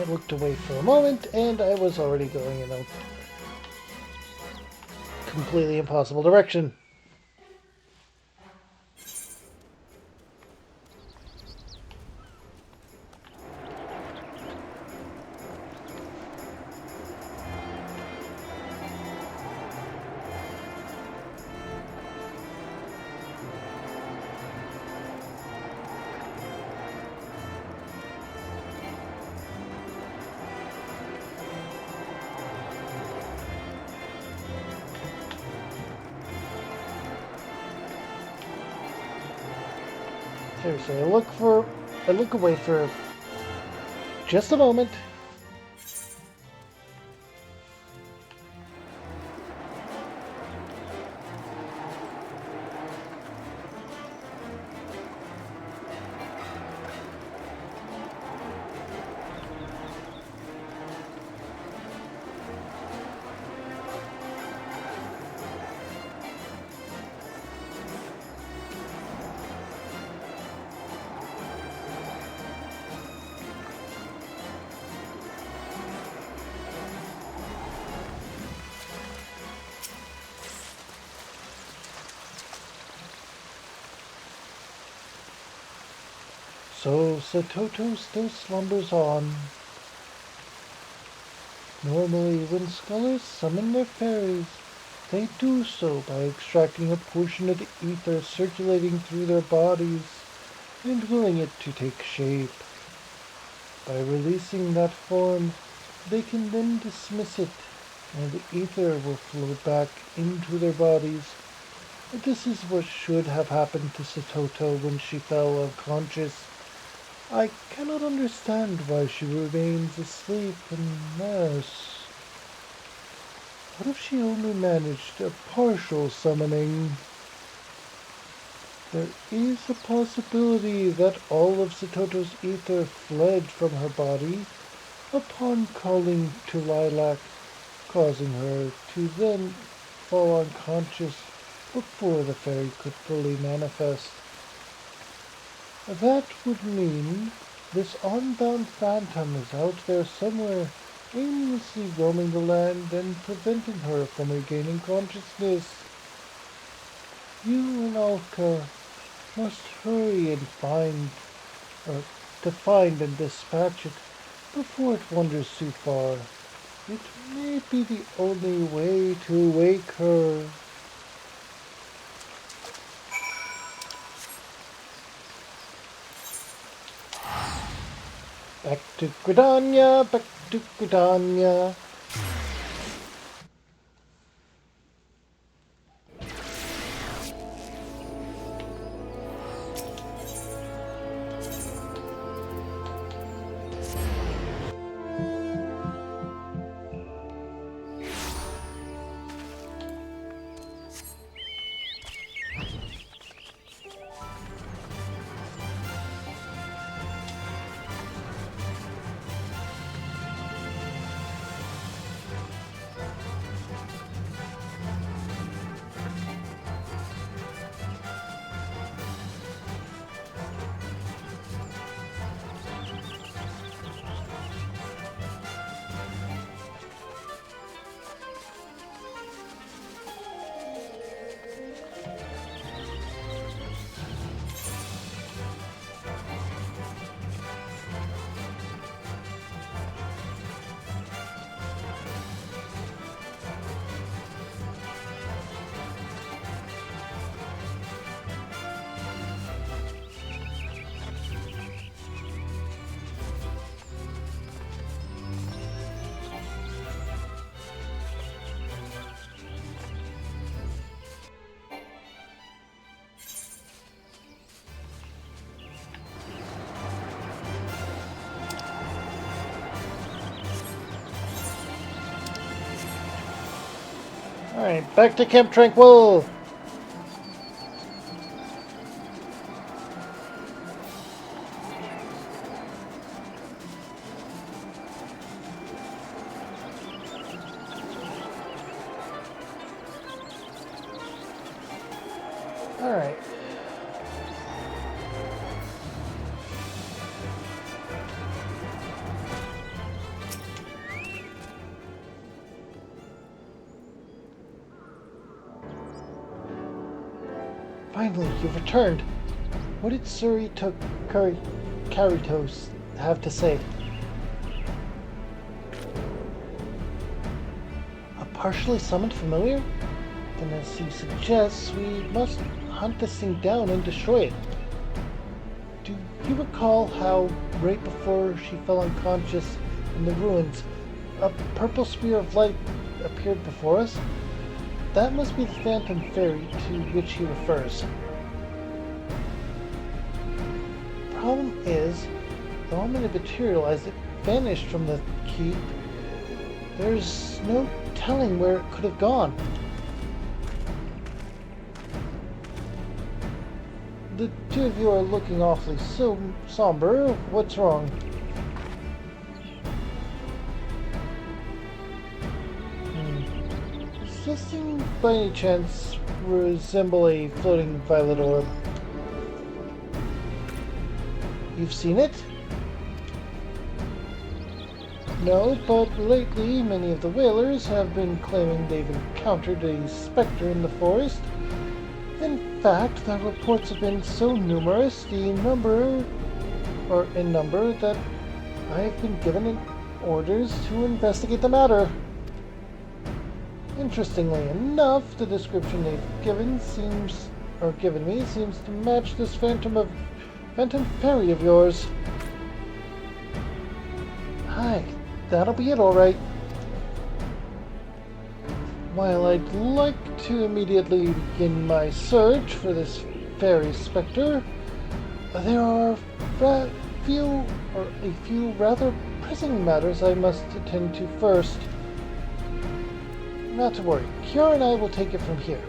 I looked away for a moment, and I was already going in a completely impossible direction. Seriously, I look away for just a moment. So Satoto still slumbers on. Normally, when scholars summon their fairies, they do so by extracting a portion of the ether circulating through their bodies and willing it to take shape. By releasing that form, they can then dismiss it, and the ether will flow back into their bodies. This is what should have happened to Satoto when she fell unconscious. I cannot understand why she remains asleep unless... What if she only managed a partial summoning? There is a possibility that all of Satoto's ether fled from her body upon calling to Lilac, causing her to then fall unconscious before the fairy could fully manifest. That would mean this unbound phantom is out there somewhere, aimlessly roaming the land and preventing her from regaining consciousness. You and Alka must hurry and find and dispatch it before it wanders too far. It may be the only way to wake her. Back to Gridania, back to Gridania. Alright, back to Camp Tranquil. Alright. Finally, you've returned. What did Karitos have to say? A partially summoned familiar? Then as he suggests, we must hunt this thing down and destroy it. Do you recall how, right before she fell unconscious in the ruins, a purple spear of light appeared before us? That must be the Phantom Fairy to which he refers. Problem is, the moment it materialized, it vanished from the keep. There's no telling where it could have gone. The two of you are looking awfully somber. What's wrong? Does this thing by any chance resemble a floating violet orb? You've seen it? No, but lately many of the whalers have been claiming they've encountered a specter in the forest. In fact, the reports have been so numerous in number that I have been given orders to investigate the matter. Interestingly enough, the description they've given me seems to match this Phantom Fairy of yours. Hi, that'll be it, all right. While I'd like to immediately begin my search for this fairy specter, there are a few rather pressing matters I must attend to first. Not to worry, Kiara and I will take it from here.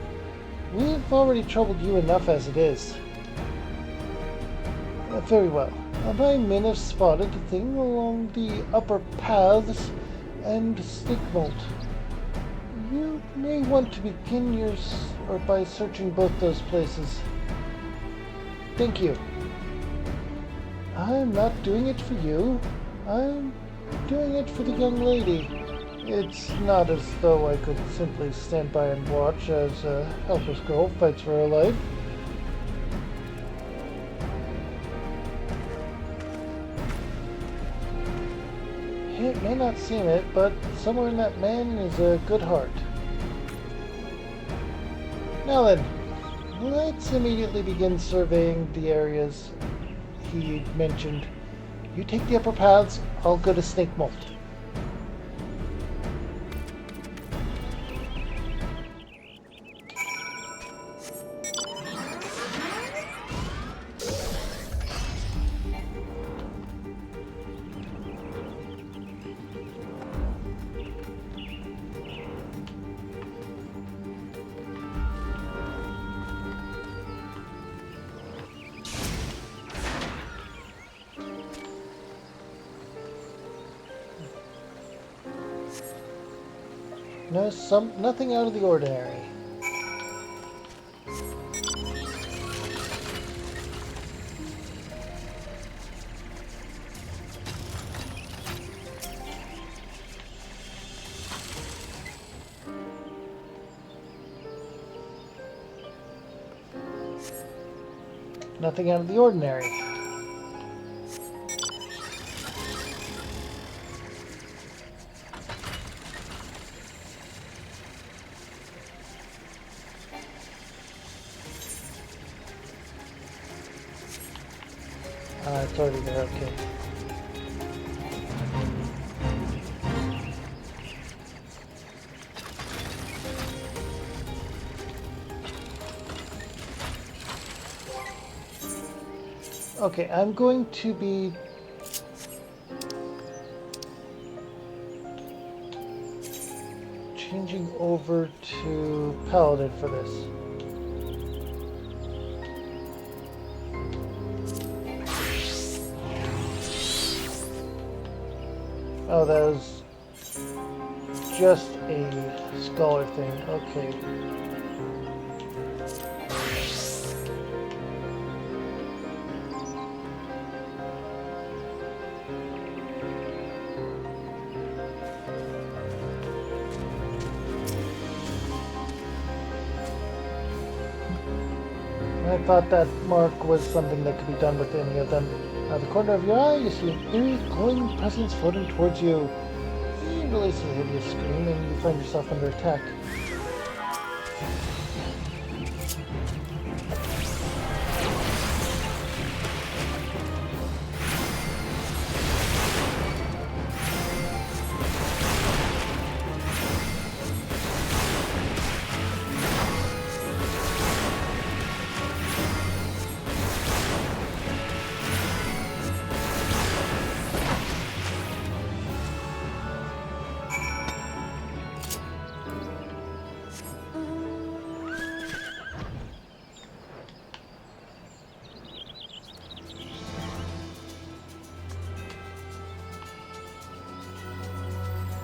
We've already troubled you enough as it is. Very well. My men have spotted the thing along the upper paths and Stigmolt. You may want to begin by searching both those places. Thank you. I'm not doing it for you. I'm doing it for the young lady. It's not as though I could simply stand by and watch as a helpless girl fights for her life. It may not seem it, but somewhere in that man is a good heart. Now then, let's immediately begin surveying the areas he mentioned. You take the upper paths, I'll go to Stigmolt. No, nothing out of the ordinary. Nothing out of the ordinary. It's already there, okay. Okay, I'm going to be changing over to Paladin for this. Oh, that was just a scholar thing. Okay. I thought that mark was something that could be done with any of them. Out of the corner of your eye, you see an eerie, glowing presence floating towards you. You release a hideous scream, and you find yourself under attack.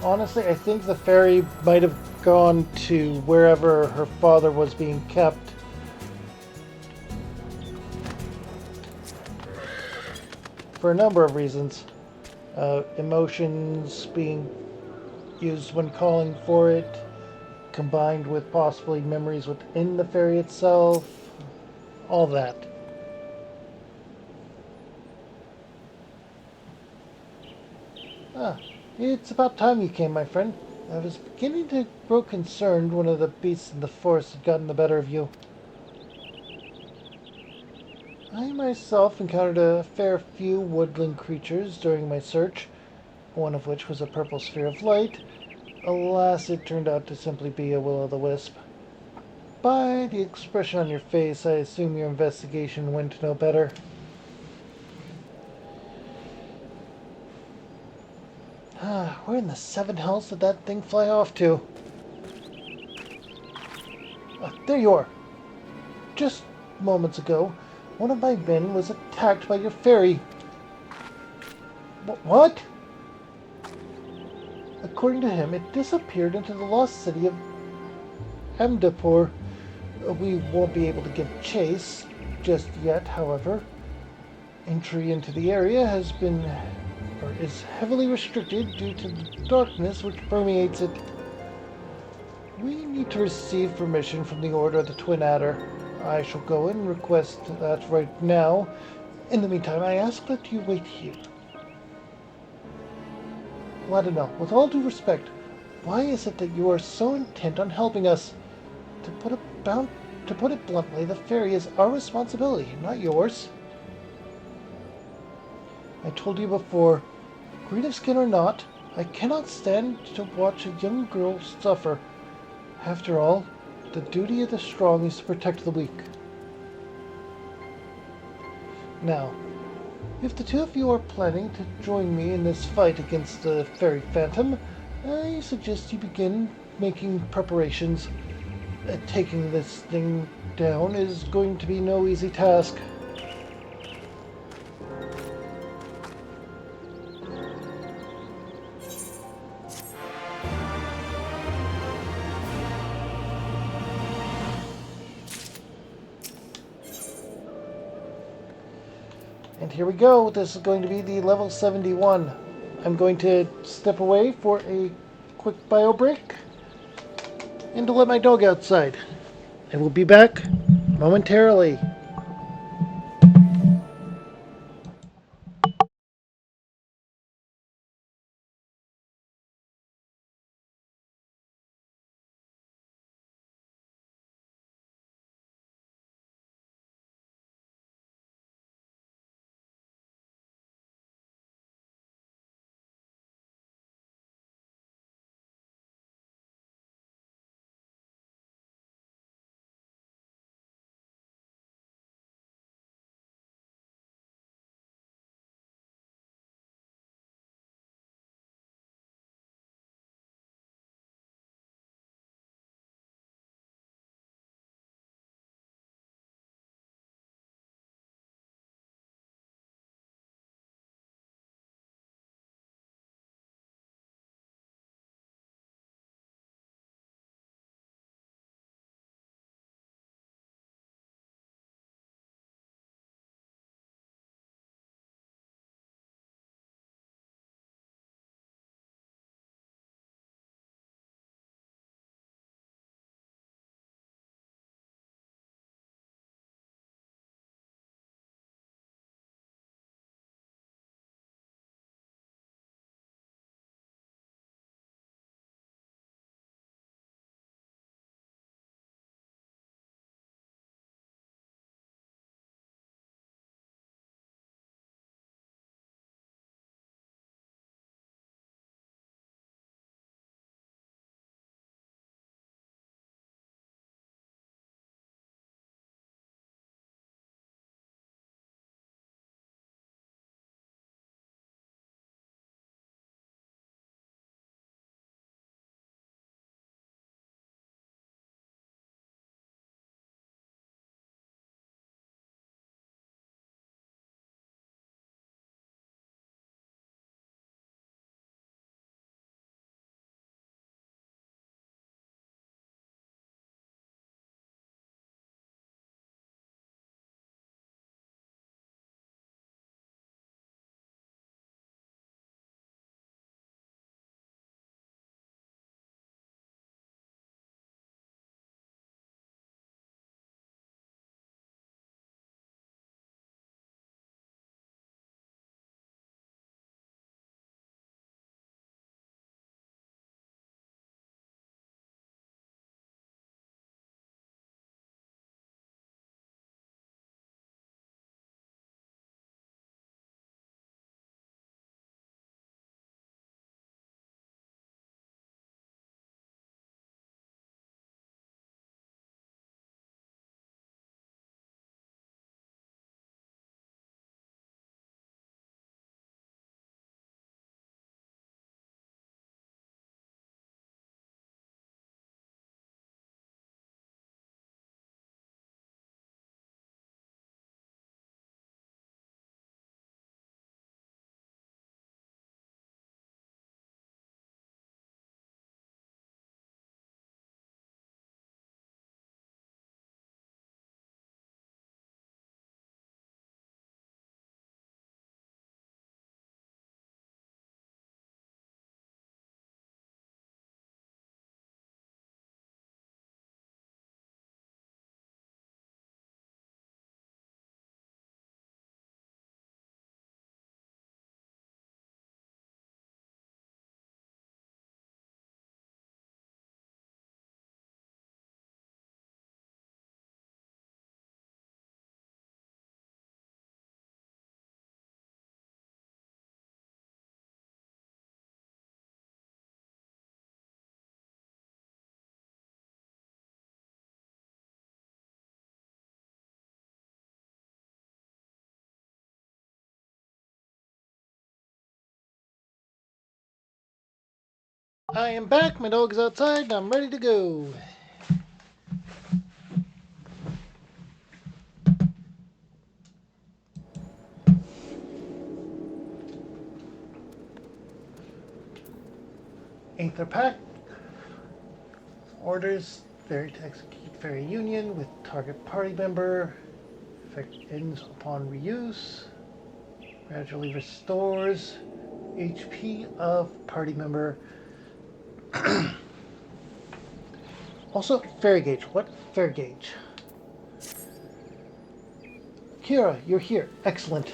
Honestly, I think the fairy might have gone to wherever her father was being kept. For a number of reasons. Emotions being used when calling for it, combined with possibly memories within the fairy itself, all that. Ah, it's about time you came, my friend. I was beginning to grow concerned one of the beasts in the forest had gotten the better of you. I myself encountered a fair few woodland creatures during my search, one of which was a purple sphere of light. Alas, it turned out to simply be a will-o'-the-wisp. By the expression on your face, I assume your investigation went no better. Where in the seven hells did that thing fly off to? There you are. Just moments ago, one of my men was attacked by your fairy. What? According to him, it disappeared into the lost city of Amdapur. We won't be able to give chase just yet, however. Entry into the area has been, or is heavily restricted due to the darkness which permeates it. We need to receive permission from the Order of the Twin Adder. I shall go and request that right now. In the meantime, I ask that you wait here. Ladinel, with all due respect, why is it that you are so intent on helping us? To put it bluntly, the fairy is our responsibility, not yours. I told you before, green of skin or not, I cannot stand to watch a young girl suffer. After all, the duty of the strong is to protect the weak. Now, if the two of you are planning to join me in this fight against the fairy phantom, I suggest you begin making preparations. Taking this thing down is going to be no easy task. And here we go. This is going to be the level 71. I'm going to step away for a quick bio break and to let my dog outside. I will be back momentarily. I am back, my dog's outside, and I'm ready to go. Aether Pact orders Fairy to execute Fairy Union with target party member. Effect ends upon reuse. Gradually restores HP of party member. Also, Fairy Gauge. What? Fairy Gauge. Kira, you're here. Excellent.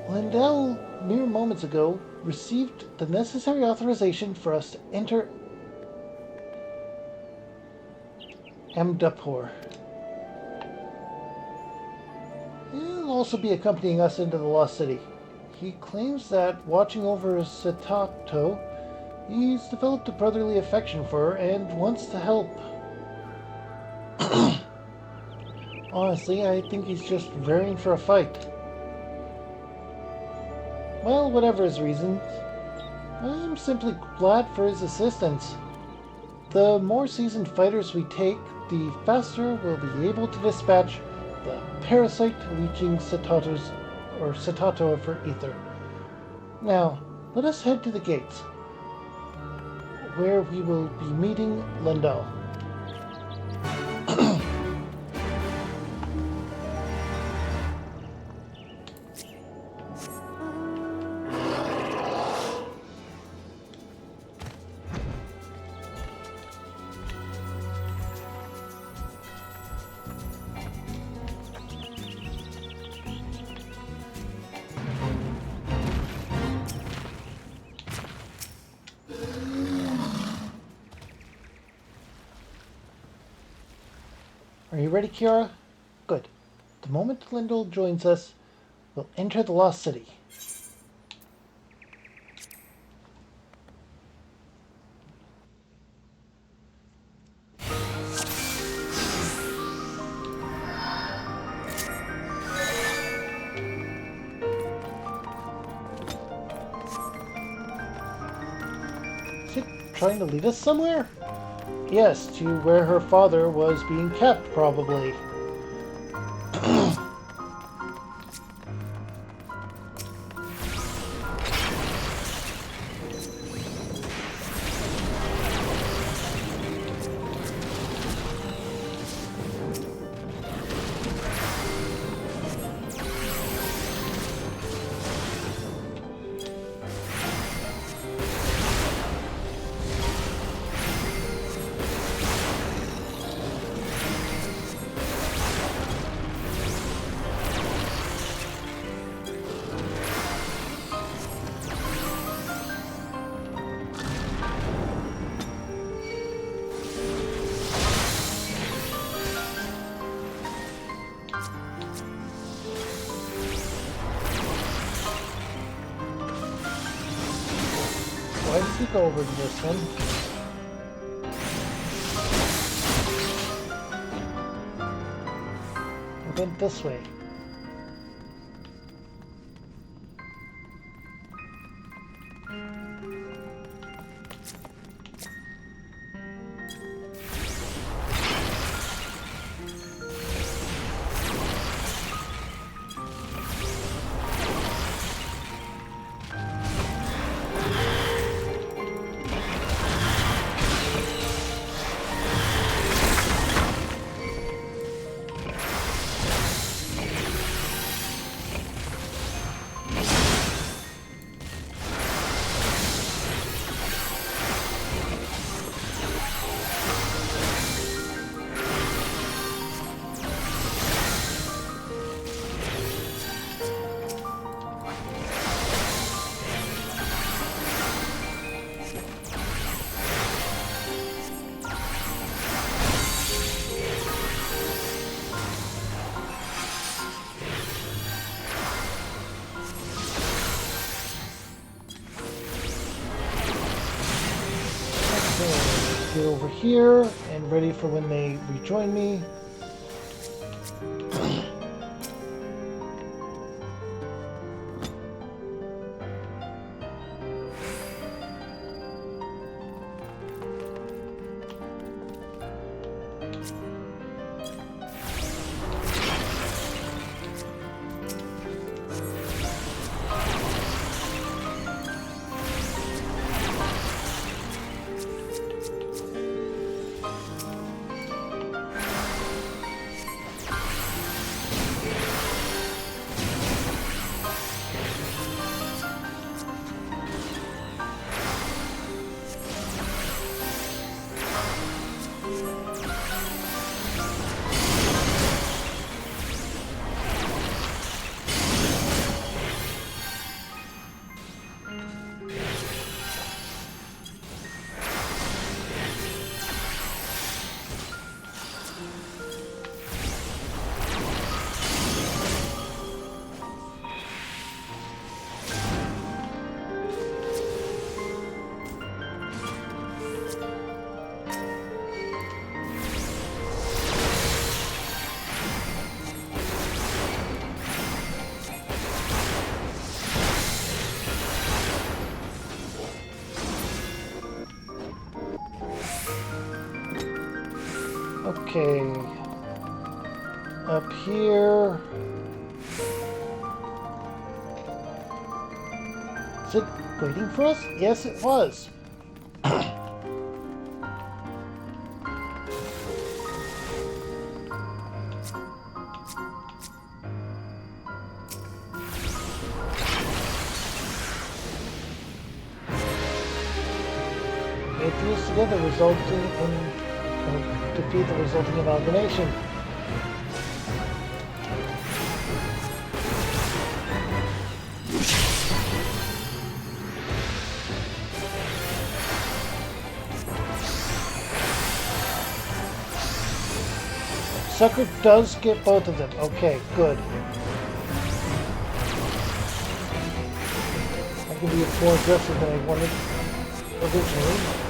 Lindell, mere moments ago, received the necessary authorization for us to enter Amdapur. He'll also be accompanying us into the Lost City. He claims that, watching over Setato, he's developed a brotherly affection for her and wants to help. Honestly, I think he's just raring for a fight. Well, whatever his reasons, I'm simply glad for his assistance. The more seasoned fighters we take, the faster we'll be able to dispatch the parasite leeching Setato for ether. Now, let us head to the gates, where we will be meeting Lindell. Are you ready, Kira? Good. The moment Lindell joins us, we'll enter the Lost City. Is it trying to lead us somewhere? Yes, to where her father was being kept, probably. Why did he go over to this one? I went this way. Get over here and ready for when they rejoin me. Okay. Up here. Is it waiting for us? Yes, it was. They fuse together, resulting in defeat the resulting amalgamation. Sucker does get both of them. Okay, good. I can be more aggressive than I wanted originally.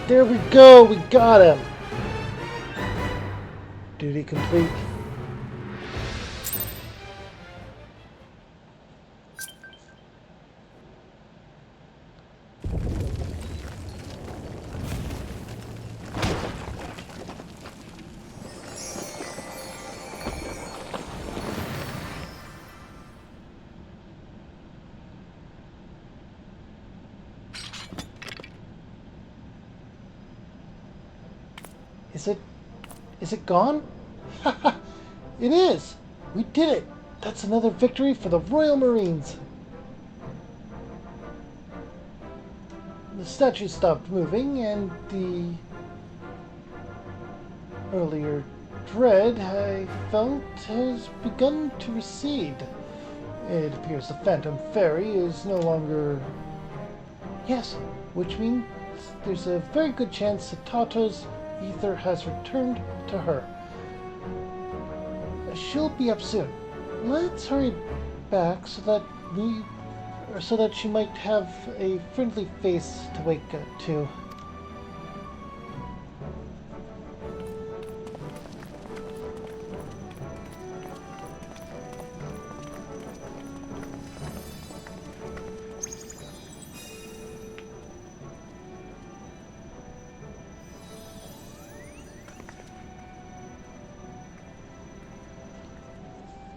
There we go, we got him. Duty complete. Is it gone? It is! We did it! That's another victory for the Royal Marines! The statue stopped moving and the earlier dread I felt has begun to recede. It appears the Phantom Fairy is no longer... Yes, which means there's a very good chance that Tato's ether has returned to her. She'll be up soon. Let's hurry back so that she might have a friendly face to wake up to.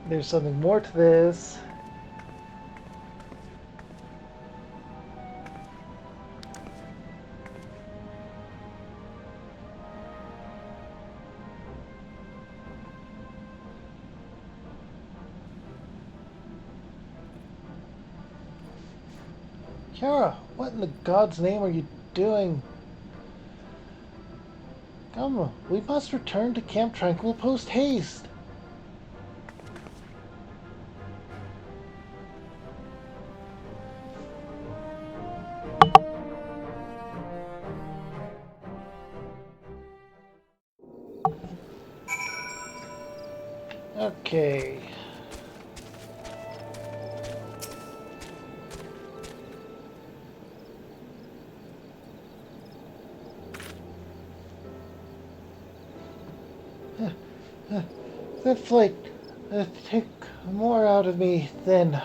There's something more to this. Kiara, what in the God's name are you doing? Come, we must return to Camp Tranquil post haste. Okay. That flight took more out of me than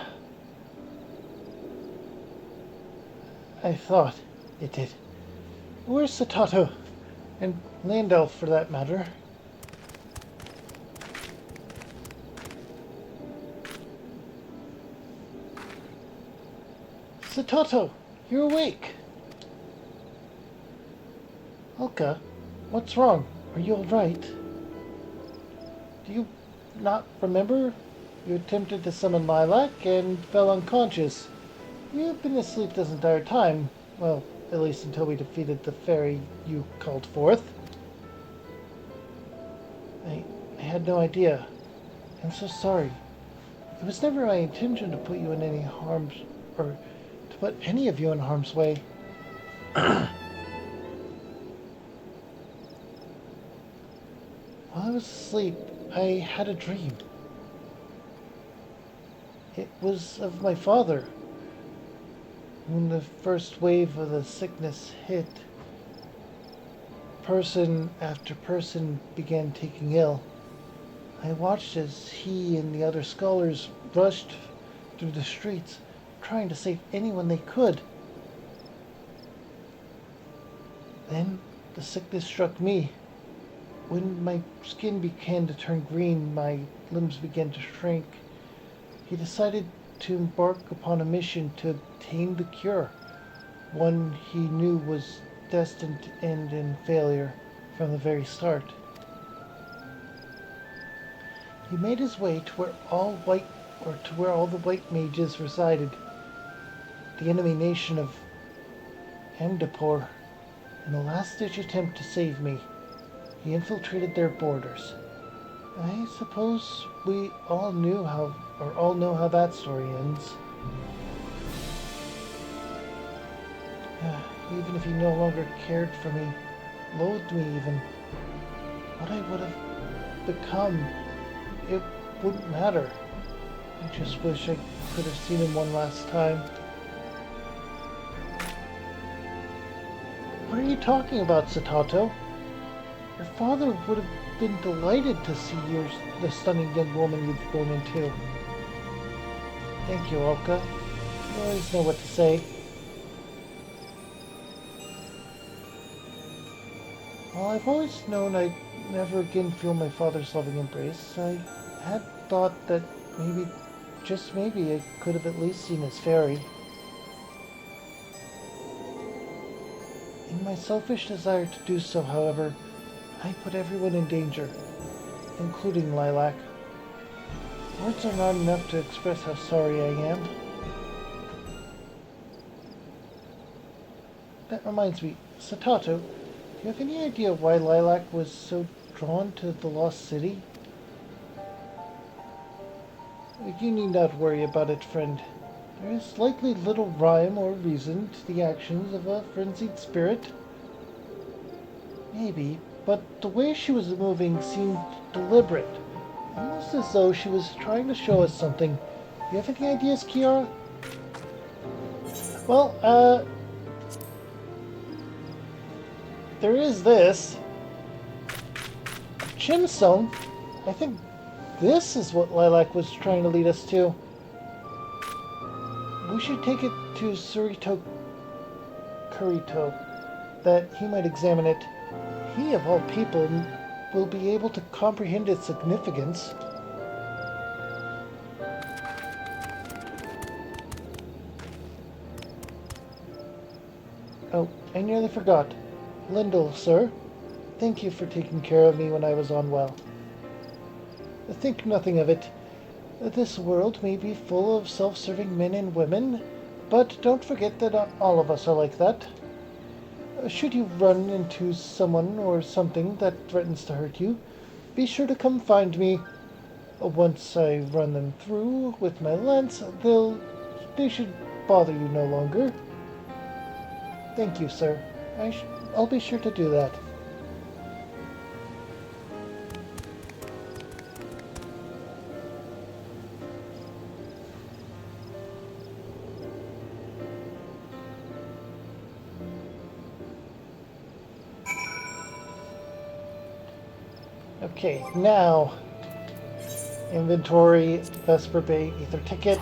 I thought it did. Where's Satato? And Landau, for that matter. Satato, you're awake. Elka, what's wrong? Are you alright? Do you not remember? You attempted to summon Lilac and fell unconscious. You've been asleep this entire time. Well, at least until we defeated the fairy you called forth. I had no idea. I'm so sorry. It was never my intention to put you in any harm's... or to put any of you in harm's way. While I was asleep, I had a dream. It was of my father. When the first wave of the sickness hit, person after person began taking ill. I watched as he and the other scholars rushed through the streets, trying to save anyone they could. Then the sickness struck me. When my skin began to turn green, my limbs began to shrink. He decided to embark upon a mission to obtain the cure, one he knew was destined to end in failure from the very start. He made his way to where all the white mages resided, the enemy nation of Amdapor. In a last-ditch attempt to save me, he infiltrated their borders. I suppose we all know how that story ends. Even if he no longer cared for me, loathed me even, what I would have become, it wouldn't matter. I just wish I could have seen him one last time. What are you talking about, Satato? Your father would have been delighted to see the stunning young woman you've grown into. Thank you, Elka. You always know what to say. While I've always known I'd never again feel my father's loving embrace, I had thought that maybe, just maybe, I could have at least seen his fairy. In my selfish desire to do so, however, I put everyone in danger, including Lilac. Words are not enough to express how sorry I am. That reminds me, Satato, do you have any idea why Lilac was so drawn to the lost city? You need not worry about it, friend. There is likely little rhyme or reason to the actions of a frenzied spirit. Maybe, but the way she was moving seemed deliberate. Almost as though she was trying to show us something. Do you have any ideas, Kiara? Well, there is this. Chinstone. I think this is what Lilac was trying to lead us to. We should take it to Surito Kurito, that he might examine it. He, of all people, will be able to comprehend its significance. Oh, I nearly forgot. Lyndall, sir. Thank you for taking care of me when I was unwell. Think nothing of it. This world may be full of self-serving men and women, but don't forget that not all of us are like that. Should you run into someone or something that threatens to hurt you, be sure to come find me. Once I run them through with my lance, they should bother you no longer. Thank you, sir. I'll be sure to do that. Okay, now inventory, Vesper Bay, Ether ticket.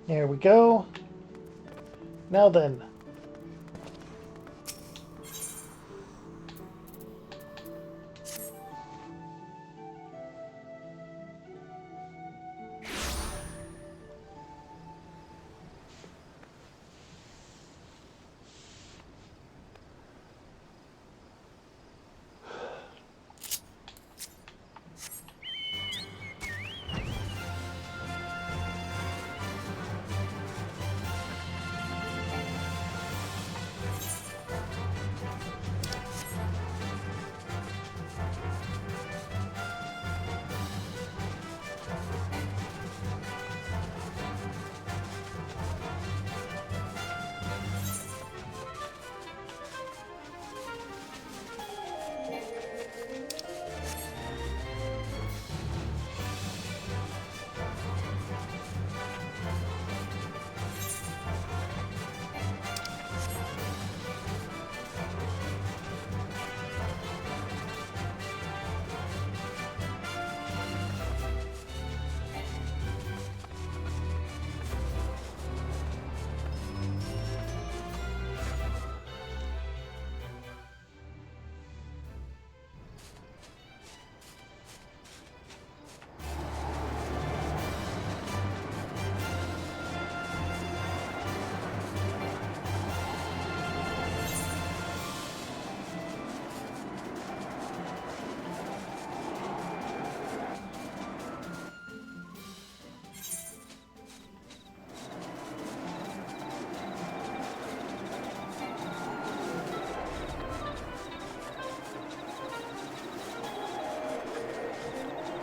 There we go. Now then.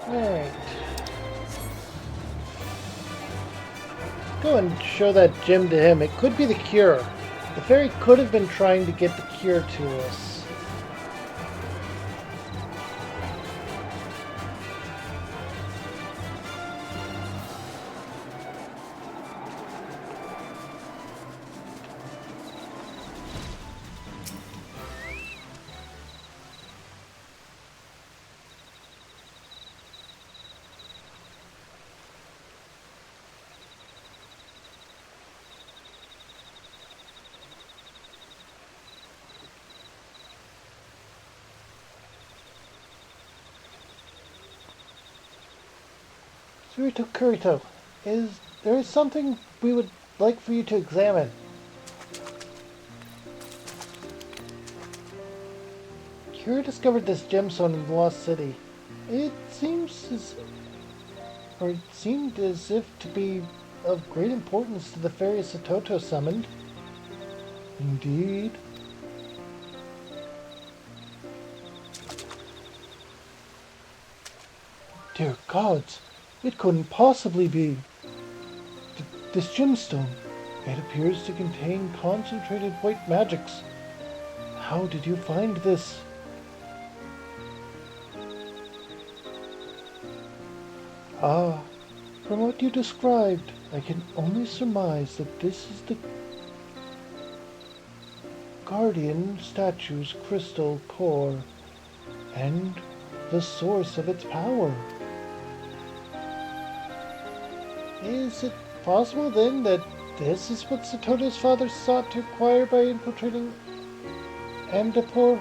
Alright. Go and show that gem to him. It could be the cure. The fairy could have been trying to get the cure to us. Surito Kurito, there is something we would like for you to examine. Kira discovered this gemstone in the Lost City. It seemed as if to be of great importance to the fairy Satoto summoned. Indeed. Dear gods, it couldn't possibly be. This gemstone, it appears to contain concentrated white magics. How did you find this? Ah, from what you described, I can only surmise that this is the guardian statue's crystal core and the source of its power. Is it possible then that this is what Satoto's father sought to acquire by infiltrating Amdapor?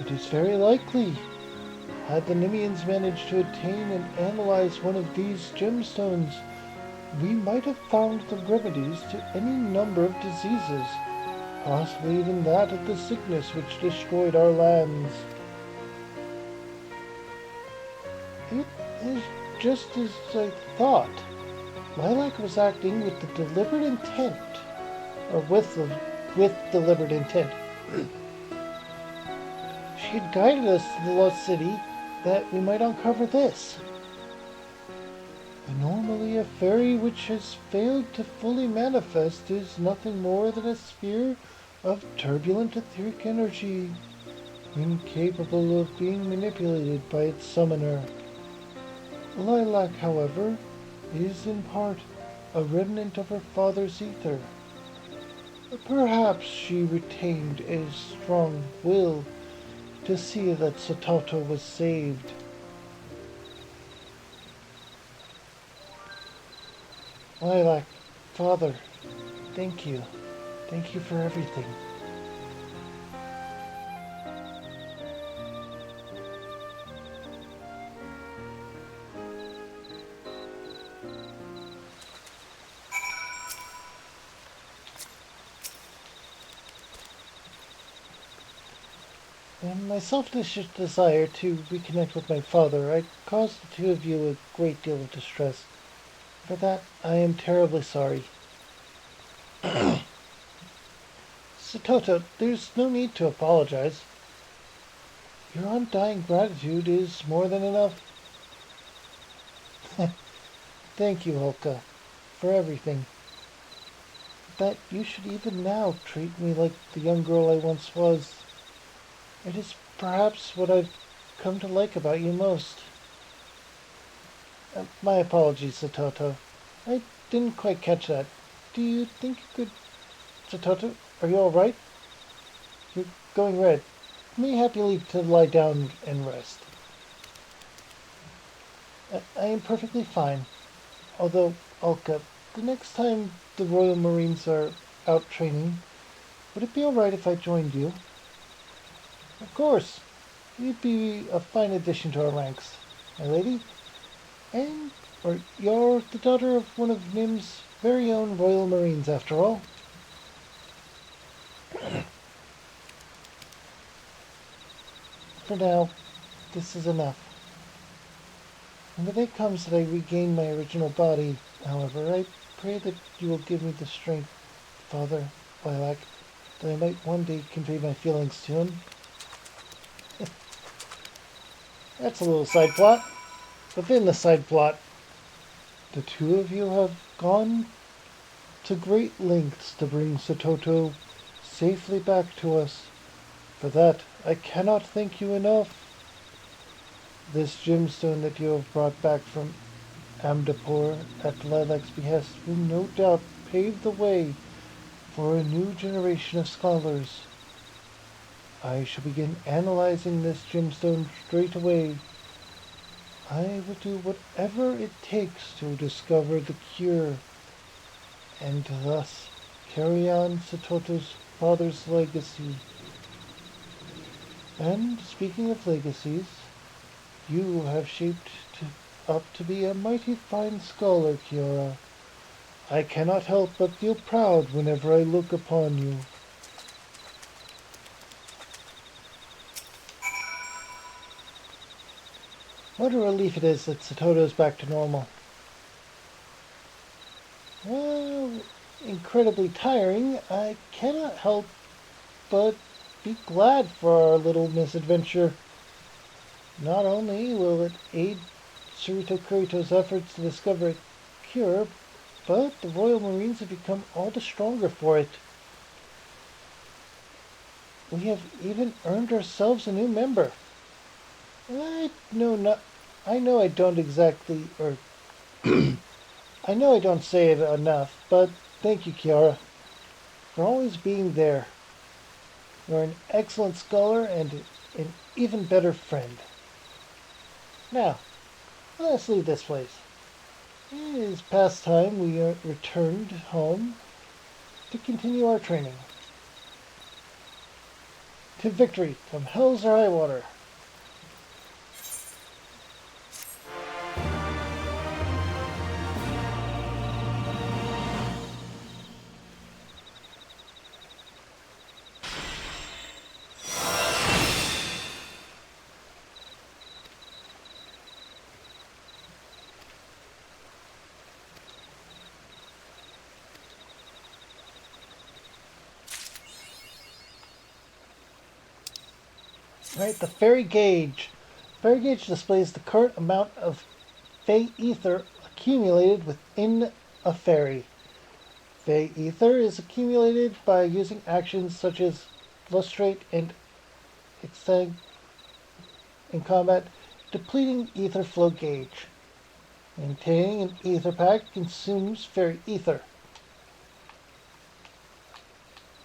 It is very likely. Had the Nimians managed to attain and analyze one of these gemstones, we might have found the remedies to any number of diseases, possibly even that of the sickness which destroyed our lands. It is just as I thought. Lilac was acting with the deliberate intent, or with deliberate intent. She had guided us to the Lost City that we might uncover this. Normally, a fairy which has failed to fully manifest is nothing more than a sphere of turbulent etheric energy, incapable of being manipulated by its summoner. Lilac, however, is in part a remnant of her father's ether. Perhaps she retained a strong will to see that Satoto was saved. Lilac, Father, thank you. Thank you for everything. In my selfish desire to reconnect with my father, I caused the two of you a great deal of distress. For that, I am terribly sorry. Satoto, there's no need to apologize. Your undying gratitude is more than enough. Thank you, Holka, for everything. That you should even now treat me like the young girl I once was. It is perhaps what I've come to like about you most. My apologies, Satoto. I didn't quite catch that. Do you think you could... Satoto, are you alright? You're going red. You may happily to lie down and rest. I am perfectly fine. Although, Alka, the next time the Royal Marines are out training, would it be alright if I joined you? Of course. You'd be a fine addition to our ranks, my lady. And you're the daughter of one of Nim's very own Royal Marines, after all. For now, this is enough. When the day comes that I regain my original body, however, I pray that you will give me the strength, Father Lilac, that I might one day convey my feelings to him. That's a little side plot. Within the side plot, the two of you have gone to great lengths to bring Satoto safely back to us. For that, I cannot thank you enough. This gemstone that you have brought back from Amdapur at Lilac's behest will no doubt pave the way for a new generation of scholars. I shall begin analyzing this gemstone straight away. I will do whatever it takes to discover the cure, and thus carry on Satoto's father's legacy. And speaking of legacies, you have shaped up to be a mighty fine scholar, Kiara. I cannot help but feel proud whenever I look upon you. What a relief it is that Satoto's back to normal. Well, incredibly tiring, I cannot help but be glad for our little misadventure. Not only will it aid Cirito Kurito's efforts to discover a cure, but the Royal Marines have become all the stronger for it. We have even earned ourselves a new member. I know I don't exactly, or I know I don't say it enough, but thank you, Kiara, for always being there. You're an excellent scholar and an even better friend. Now, let's leave this place. It is past time we returned home to continue our training. To victory, come hells or high water. Right, the fairy gauge. Fairy gauge displays the current amount of Fey Ether accumulated within a fairy. Fey Ether is accumulated by using actions such as Lustrate and Extend in combat, depleting Ether flow gauge. Maintaining an Ether pack consumes Fairy Ether.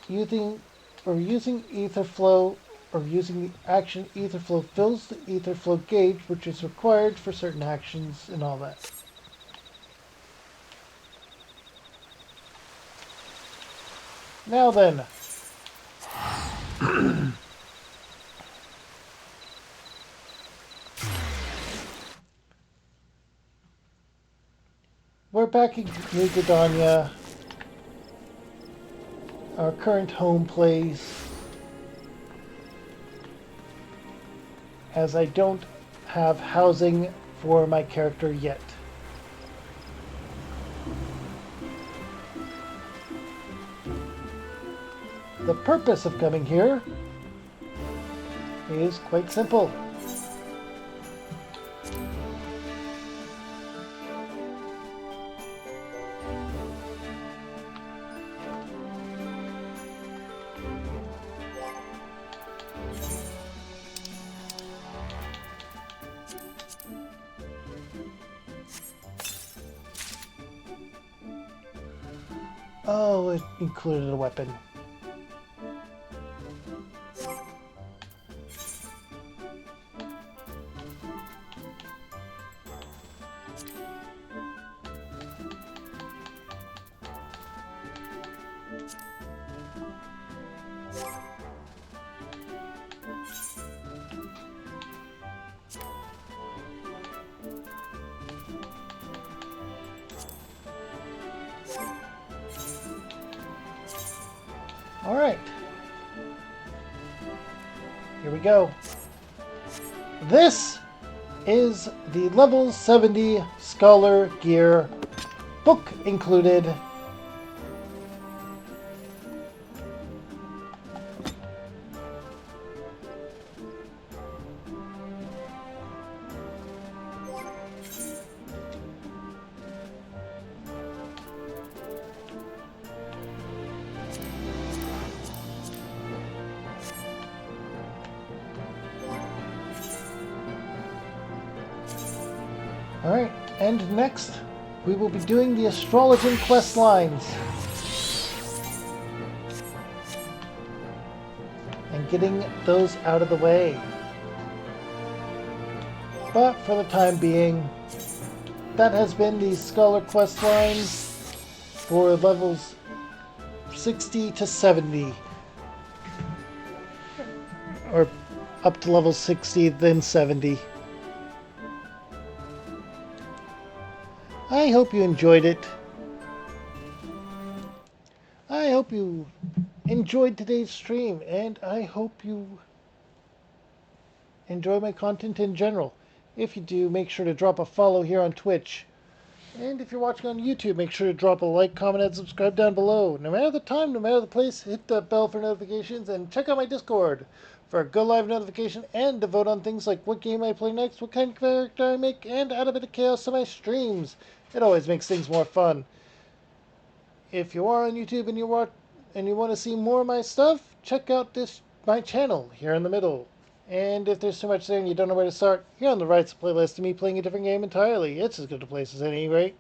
Using Ether flow or using the action Ether flow fills the Ether flow gauge, which is required for certain actions and all that. Now then, we're back in New Gridania, our current home place, as I don't have housing for my character yet. The purpose of coming here is quite simple. Oh, it included a weapon. Alright. Here we go. This is the level 70 Scholar Gear, book included. Alright, and next we will be doing the Astrologian quest lines. And getting those out of the way. But for the time being, that has been the Scholar quest lines for levels 60 to 70. Or up to level 60, then 70. I hope you enjoyed it. I hope you enjoyed today's stream, and I hope you enjoy my content in general. If you do, make sure to drop a follow here on Twitch. And if you're watching on YouTube, make sure to drop a like, comment, and subscribe down below. No matter the time, no matter the place, hit the bell for notifications, and check out my Discord for a good live notification and to vote on things like what game I play next, what kind of character I make, and add a bit of chaos to my streams. It always makes things more fun. If you are on YouTube and you want to see more of my stuff, check out my channel here in the middle. And if there's too much there and you don't know where to start, here on the right's a playlist of me playing a different game entirely. It's as good a place as any rate.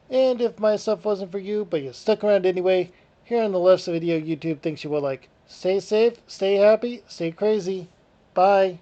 And if my stuff wasn't for you, but you stuck around anyway, here on the left's a video YouTube thinks you will like. Stay safe, stay happy, stay crazy. Bye.